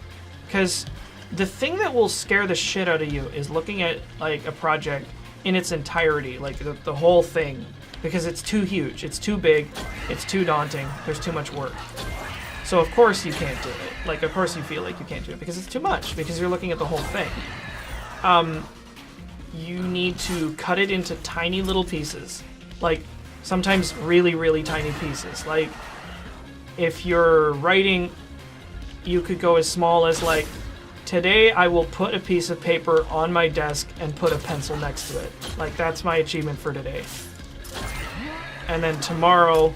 [SPEAKER 1] because the thing that will scare the shit out of you is looking at, like, a project in its entirety, like, the whole thing, because it's too huge, it's too big, it's too daunting, there's too much work. So of course you can't do it. Like, of course you feel like you can't do it because it's too much, because you're looking at the whole thing. You need to cut it into tiny little pieces. Like, sometimes really, really tiny pieces. Like, if you're writing, you could go as small as, like, today I will put a piece of paper on my desk and put a pencil next to it. Like, that's my achievement for today. And then tomorrow,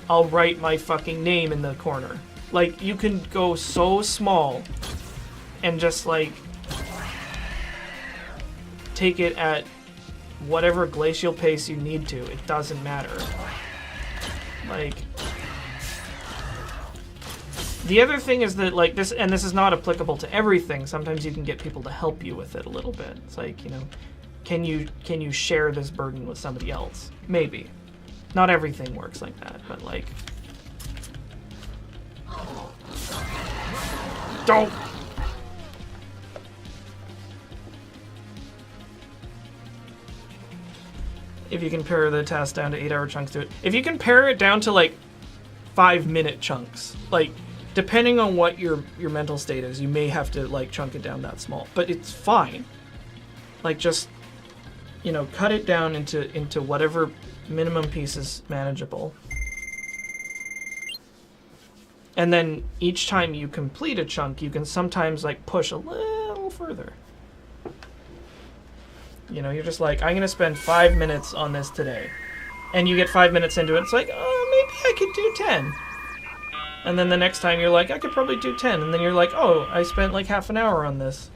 [SPEAKER 1] I'll write my fucking name in the corner. Like, you can go so small and just, like, take it at whatever glacial pace you need to. It doesn't matter. Like, the other thing is that, like, this, and this is not applicable to everything, sometimes you can get people to help you with it a little bit. It's like, you know, can you share this burden with somebody else? Maybe. Not everything works like that, but, like, don't. If you can pare the task down to 8-hour chunks, do it. If you can pare it down to, like, 5-minute chunks, like, depending on what your mental state is, you may have to, like, chunk it down that small, but it's fine. Like, just, you know, cut it down into whatever minimum piece is manageable. And then each time you complete a chunk, you can sometimes, like, push a little further. You know, you're just like, I'm gonna spend 5 minutes on this today. And you get 5 minutes into it, it's like, oh, maybe I could do 10. And then the next time you're like, I could probably do 10. And then you're like, oh, I spent like half an hour on this.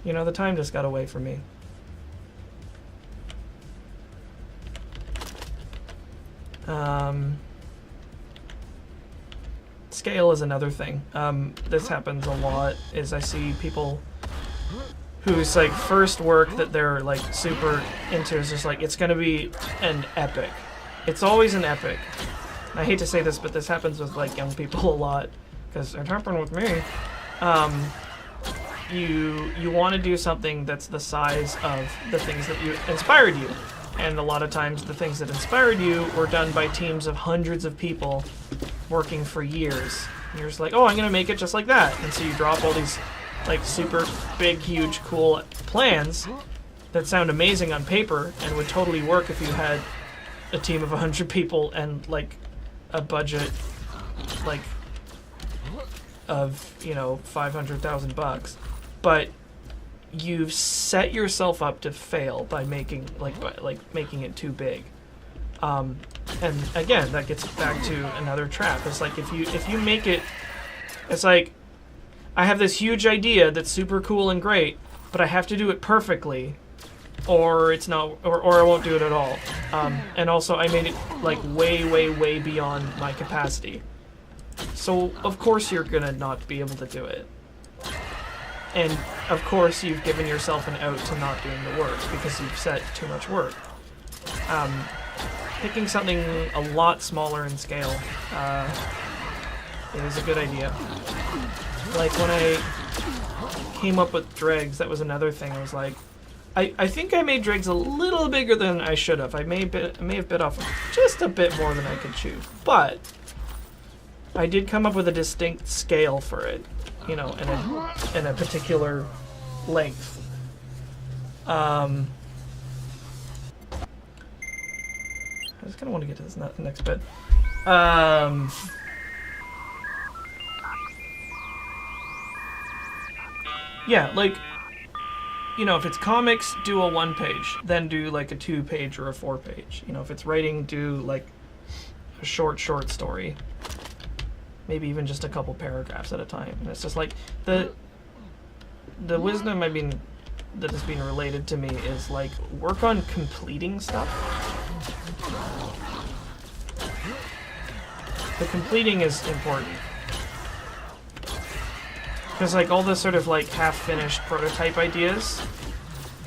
[SPEAKER 1] You know, the time just got away from me. Scale is another thing. This happens a lot, is I see people whose, like, first work that they're, like, super into is just like, it's gonna be an epic. It's always an epic. And I hate to say this, but this happens with, like, young people a lot, because it happened with me. You want to do something that's the size of the things that inspired you. And a lot of times the things that inspired you were done by teams of hundreds of people working for years. And you're just like, oh, I'm gonna make it just like that. And so you drop all these, like, super big, huge, cool plans that sound amazing on paper and would totally work if you had a team of 100 people and, like, a budget, like, of, you know, $500,000. But you've set yourself up to fail by making, making it too big. And again, that gets back to another trap. It's like, if you make it, it's like, I have this huge idea that's super cool and great, but I have to do it perfectly, or it's not, or I won't do it at all. And also, I made it, like, way, way, way beyond my capacity. So of course you're gonna not be able to do it. And of course you've given yourself an out to not doing the work because you've set too much work. Picking something a lot smaller in scale is a good idea. Like, when I came up with dregs, that was another thing. I was like, I think I made dregs a little bigger than I should have. I may have bit off just a bit more than I could chew. But I did come up with a distinct scale for it, you know, in a particular length. I just kind of want to get to this next bit. Yeah, like, you know, if it's comics, do a 1-page, then do like a 2-page or a 4-page. You know, if it's writing, do like a short story. Maybe even just a couple paragraphs at a time. And it's just like the wisdom, I mean, that is being related to me is like work on completing stuff. The completing is important. Because like all this sort of like half-finished prototype ideas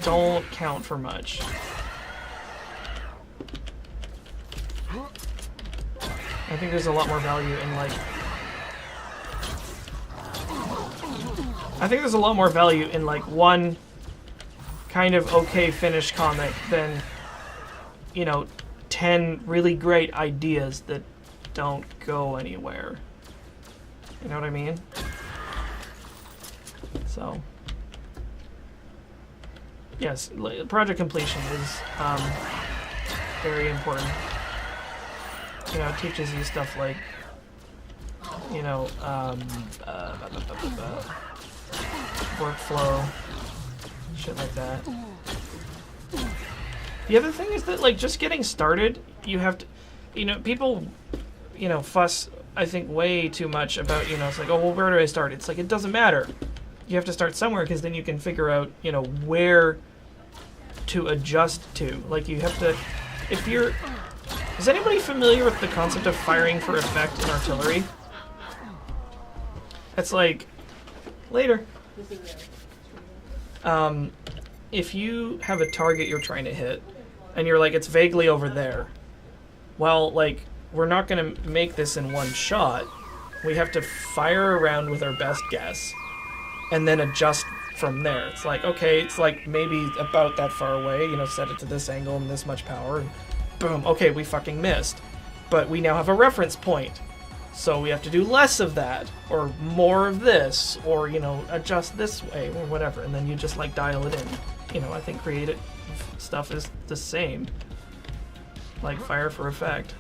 [SPEAKER 1] don't count for much. I think there's a lot more value in like... I think there's a lot more value in like one kind of okay finished comic than, you know, 10 really great ideas that don't go anywhere. You know what I mean? So, yes, project completion is very important. You know, it teaches you stuff like, you know, workflow, shit like that. The other thing is that, like, just getting started, you have to, you know, people, you know, fuss, I think, way too much about, you know, it's like, oh, well, where do I start? It's like, it doesn't matter. You have to start somewhere because then you can figure out, you know, where to adjust to. Like, you have to, if you're, is anybody familiar with the concept of firing for effect in artillery? It's like, later. If you have a target you're trying to hit, and you're like, it's vaguely over there, well, like, we're not going to make this in one shot. We have to fire around with our best guess, and then adjust from there. It's like, okay, it's like maybe about that far away, you know, set it to this angle and this much power, and boom, okay, we fucking missed. But we now have a reference point. So we have to do less of that, or more of this, or, you know, adjust this way, or whatever, and then you just, like, dial it in. You know, I think creative stuff is the same. Like, fire for effect.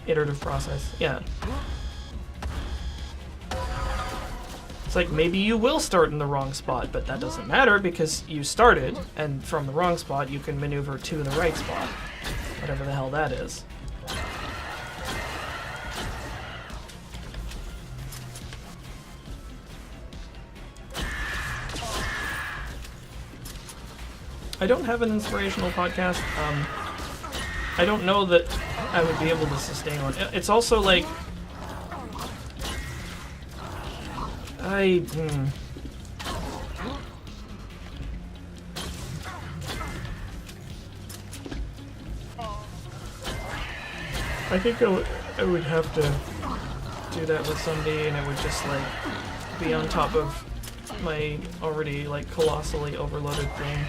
[SPEAKER 1] Iterative process, yeah. It's like, maybe you will start in the wrong spot, but that doesn't matter because you started, and from the wrong spot you can maneuver to the right spot. Whatever the hell that is. I don't have an inspirational podcast. I don't know that I would be able to sustain one. It's also like... I think I would have to do that with somebody, and it would just, like, be on top of my already, like, colossally overloaded thing.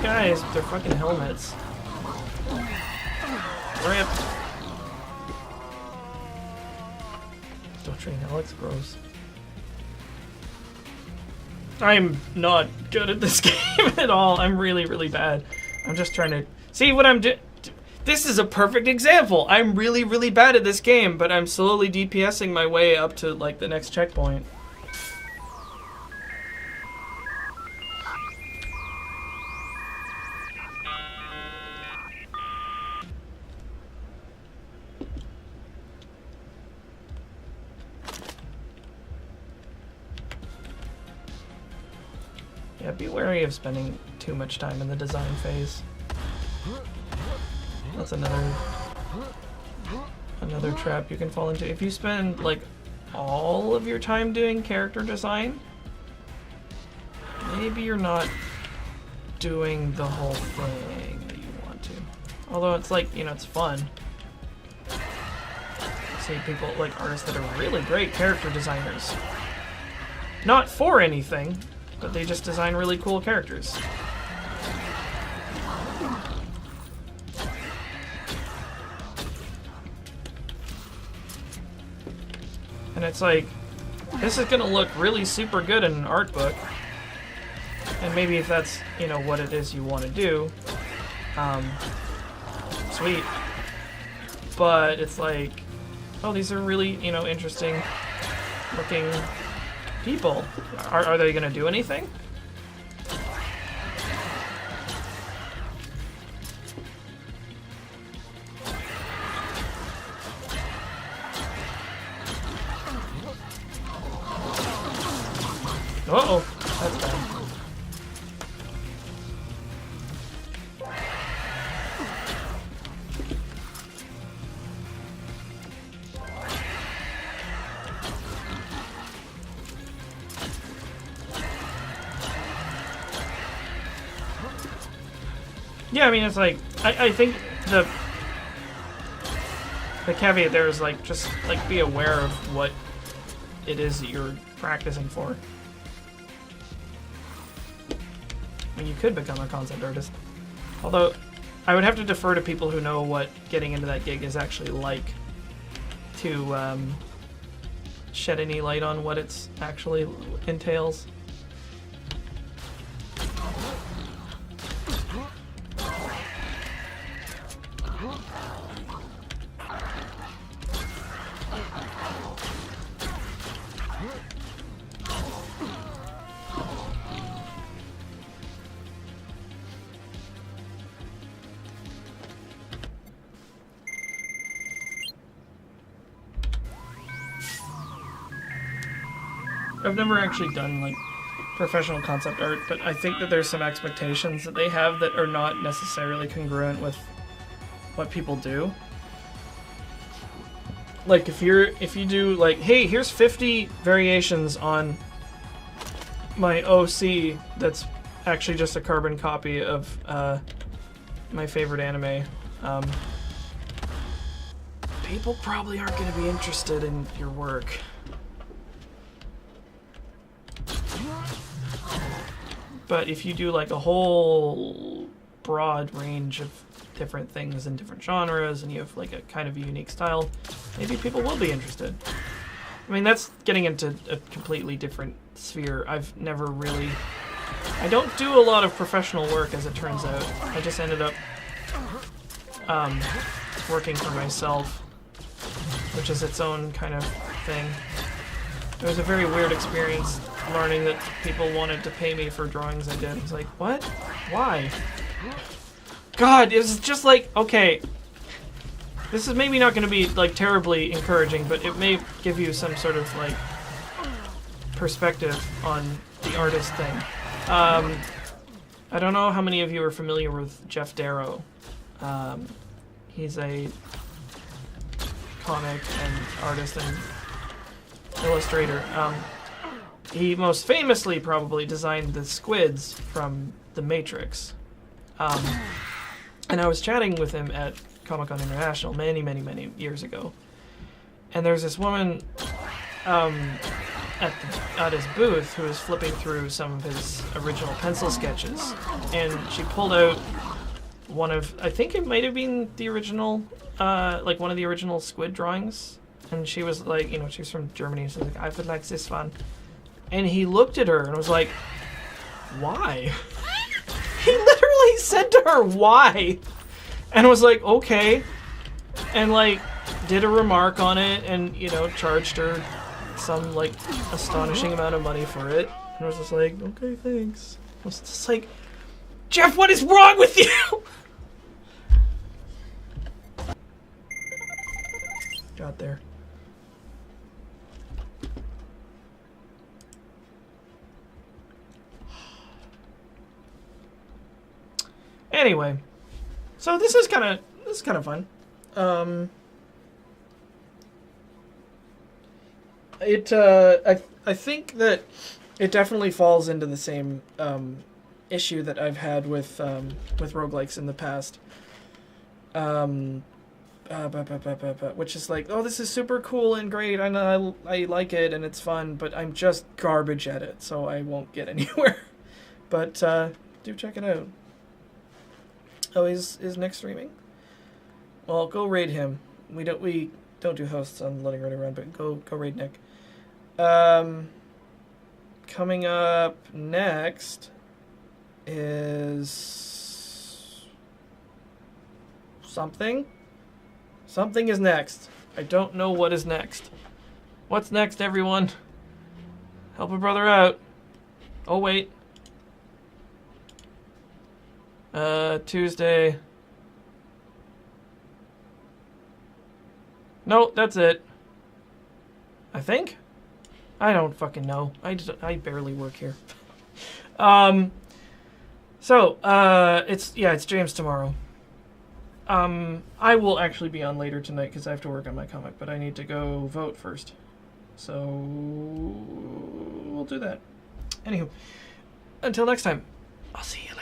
[SPEAKER 1] Guys with their fucking helmets. Rip. Don't train Alex, gross. I'm not good at this game at all. I'm really, really bad. I'm just trying to see what I'm doing. This is a perfect example. I'm really, really bad at this game, but I'm slowly DPSing my way up to, like, the next checkpoint. Yeah, be wary of spending too much time in the design phase. That's another trap you can fall into. If you spend, like, all of your time doing character design, maybe you're not doing the whole thing that you want to. Although it's like, you know, it's fun. see people, like, artists that are really great character designers. Not for anything, but they just design really cool characters. And it's like, this is gonna look really super good in an art book. And maybe if that's, you know, what it is you want to do, sweet. But it's like, oh, these are really, you know, interesting looking people. Are they gonna do anything? Uh-oh, that's bad. Yeah, I mean, it's like, I think the caveat there is, like, just, like, be aware of what it is that you're practicing for. I mean, you could become a concept artist. Although, I would have to defer to people who know what getting into that gig is actually like to shed any light on what it's actually entails. I've never actually done, like, professional concept art, but I think that there's some expectations that they have that are not necessarily congruent with what people do. Like, if you do, like, hey, here's 50 variations on my OC that's actually just a carbon copy of my favorite anime, people probably aren't going to be interested in your work. But if you do, like, a whole broad range of different things in different genres, and you have, like, a kind of unique style, maybe people will be interested. I mean, that's getting into a completely different sphere. I've never really... I don't do a lot of professional work, as it turns out. I just ended up working for myself, which is its own kind of thing. It was a very weird experience learning that people wanted to pay me for drawings I did. I was like, what? Why? God, it was just like, okay, this is maybe not going to be, like, terribly encouraging, but it may give you some sort of, like, perspective on the artist thing. I don't know how many of you are familiar with Jeff Darrow. He's a comic and artist and illustrator. He most famously probably designed the squids from The Matrix. And I was chatting with him at Comic-Con International many years ago. And there's this woman at his booth who was flipping through some of his original pencil sketches. And she pulled out one of, I think it might have been the original, like one of the original squid drawings. And she was like, you know, she's from Germany, so like, I would like this one. And he looked at her and was like, why? He literally said to her, why? And was like, okay. And, like, did a remark on it and, you know, charged her some, like, astonishing amount of money for it. And I was just like, okay, thanks. I was just like, Jeff, what is wrong with you? Got there. Anyway, so this is kind of fun. I think that it definitely falls into the same issue that I've had with roguelikes in the past. which is like, oh, this is super cool and great, and I like it and it's fun, but I'm just garbage at it, so I won't get anywhere. But do check it out. Oh, is Nick streaming? Well, go raid him. We don't do hosts on Letting Ready Run, but go raid Nick. Coming up next is something. Something is next. I don't know what is next. What's next, everyone? Help a brother out. Oh, wait. Tuesday. No, that's it. I think? I don't fucking know. I barely work here. It's James tomorrow. I will actually be on later tonight because I have to work on my comic, but I need to go vote first. So we'll do that. Anywho, until next time, I'll see you later.